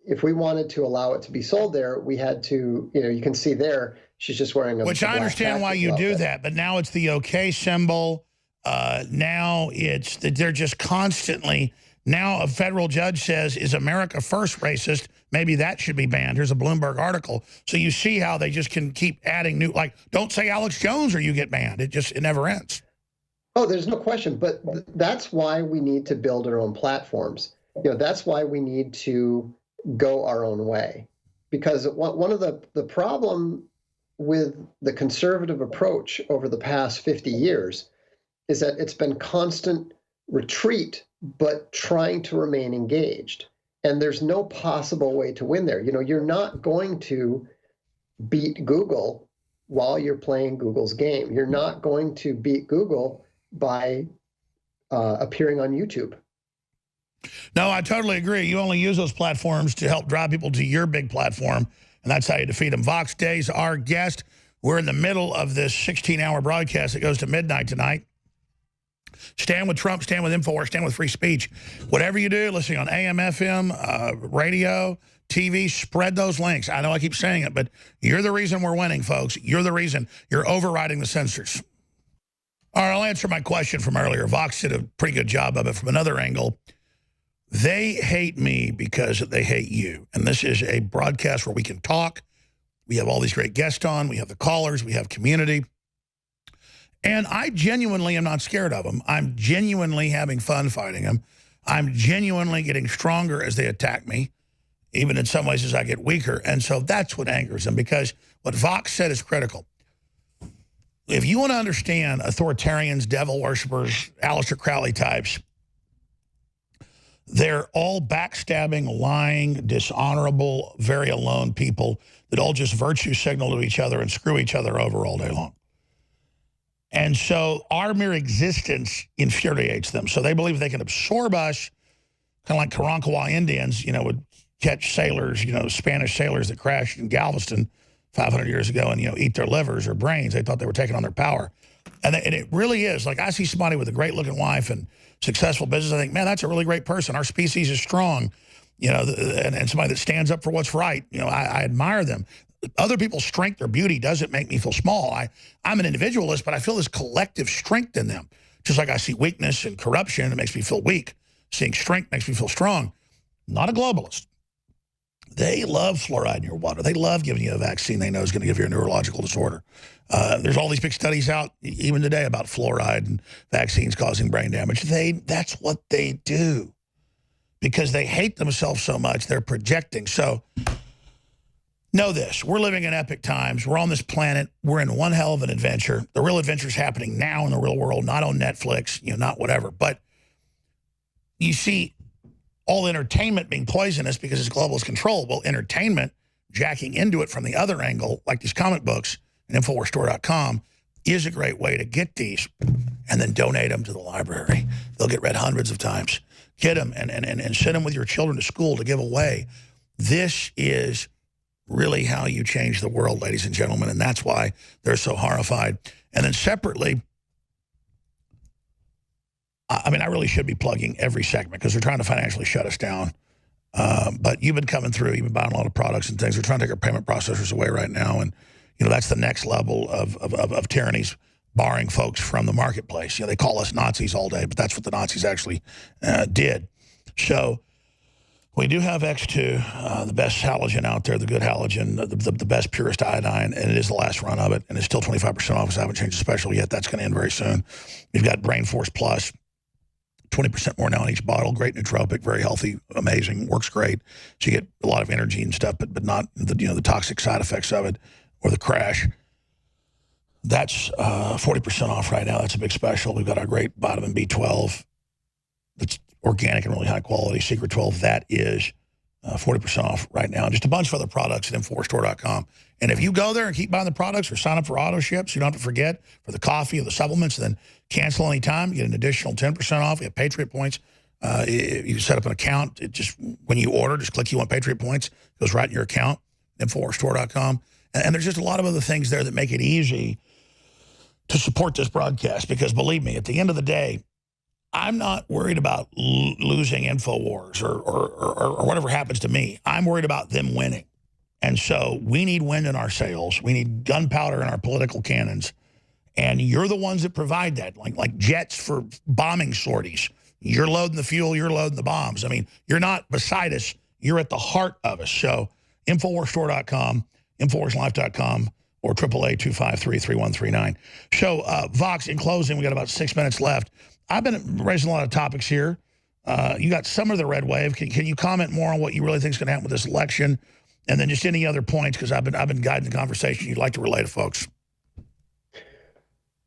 if we wanted to allow it to be sold there, we had to, you can see there, she's just wearing a Which I understand why you do that, but now it's the OK symbol. Now it's that they're just constantly, now a federal judge says, is America first racist? Maybe that should be banned. Here's a Bloomberg article. So you see how they just can keep adding new, like, don't say Alex Jones or you get banned. It never ends. Oh, there's no question. But that's why we need to build our own platforms. That's why we need to go our own way. Because one of the problem with the conservative approach over the past 50 years is that it's been constant retreat, but trying to remain engaged. And there's no possible way to win there. You're not going to beat Google while you're playing Google's game. You're not going to beat Google by appearing on YouTube. No, I totally agree. You only use those platforms to help drive people to your big platform, and that's how you defeat them. Vox Day's our guest. We're in the middle of this 16-hour broadcast that goes to midnight tonight. Stand with Trump, stand with InfoWars, stand with free speech. Whatever you do, listening on AM, FM, radio, TV, spread those links. I know I keep saying it, but you're the reason we're winning, folks. You're the reason. You're overriding the censors. All right, I'll answer my question from earlier. Vox did a pretty good job of it from another angle. They hate me because they hate you. And this is a broadcast where we can talk. We have all these great guests on. We have the callers. We have community. And I genuinely am not scared of them. I'm genuinely having fun fighting them. I'm genuinely getting stronger as they attack me, even in some ways as I get weaker. And so that's what angers them, because what Vox said is critical. If you want to understand authoritarians, devil worshippers, Aleister Crowley types, they're all backstabbing, lying, dishonorable, very alone people that all just virtue signal to each other and screw each other over all day long. And so our mere existence infuriates them. So they believe they can absorb us, kind of like Karankawa Indians, would catch sailors, Spanish sailors that crashed in Galveston 500 years ago and, eat their livers or brains. They thought they were taking on their power. And it really is. Like, I see somebody with a great-looking wife and successful business, I think, man, that's a really great person. Our species is strong, and somebody that stands up for what's right. I admire them. Other people's strength or beauty doesn't make me feel small. I'm an individualist, but I feel this collective strength in them. Just like I see weakness and corruption, it makes me feel weak. Seeing strength makes me feel strong. Not a globalist. They love fluoride in your water. They love giving you a vaccine they know is going to give you a neurological disorder. There's all these big studies out, even today, about fluoride and vaccines causing brain damage. That's what they do. Because they hate themselves so much, they're projecting. So know this, we're living in epic times. We're on this planet. We're in one hell of an adventure. The real adventure is happening now in the real world, not on Netflix, not whatever. But you see all entertainment being poisonous because it's globalist control. Well, entertainment, jacking into it from the other angle, like these comic books and InfoWarsStore.com, is a great way to get these and then donate them to the library. They'll get read hundreds of times. Get them and send them with your children to school to give away. This is really how you change the world, ladies and gentlemen, and that's why they're so horrified. And then separately, I mean, I really should be plugging every segment because they're trying to financially shut us down. But you've been coming through, you've been buying a lot of products and things. They're trying to take our payment processors away right now. And, that's the next level of tyrannies, barring folks from the marketplace. They call us Nazis all day, but that's what the Nazis actually did. So we do have X2, the best halogen out there, the good halogen, the best, purest iodine, and it is the last run of it. And it's still 25% off, so I haven't changed the special yet. That's going to end very soon. We've got Brain Force Plus. 20% more now in each bottle. Great nootropic, very healthy, amazing, works great. So you get a lot of energy and stuff, but not the toxic side effects of it or the crash. That's 40% off right now. That's a big special. We've got our great vitamin B12 that's organic and really high quality, Secret 12. That is 40% off right now. Just a bunch of other products at InfoWarsStore.com. And if you go there and keep buying the products or sign up for auto ships, you don't have to forget for the coffee or the supplements, and then cancel anytime, you get an additional 10% off. You have Patriot Points. You set up an account. It just, when you order, just click you want Patriot Points. It goes right in your account, InfoWarsStore.com. And there's just a lot of other things there that make it easy to support this broadcast, because believe me, at the end of the day, I'm not worried about losing InfoWars or whatever happens to me. I'm worried about them winning. And so we need wind in our sails. We need gunpowder in our political cannons. And you're the ones that provide that, like jets for bombing sorties. You're loading the fuel, you're loading the bombs. I mean, you're not beside us. You're at the heart of us. So InfoWarsStore.com, InfoWarsLife.com, or 888-253-3139. So, Vox, in closing, we got about 6 minutes left. I've been raising a lot of topics here. You got some of the red wave. Can you comment more on what you really think is going to happen with this election? And then just any other points, because I've been guiding the conversation you'd like to relay to folks.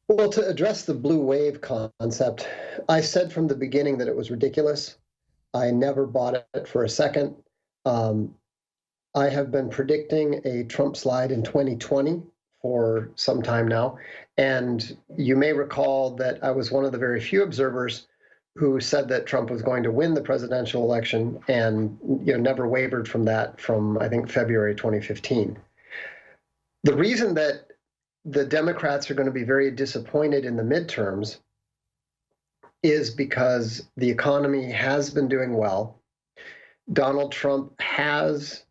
Well, to address the blue wave concept, I said from the beginning that it was ridiculous. I never bought it for a second. I have been predicting a Trump slide in 2020 for some time now. And you may recall that I was one of the very few observers who said that Trump was going to win the presidential election, and never wavered from that from, I think, February 2015. The reason that the Democrats are going to be very disappointed in the midterms is because the economy has been doing well. Donald Trump has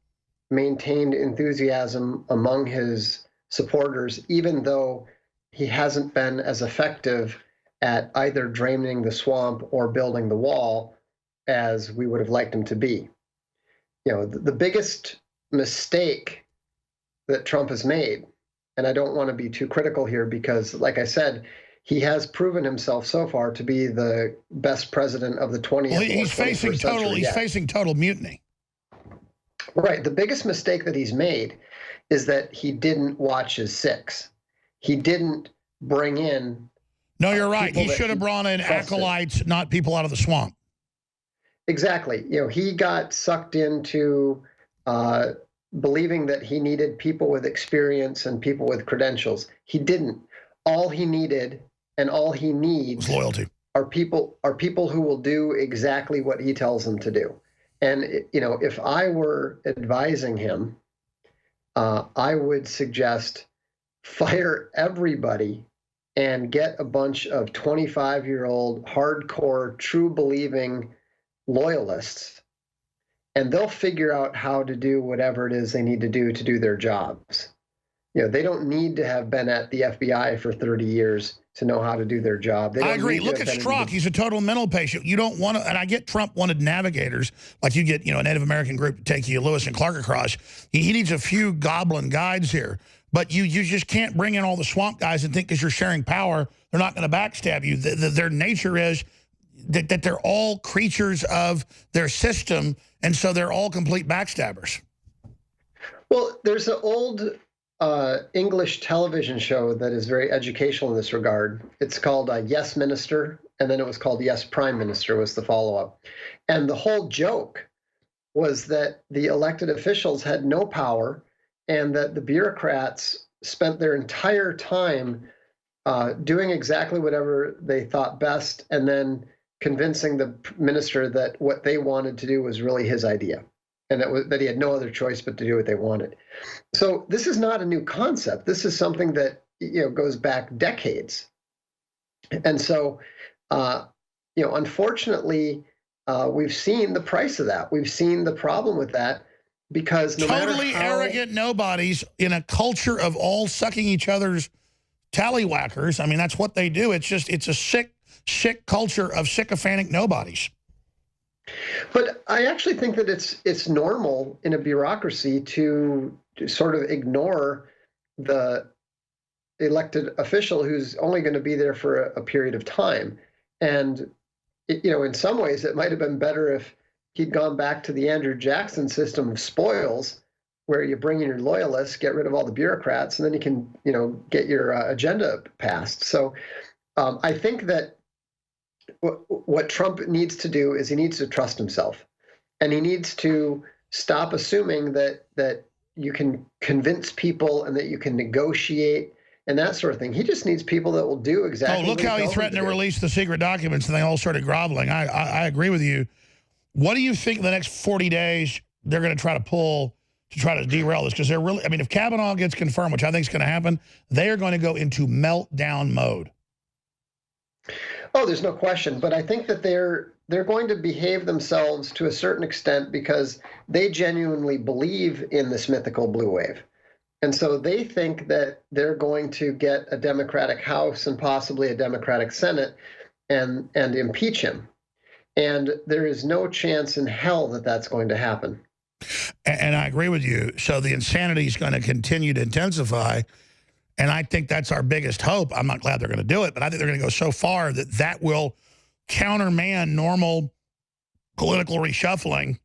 maintained enthusiasm among his supporters, even though he hasn't been as effective at either draining the swamp or building the wall as we would have liked him to be. The biggest mistake that Trump has made, and I don't want to be too critical here because, like I said, he has proven himself so far to be the best president of the 20th well, he's facing total mutiny. Right. The biggest mistake that he's made is that he didn't watch his six. He didn't bring in. No, you're right. He should have brought in acolytes, not people out of the swamp. Exactly. He got sucked into believing that he needed people with experience and people with credentials. He didn't. All he needed and all he needs was loyalty. Are people who will do exactly what he tells them to do. And, if I were advising him, I would suggest fire everybody and get a bunch of 25-year-old hardcore, true believing loyalists, and they'll figure out how to do whatever it is they need to do their jobs. They don't need to have been at the FBI for 30 years to know how to do their job. I agree. Look at Strzok. He's a total mental patient. You don't want to, and I get Trump wanted navigators, like you get, a Native American group to take you Lewis and Clark across. He needs a few goblin guides here. But you just can't bring in all the swamp guys and think because you're sharing power, they're not going to backstab you. Their nature is that they're all creatures of their system, and so they're all complete backstabbers. Well, there's an old English television show that is very educational in this regard. It's called Yes Minister, and then it was called Yes Prime Minister was the follow-up. And the whole joke was that the elected officials had no power, and that the bureaucrats spent their entire time doing exactly whatever they thought best, and then convincing the minister that what they wanted to do was really his idea, and that he had no other choice but to do what they wanted. So this is not a new concept. This is something that goes back decades. And so, unfortunately, we've seen the price of that. We've seen the problem with that. Because totally arrogant nobodies in a culture of all sucking each other's tallywhackers. I mean, that's what they do. It's a sick culture of sycophantic nobodies. But I actually think that it's normal in a bureaucracy to sort of ignore the elected official who's only going to be there for a period of time. And in some ways, it might have been better if he'd gone back to the Andrew Jackson system of spoils, where you bring in your loyalists, get rid of all the bureaucrats, and then you can, get your agenda passed. So I think that what Trump needs to do is he needs to trust himself, and he needs to stop assuming that you can convince people and that you can negotiate and that sort of thing. He just needs people that will do exactly. Oh, look how he threatened to release the secret documents, and they all started groveling. I agree with you. What do you think the next 40 days they're going to try to pull to try to derail this? Because they're really, if Kavanaugh gets confirmed, which I think is going to happen, they are going to go into meltdown mode. Oh, there's no question. But I think that they're going to behave themselves to a certain extent because they genuinely believe in this mythical blue wave. And so they think that they're going to get a Democratic House and possibly a Democratic Senate and impeach him. And there is no chance in hell that that's going to happen. And I agree with you. So the insanity is going to continue to intensify. And I think that's our biggest hope. I'm not glad they're going to do it, but I think they're going to go so far that will countermand normal political reshuffling.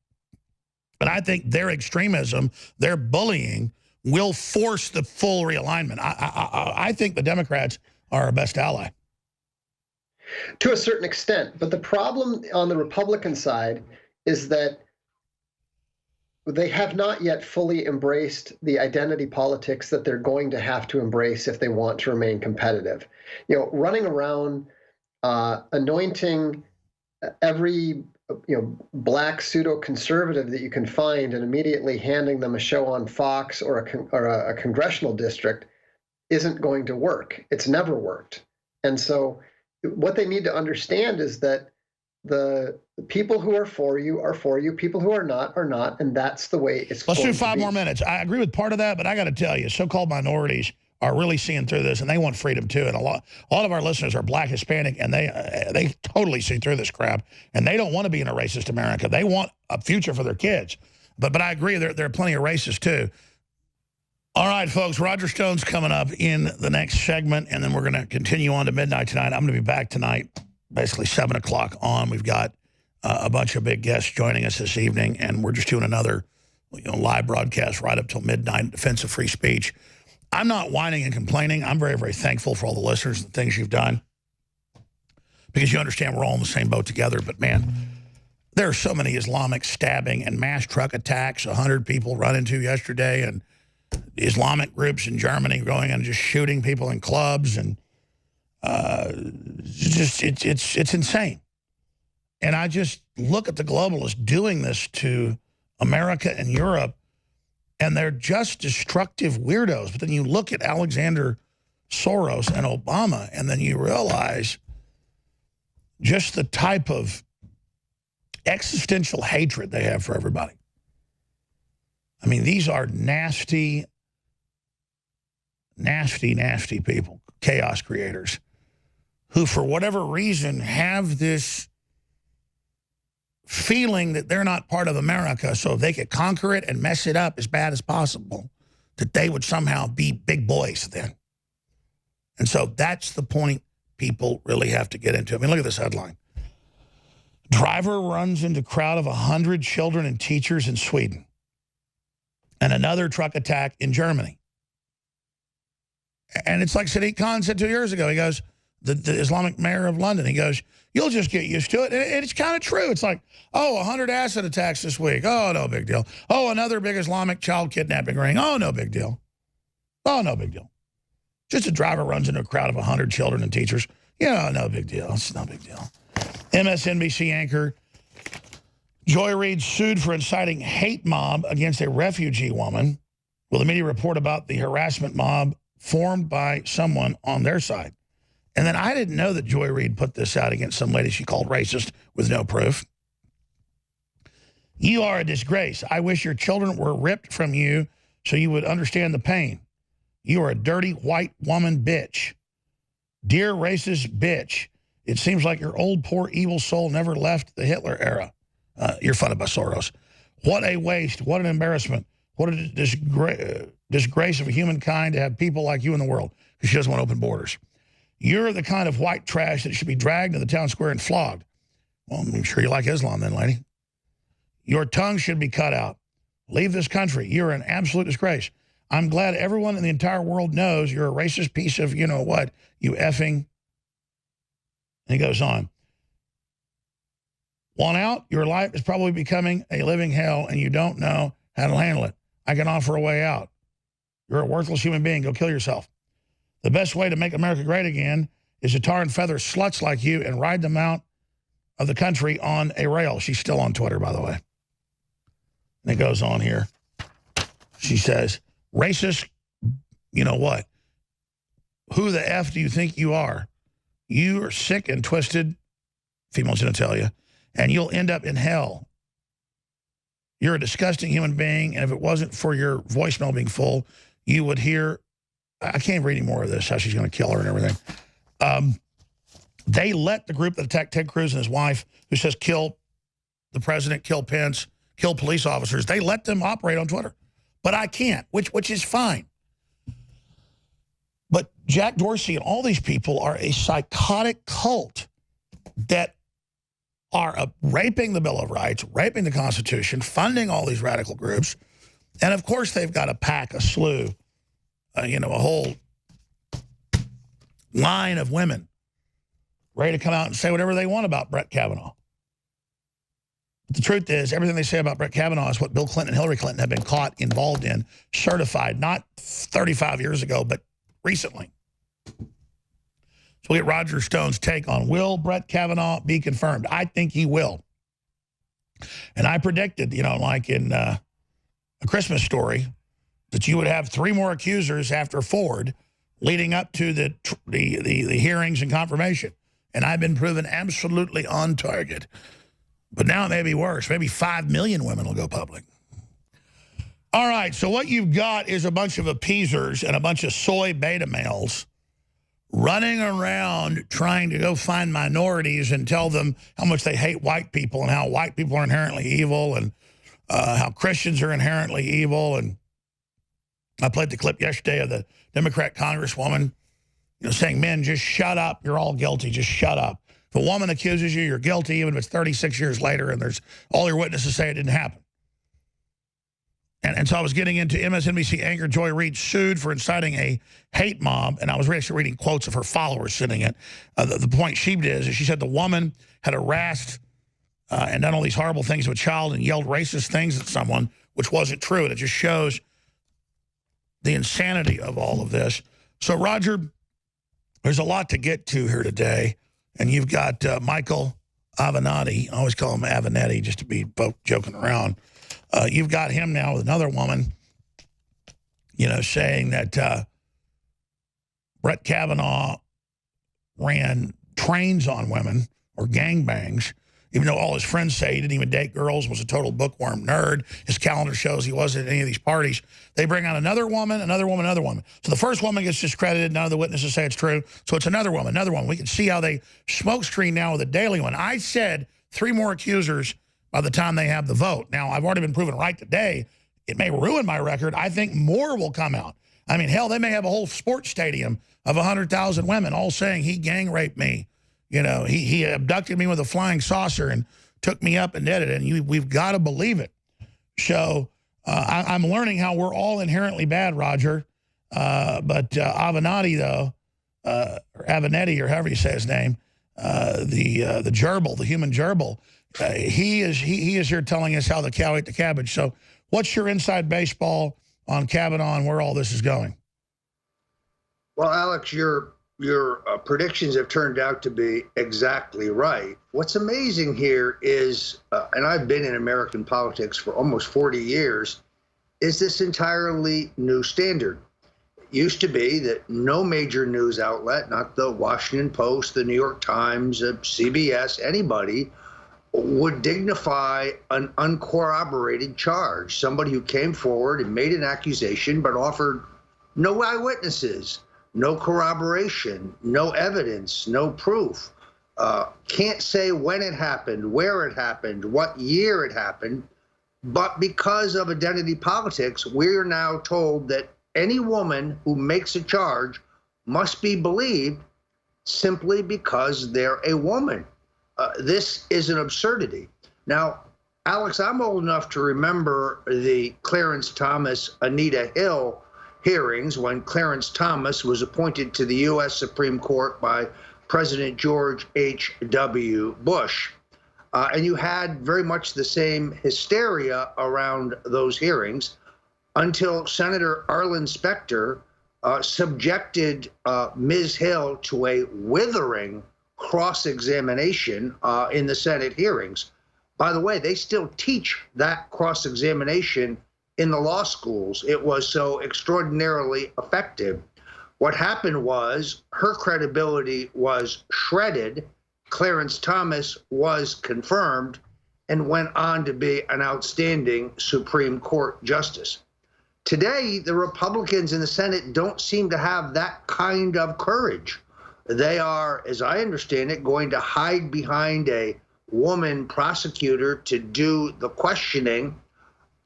But I think their extremism, their bullying, will force the full realignment. I think the Democrats are our best ally. To a certain extent. But the problem on the Republican side is that they have not yet fully embraced the identity politics that they're going to have to embrace if they want to remain competitive. Running around anointing every black pseudo-conservative that you can find and immediately handing them a show on Fox or a congressional district isn't going to work. It's never worked. And so what they need to understand is that the people who are for you, people who are not, and that's the way it's going to be. Let's do 5 more minutes. I agree with part of that, but I got to tell you, so-called minorities are really seeing through this, and they want freedom too. And a lot of our listeners are black, Hispanic, and they totally see through this crap, and they don't want to be in a racist America. They want a future for their kids. But I agree, there are plenty of racists too. All right, folks, Roger Stone's coming up in the next segment, and then we're going to continue on to midnight tonight. I'm going to be back tonight, basically 7 o'clock on. We've got a bunch of big guests joining us this evening, and we're just doing another live broadcast right up till midnight in defense of free speech. I'm not whining and complaining. I'm very, very thankful for all the listeners and the things you've done, because you understand we're all in the same boat together. But, man, there are so many Islamic stabbing and mass truck attacks, 100 people run into yesterday, and Islamic groups in Germany going and just shooting people in clubs, and it's insane. And I just look at the globalists doing this to America and Europe, and they're just destructive weirdos. But then you look at Alexander Soros and Obama, and then you realize just the type of existential hatred they have for everybody. I mean, these are nasty, nasty, nasty people, chaos creators, who for whatever reason have this feeling that they're not part of America, so if they could conquer it and mess it up as bad as possible, that they would somehow be big boys then. And so that's the point people really have to get into. I mean, look at this headline. Driver runs into crowd of 100 children and teachers in Sweden. And another truck attack in Germany. And it's like Sadiq Khan said 2 years ago. He goes, the Islamic mayor of London, he goes, you'll just get used to it. And it's kind of true. It's like, oh, 100 acid attacks this week. Oh, no big deal. Oh, another big Islamic child kidnapping ring. Oh, no big deal. Oh, no big deal. Just a driver runs into a crowd of 100 children and teachers. Yeah, no big deal. It's no big deal. MSNBC anchor Joy Reid sued for inciting hate mob against a refugee woman. Will the media report about the harassment mob formed by someone on their side? And then I didn't know that Joy Reid put this out against some lady she called racist with no proof. You are a disgrace. I wish your children were ripped from you so you would understand the pain. You are a dirty white woman bitch. Dear racist bitch, it seems like your old poor evil soul never left the Hitler era. You're funded by Soros. What a waste. What an embarrassment. What a disgrace of humankind to have people like you in the world, because she doesn't want open borders. You're the kind of white trash that should be dragged to the town square and flogged. Well, I'm sure you like Islam then, lady. Your tongue should be cut out. Leave this country. You're an absolute disgrace. I'm glad everyone in the entire world knows you're a racist piece of, you know what, you effing. And he goes on. Want out? Your life is probably becoming a living hell and you don't know how to handle it. I can offer a way out. You're a worthless human being. Go kill yourself. The best way to make America great again is to tar and feather sluts like you and ride them out of the country on a rail. She's still on Twitter, by the way. And it goes on here. She says, racist, you know what? Who the F do you think you are? You are sick and twisted, female genitalia, and you'll end up in hell. You're a disgusting human being, and if it wasn't for your voicemail being full, you would hear, I can't read any more of this, how she's going to kill her and everything. They let the group that attacked Ted Cruz and his wife, who says kill the president, kill Pence, kill police officers, they let them operate on Twitter. But I can't, which is fine. But Jack Dorsey and all these people are a psychotic cult that are raping the Bill of Rights, raping the Constitution, funding all these radical groups. And, of course, they've got a pack, a slew, a whole line of women ready to come out and say whatever they want about Brett Kavanaugh. But the truth is, everything they say about Brett Kavanaugh is what Bill Clinton and Hillary Clinton have been caught involved in, certified, not 35 years ago, but recently. So we'll get Roger Stone's take on, will Brett Kavanaugh be confirmed? I think he will. And I predicted, like in A Christmas Story, that you would have 3 more accusers after Ford leading up to the hearings and confirmation. And I've been proven absolutely on target. But now it may be worse. Maybe 5 million women will go public. All right, so what you've got is a bunch of appeasers and a bunch of soy beta males running around trying to go find minorities and tell them how much they hate white people and how white people are inherently evil and how Christians are inherently evil. And I played the clip yesterday of the Democrat Congresswoman, saying, men, just shut up. You're all guilty. Just shut up. If a woman accuses you, you're guilty, even if it's 36 years later and there's all your witnesses say it didn't happen. And so I was getting into MSNBC anchor Joy Reid sued for inciting a hate mob, and I was actually reading quotes of her followers sending it. The point she did is she said the woman had harassed and done all these horrible things to a child and yelled racist things at someone, which wasn't true. And it just shows the insanity of all of this. So, Roger, there's a lot to get to here today. And you've got Michael Avenatti. I always call him Avenatti just to be both joking around. You've got him now with another woman, saying that Brett Kavanaugh ran trains on women or gangbangs, even though all his friends say he didn't even date girls, was a total bookworm nerd. His calendar shows he wasn't at any of these parties. They bring out another woman, another woman, another woman. So the first woman gets discredited. None of the witnesses say it's true. So it's another woman, another woman. We can see how they smokescreen now with a daily one. I said 3 more accusers by the time they have the vote. Now, I've already been proven right today. It may ruin my record. I think more will come out. I mean, hell, they may have a whole sports stadium of 100,000 women all saying he gang raped me. He abducted me with a flying saucer and took me up and did it. And we've got to believe it. So I'm learning how we're all inherently bad, Roger. But Avenatti, though, or Avenatti, or however you say his name, the gerbil, the human gerbil, he is here telling us how the cow ate the cabbage. So what's your inside baseball on Kavanaugh and where all this is going? Well, Alex, your predictions have turned out to be exactly right. What's amazing here is, and I've been in American politics for almost 40 years, is this entirely new standard. It used to be that no major news outlet, not the Washington Post, the New York Times, CBS, anybody, would dignify an uncorroborated charge, somebody who came forward and made an accusation but offered no eyewitnesses, no corroboration, no evidence, no proof. Can't say when it happened, where it happened, what year it happened. But because of identity politics, we're now told that any woman who makes a charge must be believed simply because they're a woman. this is an absurdity. Now, Alex, I'm old enough to remember the Clarence Thomas, Anita Hill hearings when Clarence Thomas was appointed to the U.S. Supreme Court by President George H.W. Bush. And you had very much the same hysteria around those hearings until Senator Arlen Specter subjected Ms. Hill to a withering cross-examination in the Senate hearings. By the way, they still teach that cross-examination in the law schools. It was so extraordinarily effective. What happened was her credibility was shredded. Clarence Thomas was confirmed and went on to be an outstanding Supreme Court justice. Today, the Republicans in the Senate don't seem to have that kind of courage. They are, as I understand it, going to hide behind a woman prosecutor to do the questioning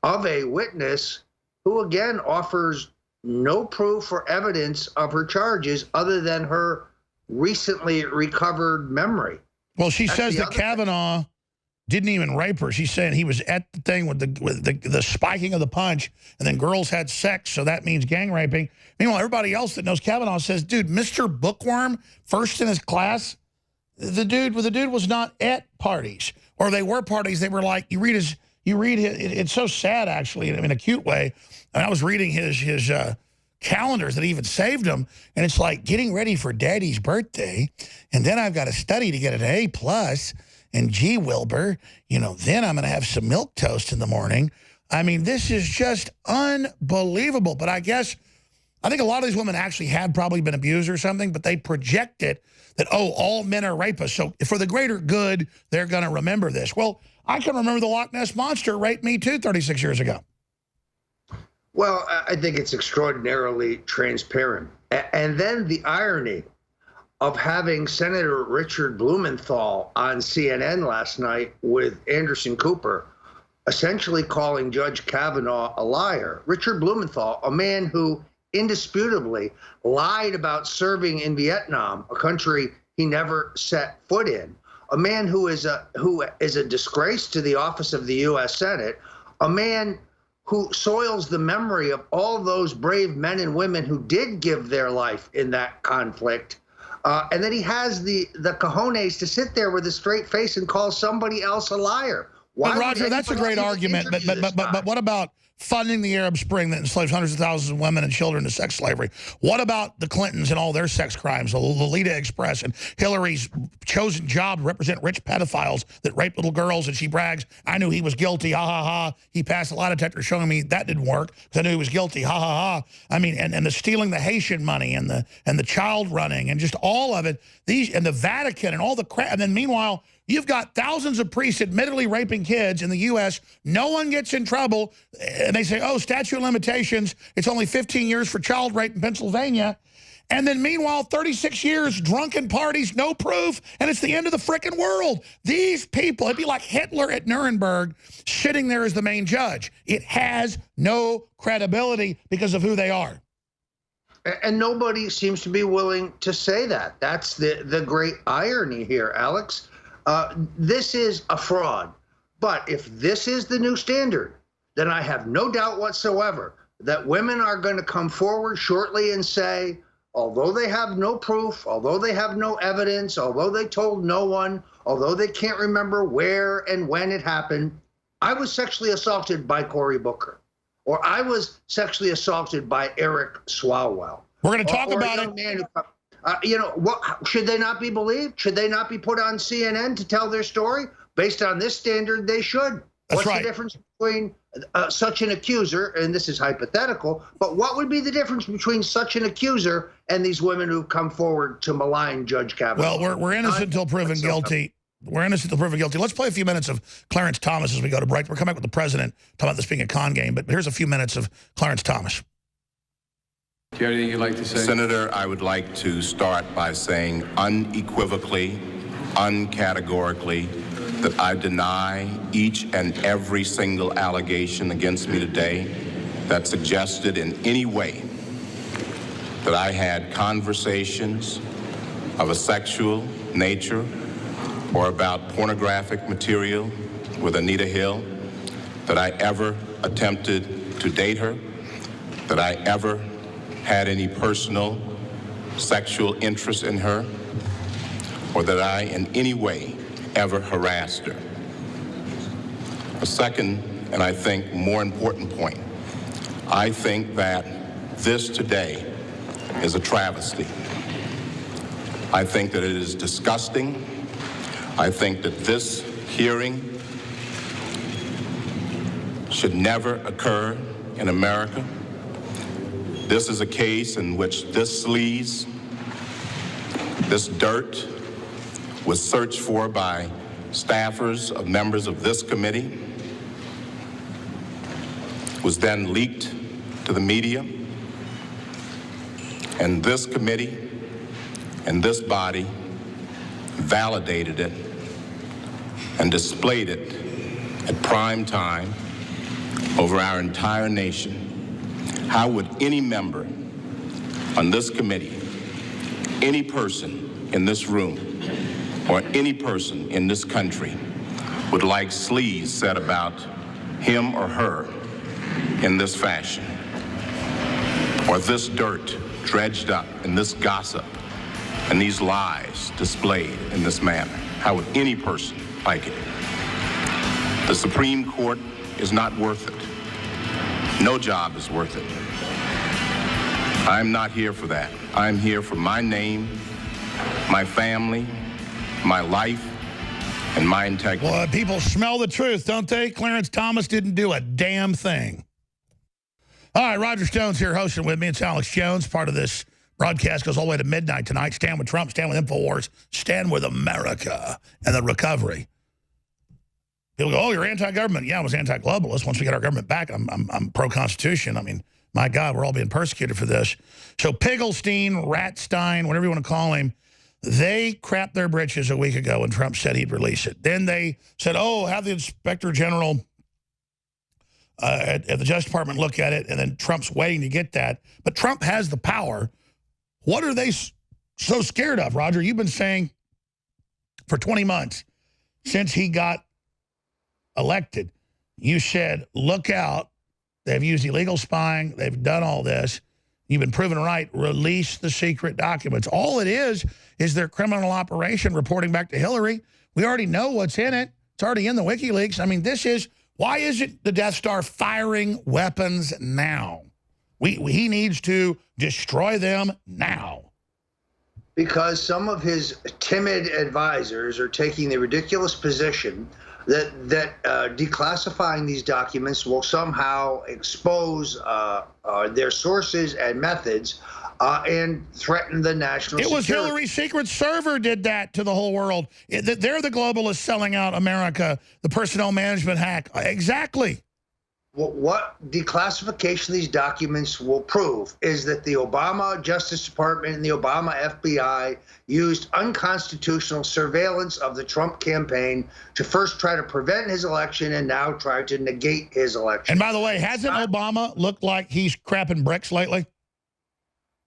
of a witness who, again, offers no proof or evidence of her charges other than her recently recovered memory. Well, she says that Kavanaugh didn't even rape her. She's saying he was at the thing with the spiking of the punch, and then girls had sex, so that means gang raping. Meanwhile, everybody else that knows Kavanaugh says, dude, Mr. Bookworm, first in his class, the dude was not at parties, or they were parties. They were like, you read his. It's so sad, actually, in a cute way. And I was reading his calendars that even saved him, and it's like getting ready for Daddy's birthday, and then I've got to study to get an A+. And gee, Wilbur, then I'm going to have some milk toast in the morning. I mean, this is just unbelievable. But I think a lot of these women actually had probably been abused or something, but they project it that, oh, all men are rapists. So for the greater good, they're going to remember this. Well, I can remember the Loch Ness Monster raped me too 36 years ago. Well, I think it's extraordinarily transparent. And then the irony of having Senator Richard Blumenthal on CNN last night with Anderson Cooper, essentially calling Judge Kavanaugh a liar. Richard Blumenthal, a man who indisputably lied about serving in Vietnam, a country he never set foot in, a man who is a disgrace to the office of the U.S. Senate, a man who soils the memory of all those brave men and women who did give their life in that conflict. And then he has the cojones to sit there with a straight face and call somebody else a liar. Why, Roger, that's a great argument. But what about funding the Arab Spring that enslaved hundreds of thousands of women and children to sex slavery? What about the Clintons and all their sex crimes, the Lolita Express and Hillary's chosen job to represent rich pedophiles that raped little girls, and she brags, I knew he was guilty, ha, ha, ha. He passed a lie detector showing me that didn't work because I knew he was guilty, ha, ha, ha. I mean, and the stealing the Haitian money and the child running and just all of it, and the Vatican and all the crap. And then meanwhile, you've got thousands of priests admittedly raping kids in the U.S. No one gets in trouble. And they say, oh, statute of limitations, it's only 15 years for child rape in Pennsylvania. And then meanwhile, 36 years, drunken parties, no proof, and it's the end of the frickin' world. These people, it'd be like Hitler at Nuremberg sitting there as the main judge. It has no credibility because of who they are. And nobody seems to be willing to say that. That's the great irony here, Alex. This is a fraud. But if this is the new standard, then I have no doubt whatsoever that women are going to come forward shortly and say, although they have no proof, although they have no evidence, although they told no one, although they can't remember where and when it happened, I was sexually assaulted by Cory Booker, or I was sexually assaulted by Eric Swalwell. We're going to talk about it. What should they not be believed? Should they not be put on CNN to tell their story? Based on this standard, they should. What's the difference between such an accuser, and this is hypothetical, but what would be the difference between such an accuser and these women who've come forward to malign Judge Kavanaugh? Well, we're innocent until proven guilty. We're innocent until proven guilty. Let's play a few minutes of Clarence Thomas as we go to break. We're coming back with the president, talking about this being a con game, but here's a few minutes of Clarence Thomas. Do you have anything you'd like to say? Senator, I would like to start by saying unequivocally, uncategorically, that I deny each and every single allegation against me today that suggested in any way that I had conversations of a sexual nature or about pornographic material with Anita Hill, that I ever attempted to date her, that I ever had any personal sexual interest in her, or that I in any way ever harassed her. A second, and I think more important point, I think that this today is a travesty. I think that it is disgusting. I think that this hearing should never occur in America. This is a case in which this sleaze, this dirt, was searched for by staffers of members of this committee, was then leaked to the media, and this committee and this body validated it and displayed it at prime time over our entire nation. How would any member on this committee, any person in this room, or any person in this country would like sleaze said about him or her in this fashion, or this dirt dredged up, and this gossip and these lies displayed in this manner? How would any person like it? The Supreme Court is not worth it. No job is worth it. I'm not here for that. I'm here for my name, my family, my life, and my integrity. Well, people smell the truth, don't they? Clarence Thomas didn't do a damn thing. All right, Roger Stone's here hosting with me. It's Alex Jones. Part of this broadcast goes all the way to midnight tonight. Stand with Trump, stand with InfoWars, stand with America and the recovery. People go, oh, you're anti-government. Yeah, I was anti-globalist. Once we get our government back, I'm pro-Constitution. I mean, my God, we're all being persecuted for this. So Pigglestein, Ratstein, whatever you want to call him, they crapped their britches a week ago when Trump said he'd release it. Then they said, oh, have the Inspector General at the Justice Department look at it, and then Trump's waiting to get that. But Trump has the power. What are they so scared of, Roger? You've been saying for 20 months since he got elected, you said, look out. They've used illegal spying. They've done all this. You've been proven right. Release the secret documents. All it is their criminal operation reporting back to Hillary. We already know what's in it. It's already in the WikiLeaks. I mean, why isn't the Death Star firing weapons now? He needs to destroy them now. Because some of his timid advisors are taking the ridiculous position that declassifying these documents will somehow expose their sources and methods and threaten the national security. It was Hillary's secret server did that to the whole world. They're the globalists selling out America, the personnel management hack. Exactly. What declassification of these documents will prove is that the Obama Justice Department and the Obama FBI used unconstitutional surveillance of the Trump campaign to first try to prevent his election and now try to negate his election. And by the way, hasn't Obama looked like he's crapping bricks lately?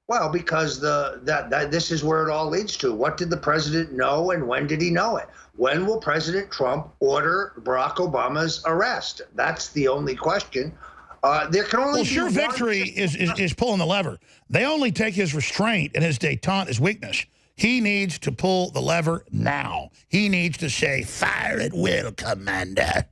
Well, because this is where it all leads to. What did the president know and when did he know it? When will President Trump order Barack Obama's arrest? That's the only question. There can only be sure victory is pulling the lever. They only take his restraint and his détente as weakness. He needs to pull the lever now. He needs to say, fire at will, Commander.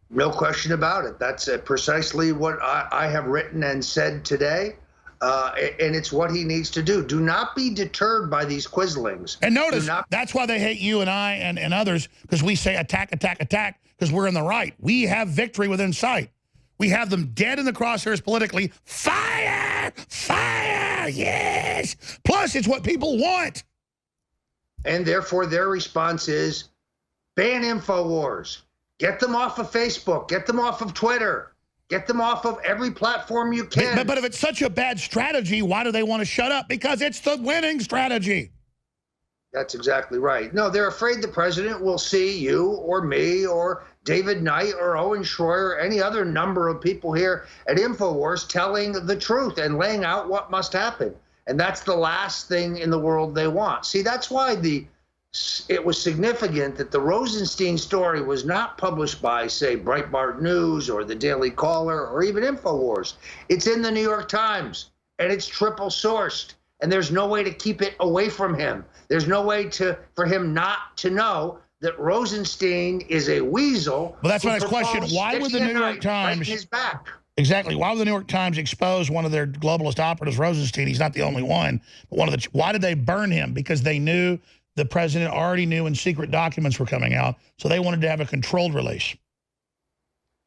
No question about it. That's precisely what I have written and said today. And it's what he needs to do. Do not be deterred by these quislings. And notice, that's why they hate you and I and others, because we say attack, attack, attack, because we're in the right. We have victory within sight. We have them dead in the crosshairs politically. Fire! Fire! Yes! Plus, it's what people want. And therefore, their response is ban InfoWars. Get them off of Facebook. Get them off of Twitter. Get them off of every platform you can. But if it's such a bad strategy, why do they want to shut up? Because it's the winning strategy. That's exactly right. No, they're afraid the president will see you or me or David Knight or Owen Schroyer or any other number of people here at InfoWars telling the truth and laying out what must happen. And that's the last thing in the world they want. See, that's why the it was significant that the Rosenstein story was not published by, say, Breitbart News or the Daily Caller or even InfoWars. It's in the New York Times, and it's triple sourced, and there's no way to keep it away from him. There's no way for him not to know that Rosenstein is a weasel. Well, that's my next question. Why would the New York Times... his back. Exactly. Why would the New York Times expose one of their globalist operatives, Rosenstein? He's not the only one. But why did they burn him? Because they knew the president already knew and secret documents were coming out, so they wanted to have a controlled release.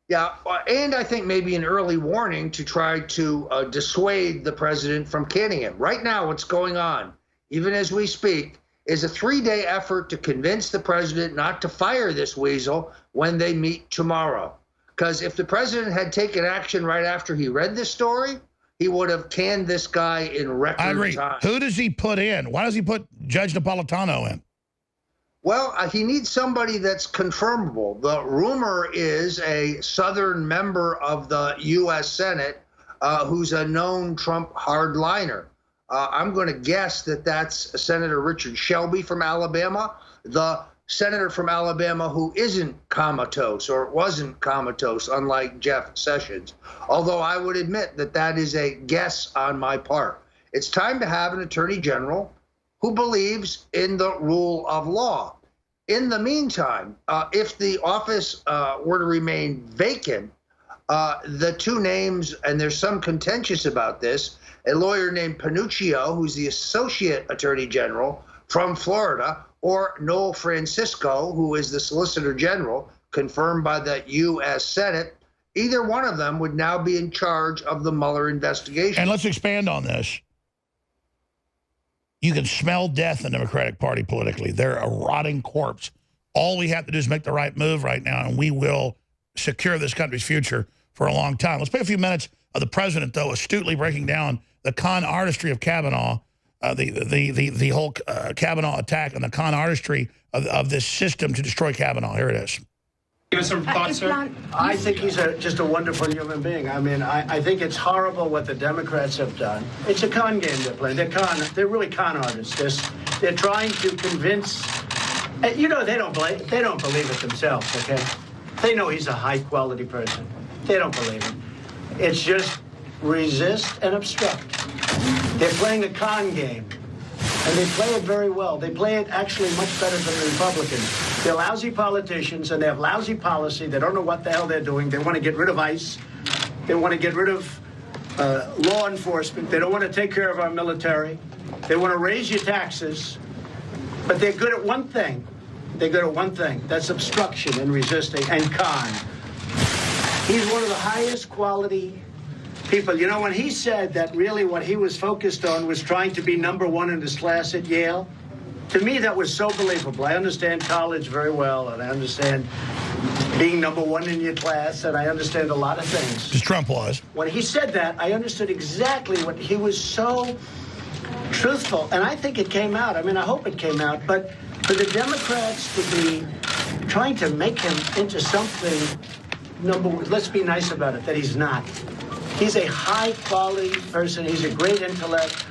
Yeah, and I think maybe an early warning to try to dissuade the president from canning him. Right now, what's going on, even as we speak, is a 3-day effort to convince the president not to fire this weasel when they meet tomorrow. Because if the president had taken action right after he read this story, he would have canned this guy in record time. I agree. Who does he put in? Why does he put Judge Napolitano in? Well, he needs somebody that's confirmable. The rumor is a Southern member of the U.S. Senate who's a known Trump hardliner. I'm going to guess that that's Senator Richard Shelby from Alabama, the senator from Alabama who isn't comatose or wasn't comatose, unlike Jeff Sessions. Although I would admit that that is a guess on my part. It's time to have an attorney general who believes in the rule of law. In the meantime, if the office were to remain vacant, the two names, and there's some contentious about this, a lawyer named Panuccio, who's the associate attorney general from Florida, or Noel Francisco, who is the Solicitor General, confirmed by the U.S. Senate, either one of them would now be in charge of the Mueller investigation. And let's expand on this. You can smell death in the Democratic Party politically. They're a rotting corpse. All we have to do is make the right move right now, and we will secure this country's future for a long time. Let's take a few minutes of the president, though, astutely breaking down the con artistry of Kavanaugh, the whole Kavanaugh attack and the con artistry of this system to destroy Kavanaugh. Here it is. Give us some thoughts, sir. I think he's just a wonderful human being. I mean, I think it's horrible what the Democrats have done. It's a con game they're playing. They're really con artists. They're trying to convince. You know, they don't believe it themselves. Okay, they know he's a high quality person. They don't believe it. It's just resist and obstruct. They're playing a con game, and they play it very well. They play it actually much better than the Republicans. They're lousy politicians, and they have lousy policy. They don't know what the hell they're doing. They want to get rid of ICE. They want to get rid of law enforcement. They don't want to take care of our military. They want to raise your taxes. But they're good at one thing. They're good at one thing. That's obstruction and resisting and con. He's one of the highest quality people. You know, when he said that really what he was focused on was trying to be #1 in his class at Yale, to me that was so believable. I understand college very well, and I understand being #1 in your class, and I understand a lot of things. Because Trump was. When he said that, I understood exactly what he was so truthful, and I think it came out. I mean, I hope it came out, but for the Democrats to be trying to make him into something let's be nice about it, that he's not. He's a high-quality person. He's a great intellect.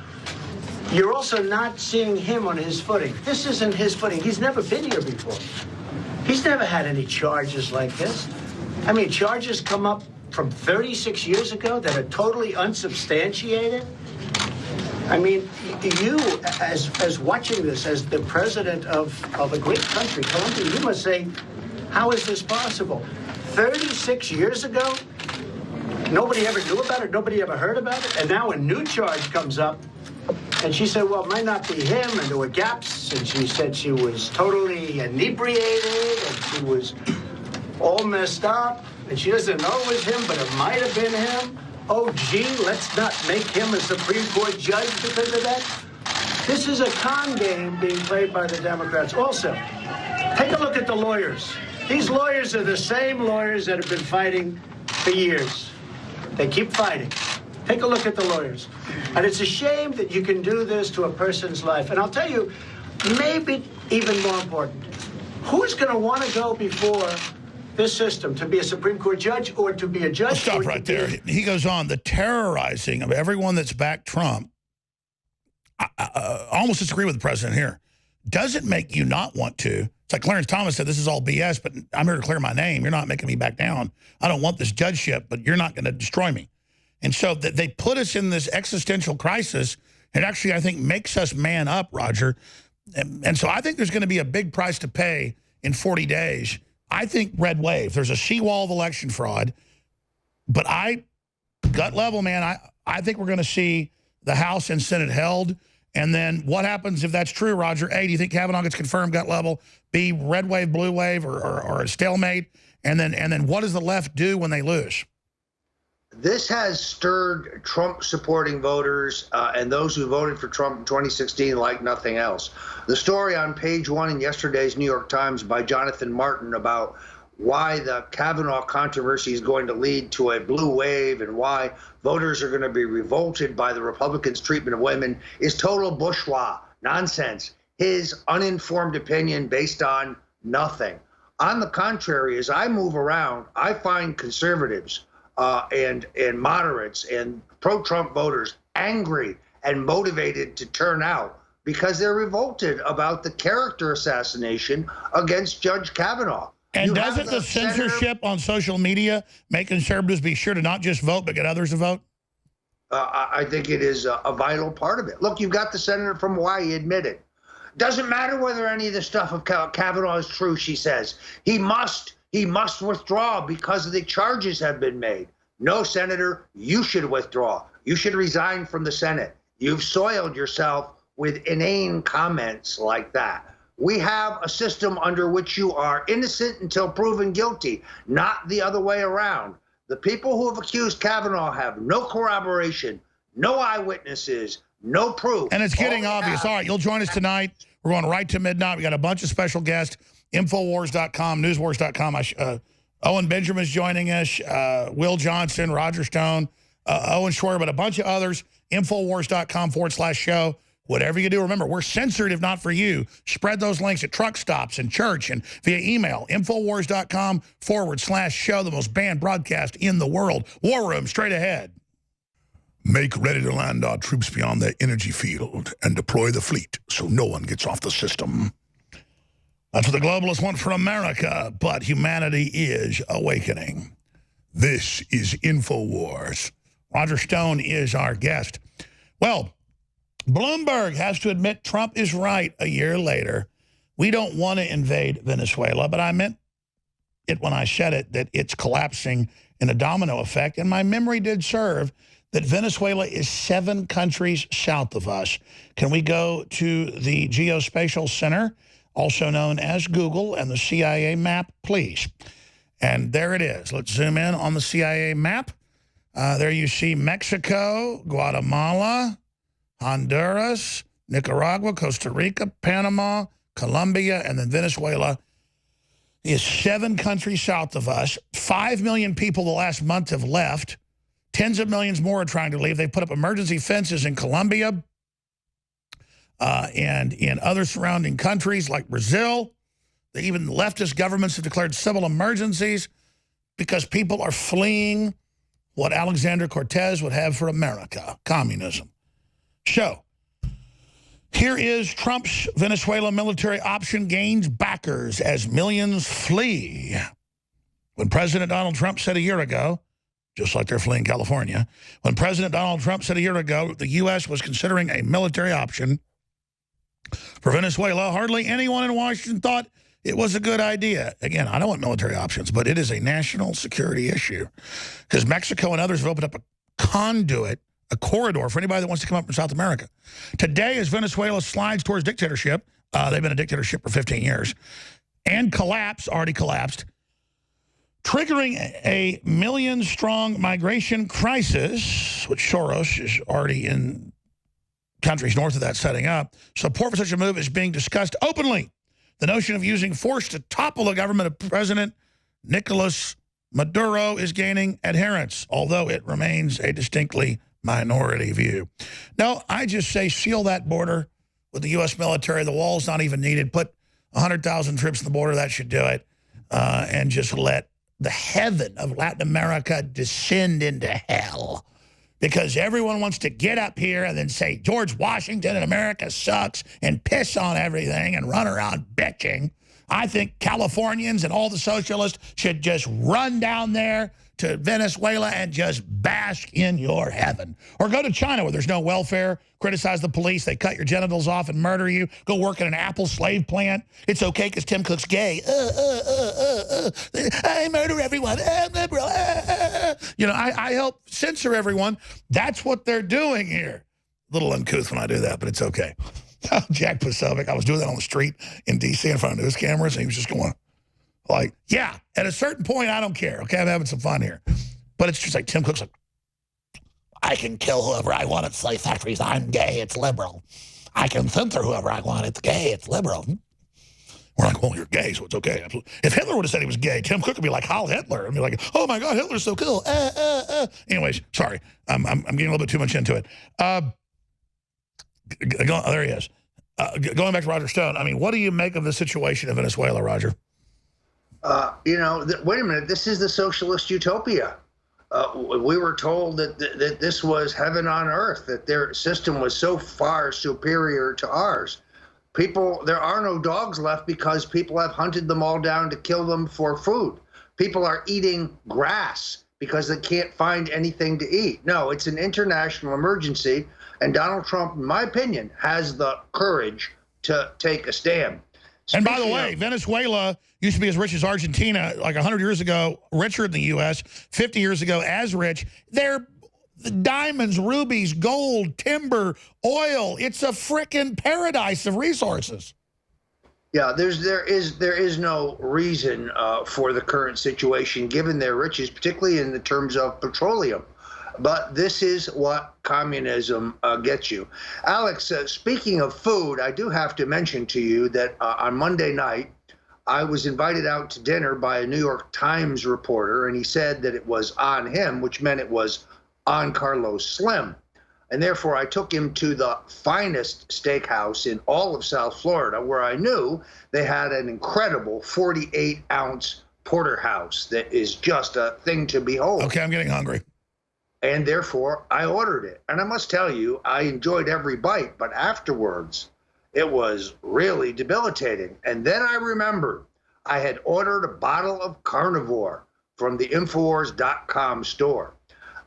You're also not seeing him on his footing. This isn't his footing. He's never been here before. He's never had any charges like this. I mean, charges come up from 36 years ago that are totally unsubstantiated. I mean, you, as watching this, as the president of a great country, Colombia, you must say, how is this possible? 36 years ago, nobody ever knew about it, nobody ever heard about it, and now a new charge comes up, and she said, well, it might not be him, and there were gaps, and she said she was totally inebriated, and she was all messed up, and she doesn't know it was him, but it might have been him. Oh, gee, let's not make him a Supreme Court judge because of that. This is a con game being played by the Democrats. Also, take a look at the lawyers. These lawyers are the same lawyers that have been fighting for years. They keep fighting. Take a look at the lawyers. And it's a shame that you can do this to a person's life. And I'll tell you, maybe even more important, who's going to want to go before this system to be a Supreme Court judge or to be a judge? Stop right there. He goes on, the terrorizing of everyone that's backed Trump. I almost disagree with the president here. doesn't make you not want to. It's like Clarence Thomas said, this is all BS, but I'm here to clear my name. You're not making me back down. I don't want this judgeship, but you're not going to destroy me. And so they put us in this existential crisis. It actually, I think, makes us man up, Roger. And so I think there's going to be a big price to pay in 40 days. I think red wave. There's a seawall of election fraud. But gut level, man, I think we're going to see the House and Senate held. And then what happens if that's true, Roger? A, do you think Kavanaugh gets confirmed gut level? B, red wave, blue wave, or a stalemate? And then what does the left do when they lose? This has stirred Trump-supporting voters and those who voted for Trump in 2016 like nothing else. The story on page 1 in yesterday's New York Times by Jonathan Martin about why the Kavanaugh controversy is going to lead to a blue wave and why voters are going to be revolted by the Republicans' treatment of women is total bourgeois nonsense. His uninformed opinion based on nothing. On the contrary, as I move around, I find conservatives and moderates and pro-Trump voters angry and motivated to turn out because they're revolted about the character assassination against Judge Kavanaugh. And doesn't the censorship on social media make conservatives be sure to not just vote, but get others to vote? I think it is a vital part of it. Look, you've got the senator from Hawaii admitted. Doesn't matter whether any of the stuff of Kavanaugh is true, she says. He must withdraw because the charges have been made. No, Senator, you should withdraw. You should resign from the Senate. You've soiled yourself with inane comments like that. We have a system under which you are innocent until proven guilty, not the other way around. The people who have accused Kavanaugh have no corroboration, no eyewitnesses, no proof. And it's getting obvious. All right, you'll join us tonight. We're going right to midnight. We got a bunch of special guests. Infowars.com, newswars.com. Owen Benjamin's joining us. Will Johnson, Roger Stone, Owen Schroyer, but a bunch of others. Infowars.com/show. Whatever you do, remember, we're censored if not for you. Spread those links at truck stops and church and via email. Infowars.com/show, the most banned broadcast in the world. War Room, straight ahead. Make ready to land our troops beyond their energy field and deploy the fleet so no one gets off the system. That's what the globalists want for America, but humanity is awakening. This is InfoWars. Roger Stone is our guest. Well, Bloomberg has to admit Trump is right a year later. We don't want to invade Venezuela, but I meant it when I said it, that it's collapsing in a domino effect. And my memory did serve that Venezuela is 7 countries south of us. Can we go to the Geospatial Center, also known as Google, and the CIA map, please? And there it is. Let's zoom in on the CIA map. There you see Mexico, Guatemala, Honduras, Nicaragua, Costa Rica, Panama, Colombia, and then Venezuela is 7 countries south of us. 5 million people the last month have left. Tens of millions more are trying to leave. They put up emergency fences in Colombia and in other surrounding countries like Brazil. Even leftist governments have declared civil emergencies because people are fleeing what Alexander Cortez would have for America, communism. So, here is Trump's Venezuela military option gains backers as millions flee. When President Donald Trump said a year ago, just like they're fleeing California, when President Donald Trump said a year ago the U.S. was considering a military option for Venezuela, hardly anyone in Washington thought it was a good idea. Again, I don't want military options, but it is a national security issue because Mexico and others have opened up a conduit, a corridor for anybody that wants to come up from South America. Today, as Venezuela slides towards dictatorship, they've been a dictatorship for 15 years, and already collapsed, triggering a million-strong migration crisis, which Soros is already in countries north of that setting up. Support for such a move is being discussed openly. The notion of using force to topple the government of President Nicolas Maduro is gaining adherents, although it remains a distinctly minority view. No, I just say seal that border with the U.S. military. The wall's not even needed. Put 100,000 troops on the border. That should do it. And just let the heaven of Latin America descend into hell. because everyone wants to get up here and then say George Washington and America sucks and piss on everything and run around bitching. I think Californians and all the socialists should just run down there to Venezuela and just bask in your heaven. Or go to China where there's no welfare, criticize the police, they cut your genitals off and murder you, go work in an Apple slave plant. It's okay because Tim Cook's gay. I murder everyone. I'm liberal. You know, I help censor everyone. That's what they're doing here. A little uncouth when I do that, but it's okay. Jack Posobiec, I was doing that on the street in D.C. in front of news cameras, and he was just going like, yeah, at a certain point, I don't care. Okay, I'm having some fun here. But it's just like Tim Cook's like, I can kill whoever I want at slave factories. I'm gay. It's liberal. I can censor whoever I want. It's gay. It's liberal. We're like, well, you're gay, so it's okay. Absolutely. If Hitler would have said he was gay, Tim Cook would be like, Heil Hitler. And be like, oh, my God, Hitler's so cool. Anyways, sorry. I'm getting a little bit too much into it. There he is. Going back to Roger Stone, I mean, what do you make of the situation in Venezuela, Roger? You know, wait a minute. This is the socialist utopia. We were told that this was heaven on earth, that their system was so far superior to ours. There are no dogs left because people have hunted them all down to kill them for food. People are eating grass because they can't find anything to eat. No, it's an international emergency, and Donald Trump, in my opinion, has the courage to take a stand. And by the way, Venezuela used to be as rich as Argentina, like 100 years ago, richer than the U.S., 50 years ago, as rich. They're diamonds, rubies, gold, timber, oil. It's a frickin' paradise of resources. Yeah, there is no reason for the current situation, given their riches, particularly in the terms of petroleum. But this is what communism gets you. Alex, speaking of food, I do have to mention to you that on Monday night, I was invited out to dinner by a New York Times reporter, and he said that it was on him, which meant it was on Carlos Slim. And therefore, I took him to the finest steakhouse in all of South Florida, where I knew they had an incredible 48-ounce porterhouse that is just a thing to behold. Okay, I'm getting hungry. And therefore, I ordered it. And I must tell you, I enjoyed every bite, but afterwards, it was really debilitating. And then I remembered I had ordered a bottle of Carnivore from the Infowars.com store.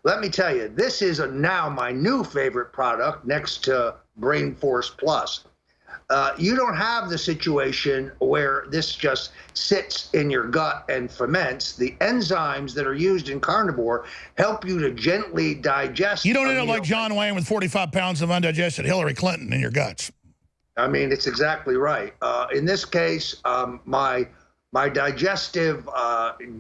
Let me tell you, this is now my new favorite product next to Brain Force Plus. You don't have the situation where this just sits in your gut and ferments. The enzymes that are used in Carnivore help you to gently digest. You don't end up like John Wayne with 45 pounds of undigested Hillary Clinton in your guts. I mean, it's exactly right. In this case, my digestive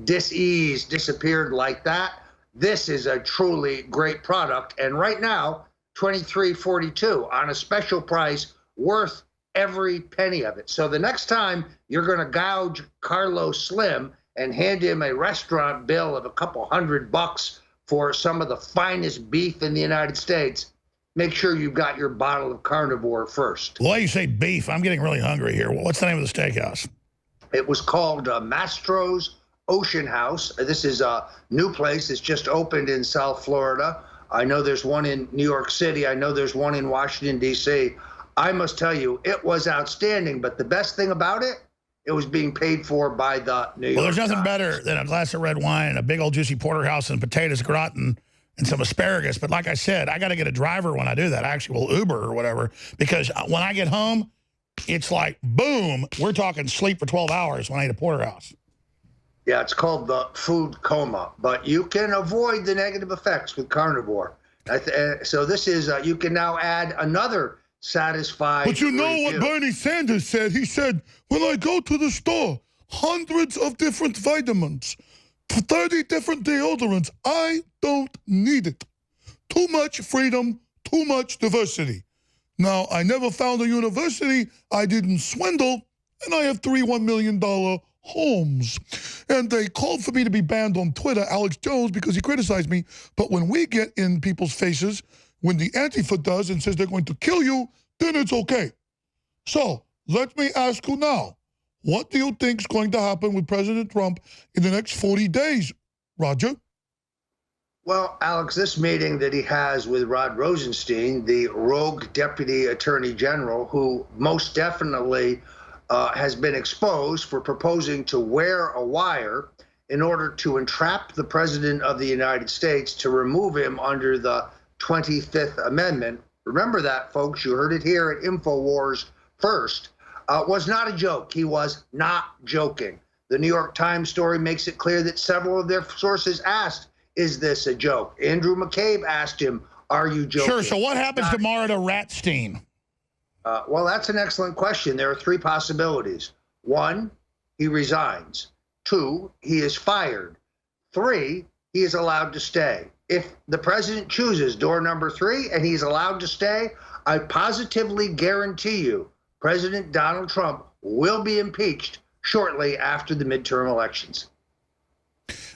dis-ease disappeared like that. This is a truly great product. And right now, $23.42 on a special price, worth every penny of it. So the next time you're going to gouge Carlos Slim and hand him a restaurant bill of a couple $100 for some of the finest beef in the United States, make sure you've got your bottle of Carnivore first. The way you say beef, I'm getting really hungry here. What's the name of the steakhouse? It was called Mastro's Ocean House. This is a new place that's just opened in South Florida. I know there's one in New York City. I know there's one in Washington, D.C. I must tell you, it was outstanding. But the best thing about it, it was being paid for by the New York Well, there's nothing Times. better than a glass of red wine and a big old juicy porterhouse and potatoes gratin and some asparagus. But like I said, I got to get a driver when I do that. I actually will Uber or whatever, because when I get home, it's like, boom, we're talking sleep for 12 hours when I eat a porterhouse. Yeah, it's called the food coma, but you can avoid the negative effects with Carnivore. So this is, you can now add another satisfied But you know review. what Bernie Sanders said? He said, when I go to the store, hundreds of different vitamins, 30 different deodorants, I don't need it. Too much freedom, too much diversity. Now, I never found a university I didn't swindle, and I have 3 $1 million homes. And they called for me to be banned on Twitter, Alex Jones, because he criticized me. But when we get in people's faces, when the Antifa does and says they're going to kill you, then it's okay. So let me ask you now, what do you think is going to happen with President Trump in the next 40 days, Roger? Well, Alex, this meeting that he has with Rod Rosenstein, the rogue deputy attorney general, who most definitely has been exposed for proposing to wear a wire in order to entrap the president of the United States to remove him under the 25th Amendment. Remember that, folks. You heard it here at InfoWars first. Was not a joke. He was not joking. The New York Times story makes it clear that several of their sources asked, is this a joke? Andrew McCabe asked him, are you joking? Sure, so what happens tomorrow to Ratstein? Well, that's an excellent question. There are three possibilities. One, he resigns. Two, he is fired. Three, he is allowed to stay. If the president chooses door number three and he's allowed to stay, I positively guarantee you President Donald Trump will be impeached shortly after the midterm elections.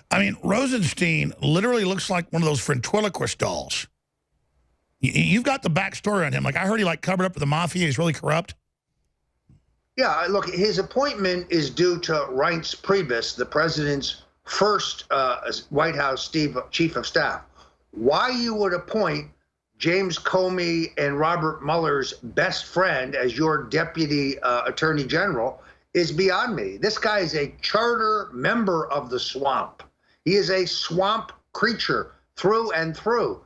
I mean, Rosenstein literally looks like one of those ventriloquist dolls. You've got the backstory on him. Like, I heard he covered up with the mafia. He's really corrupt. Yeah, look, his appointment is due to Reince Priebus, the president's first White House chief of staff. Why you would appoint James Comey and Robert Mueller's best friend as your deputy attorney general is beyond me. This guy is a charter member of the swamp. He is a swamp creature through and through.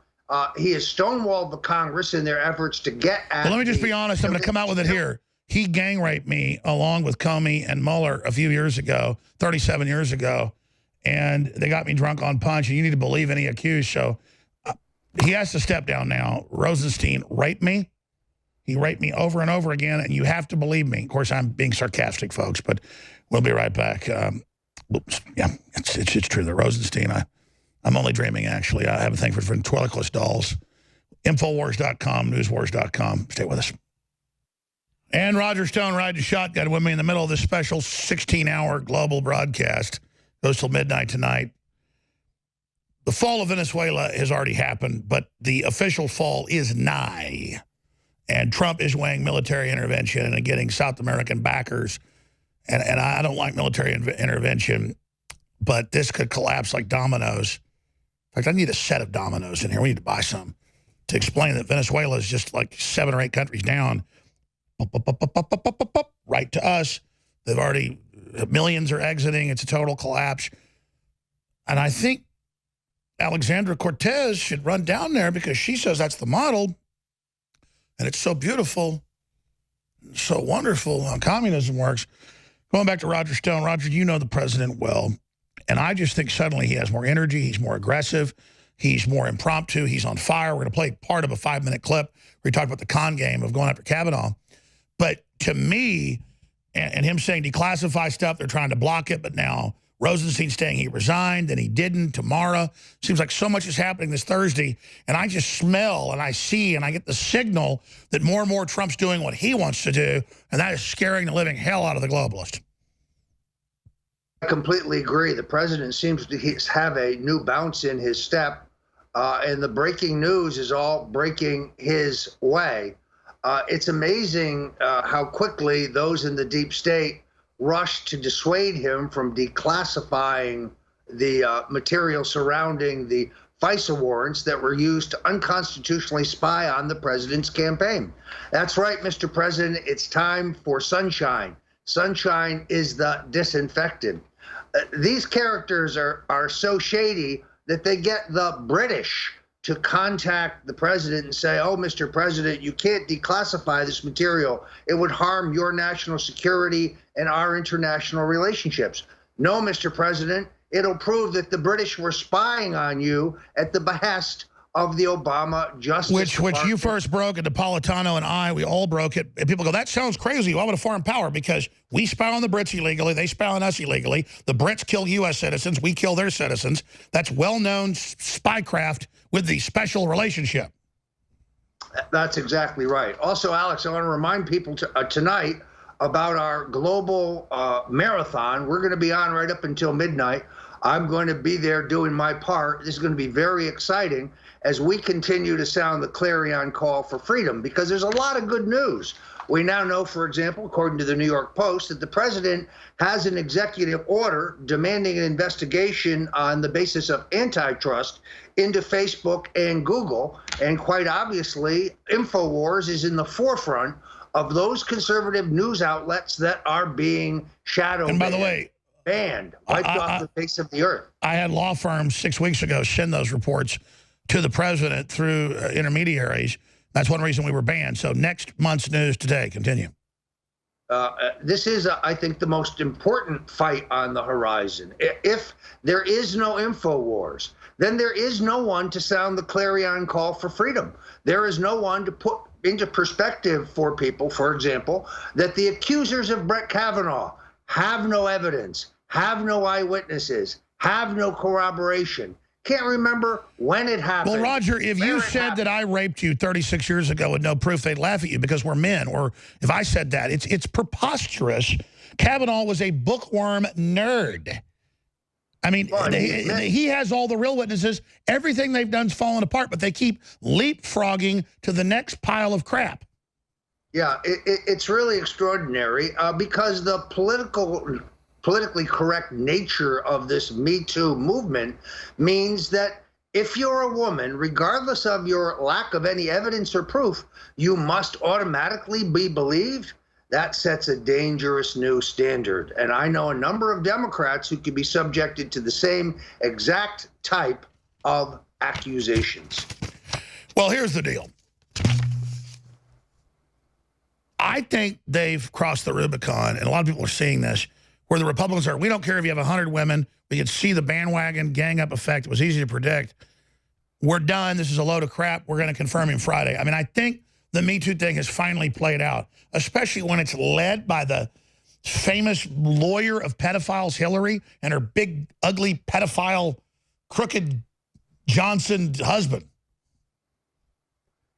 He has stonewalled the Congress in their efforts to get at. Well, let me just be honest. I'm going to come out with it here. He gang raped me along with Comey and Mueller a few years ago, 37 years ago, and they got me drunk on punch, and you need to believe any accused. So he has to step down now. Rosenstein raped me. He raped me over and over again, and you have to believe me. Of course, I'm being sarcastic, folks, but we'll be right back. Yeah, it's true. The Rosenstein, I'm only dreaming, actually. I have a thing for ventriloquist dolls. Infowars.com, newswars.com. Stay with us. And Roger Stone rides a shotgun with me in the middle of this special 16-hour global broadcast. Goes till midnight tonight. The fall of Venezuela has already happened, but the official fall is nigh. And Trump is weighing military intervention and getting South American backers. And I don't like military intervention, but this could collapse like dominoes. In fact, I need a set of dominoes in here. We need to buy some to explain that Venezuela is just like 7 or 8 countries down. Right to us. They've already, millions are exiting. It's a total collapse. And I think Alexandra Cortez should run down there because she says that's the model. And it's so beautiful, so wonderful how communism works. Going back to Roger Stone. Roger, you know the president well. And I just think suddenly he has more energy. He's more aggressive. He's more impromptu. He's on fire. We're going to play part of a 5-minute clip where he talked about the con game of going after Kavanaugh. But to me, and him saying declassify stuff, they're trying to block it, but now Rosenstein's saying he resigned, then he didn't tomorrow. Seems like so much is happening this Thursday, and I just smell and I see and I get the signal that more and more Trump's doing what he wants to do, and that is scaring the living hell out of the globalists. I completely agree. The president seems to have a new bounce in his step, and the breaking news is all breaking his way. It's amazing how quickly those in the deep state rushed to dissuade him from declassifying the material surrounding the FISA warrants that were used to unconstitutionally spy on the president's campaign. That's right, Mr. President, it's time for sunshine. Sunshine is the disinfectant. These characters are so shady that they get the British to contact the president and say, oh, Mr. President, you can't declassify this material. It would harm your national security and our international relationships. No, Mr. President, it'll prove that the British were spying on you at the behest of the Obama Justice Department. Which you first broke, and Napolitano and we all broke it. And people go, that sounds crazy. Why would a foreign power? Because we spy on the Brits illegally. They spy on us illegally. The Brits kill U.S. citizens. We kill their citizens. That's well-known spycraft with the special relationship. That's exactly right. Also, Alex, I want to remind people tonight about our global marathon. We're going to be on right up until midnight. I'm going to be there doing my part. This is going to be very exciting as we continue to sound the clarion call for freedom, because there's a lot of good news. We now know, for example, according to the New York Post, that the president has an executive order demanding an investigation on the basis of antitrust into Facebook and Google. And quite obviously, InfoWars is in the forefront of those conservative news outlets that are being shadow And by the way, banned, wiped off the face of the earth. I had law firms 6 weeks ago send those reports to the president through intermediaries. That's one reason we were banned. So next month's news today. Continue. This is, I think, the most important fight on the horizon. If there is no InfoWars, then there is no one to sound the clarion call for freedom. There is no one to put into perspective for people, for example, that the accusers of Brett Kavanaugh have no evidence, have no eyewitnesses, have no corroboration, can't remember when it happened. Well, Roger, if you said that I raped you 36 years ago with no proof, they'd laugh at you because we're men. Or if I said that, it's preposterous. Kavanaugh was a bookworm nerd. I mean, he has all the real witnesses. Everything they've done's fallen apart, but they keep leapfrogging to the next pile of crap. Yeah, it's really extraordinary because the politically correct nature of this Me Too movement means that if you're a woman, regardless of your lack of any evidence or proof, you must automatically be believed. That sets a dangerous new standard. And I know a number of Democrats who could be subjected to the same exact type of accusations. Well, here's the deal. I think they've crossed the Rubicon, and a lot of people are seeing this, where the Republicans are, we don't care if you have 100 women. We could see the bandwagon gang-up effect. It was easy to predict. We're done. This is a load of crap. We're going to confirm him Friday. I mean, I think the Me Too thing has finally played out, especially when it's led by the famous lawyer of pedophiles, Hillary, and her big, ugly, pedophile, crooked Johnson husband.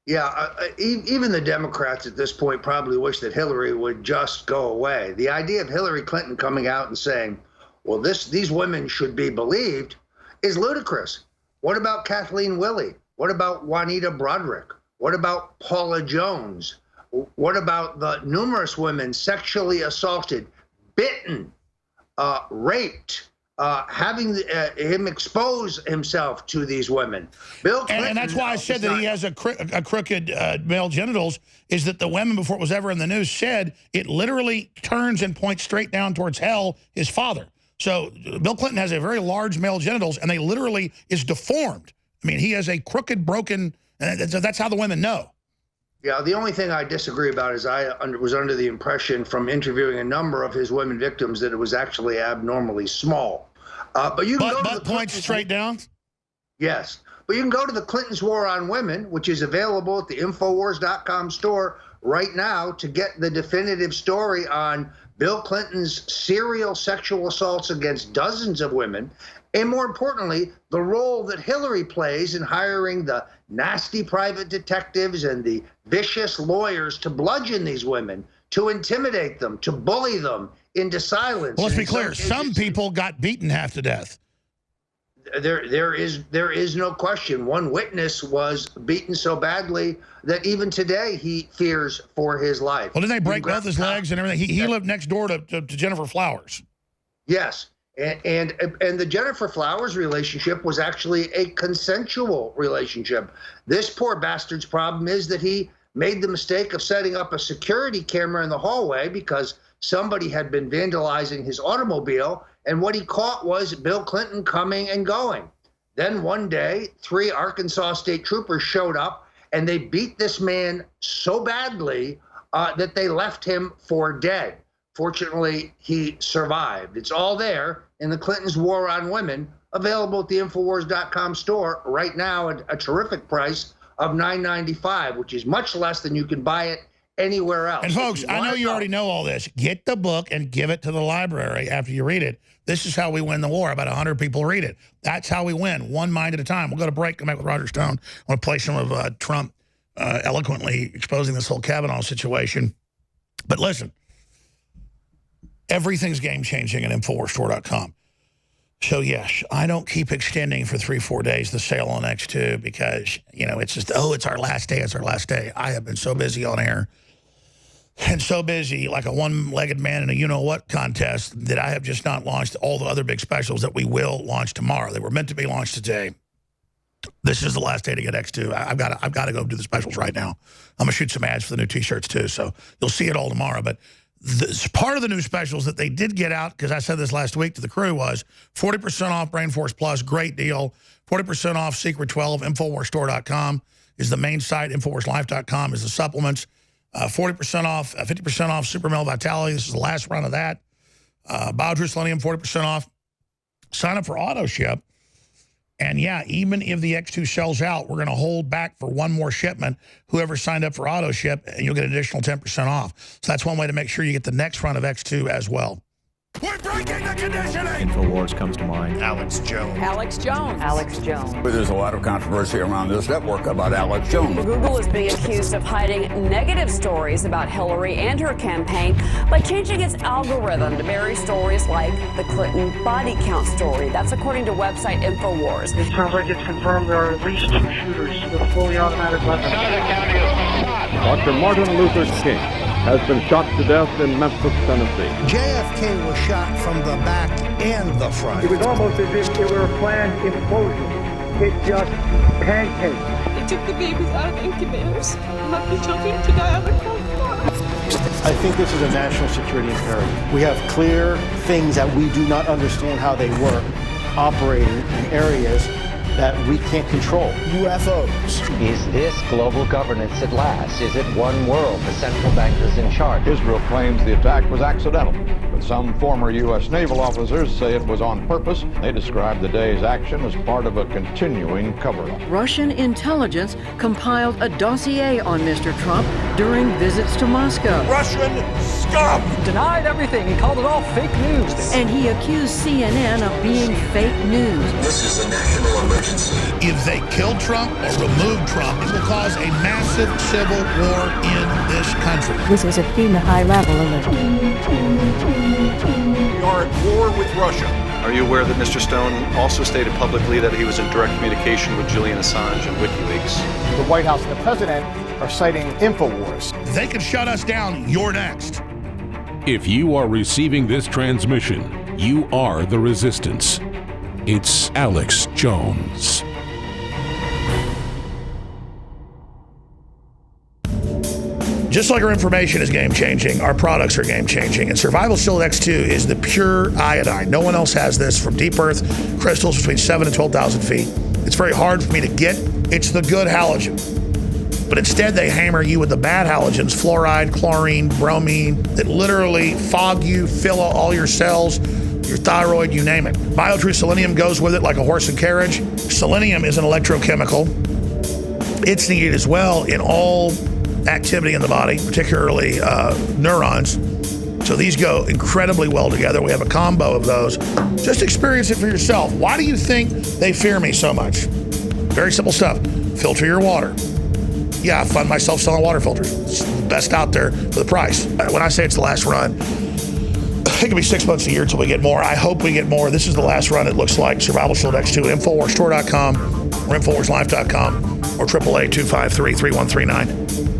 Yeah, even the Democrats at this point probably wish that Hillary would just go away. The idea of Hillary Clinton coming out and saying, well, these women should be believed is ludicrous. What about Kathleen Willey? What about Juanita Broderick? What about Paula Jones? What about the numerous women sexually assaulted, bitten, raped, having him expose himself to these women? Bill Clinton, and that's why I said that he has a crooked male genitals, is that the women, before it was ever in the news, said it literally turns and points straight down towards hell, his father. So Bill Clinton has a very large male genitals, and they literally is deformed. I mean, he has a crooked, broken, and that's how the women know. Yeah, the only thing I disagree about is I was under the impression from interviewing a number of his women victims that it was actually abnormally small. But you can go to the points straight down? Yes. But you can go to the Clinton's War on Women, which is available at the Infowars.com store right now to get the definitive story on Bill Clinton's serial sexual assaults against dozens of women, and more importantly, the role that Hillary plays in hiring the nasty private detectives and the vicious lawyers to bludgeon these women, to intimidate them, to bully them into silence. Well, let's be clear. Some people got beaten half to death. There is no question. One witness was beaten so badly that even today he fears for his life. Well, didn't they break both his legs and everything? He lived next door to Jennifer Flowers. Yes. And the Jennifer Flowers relationship was actually a consensual relationship. This poor bastard's problem is that he made the mistake of setting up a security camera in the hallway because somebody had been vandalizing his automobile, and what he caught was Bill Clinton coming and going. Then one day, 3 Arkansas state troopers showed up, and they beat this man so badly that they left him for dead. Fortunately, he survived. It's all there in the Clinton's War on Women, available at the Infowars.com store right now at a terrific price of $9.95, which is much less than you can buy it anywhere else. And folks, I know you already know all this. Get the book and give it to the library after you read it. This is how we win the war. About 100 people read it. That's how we win, one mind at a time. We'll go to break, come back with Roger Stone. I want to play some of Trump eloquently exposing this whole Kavanaugh situation. But listen, everything's game-changing at InfoWarsStore.com. So, yes, I don't keep extending for 3-4 days the sale on X2 because, you know, it's just, oh, it's our last day, it's our last day. I have been so busy on air and so busy like a one-legged man in a you-know-what contest that I have just not launched all the other big specials that we will launch tomorrow. They were meant to be launched today. This is the last day to get X2. I've got to go do the specials right now. I'm going to shoot some ads for the new T-shirts too, so you'll see it all tomorrow. But this, part of the new specials that they did get out, because I said this last week to the crew, was 40% off Brainforce Plus, great deal. 40% off Secret 12, InfoWarsStore.com is the main site. InfoWarsLife.com is the supplements. 40% off, 50% off Super Male Vitality. This is the last run of that. BioTrue Selenium, 40% off. Sign up for auto ship. And yeah, even if the X2 sells out, we're going to hold back for one more shipment. Whoever signed up for auto ship, and you'll get an additional 10% off. So that's one way to make sure you get the next run of X2 as well. We're breaking the conditioning! InfoWars comes to mind. Alex Jones. Alex Jones. Alex Jones. There's a lot of controversy around this network about Alex Jones. Google is being accused of hiding negative stories about Hillary and her campaign by changing its algorithm to bury stories like the Clinton body count story. That's according to website InfoWars. It sounds like it's confirmed there are at least 2 shooters with fully automatic weapons. Dr. Martin Luther King has been shot to death in Memphis, Tennessee. JFK was shot from the back and the front. It was almost as if it were a planned implosion. It just pancaked. They took the babies out of incubators and left the children to die on the cold floor. I think this is a national security imperative. We have clear things that we do not understand how they work, operating in areas that we can't control. UFOs. Is this global governance at last? Is it one world, the central bankers in charge? Israel claims the attack was accidental, but some former U.S. naval officers say it was on purpose. They describe the day's action as part of a continuing cover-up. Russian intelligence compiled a dossier on Mr. Trump during visits to Moscow. Russian scum! Denied everything. He called it all fake news. And he accused CNN of being fake news. This is a national emergency. If they kill Trump or remove Trump, it will cause a massive civil war in this country. This is a FEMA high-level alert. We are at war with Russia. Are you aware that Mr. Stone also stated publicly that he was in direct communication with Julian Assange and WikiLeaks? The White House and the President are citing InfoWars. They could shut us down. You're next. If you are receiving this transmission, you are the resistance. It's Alex Jones. Just like our information is game-changing, our products are game-changing. And Survival Shield X2 is the pure iodine. No one else has this from deep earth crystals between 7,000 and 12,000 feet. It's very hard for me to get. It's the good halogen. But instead, they hammer you with the bad halogens, fluoride, chlorine, bromine, that literally fog you, fill all your cells, your thyroid, you name it. BioTrue Selenium goes with it like a horse and carriage. Selenium is an electrochemical. It's needed as well in all activity in the body, particularly neurons. So these go incredibly well together. We have a combo of those. Just experience it for yourself. Why do you think they fear me so much? Very simple stuff. Filter your water. Yeah, I fund myself selling water filters. It's the best out there for the price. When I say it's the last run, it could be 6 months a year until we get more. I hope we get more. This is the last run, it looks like. Survival Shield X2, InfoWarsStore.com or InfoWarsLife.com or 888-253-3139.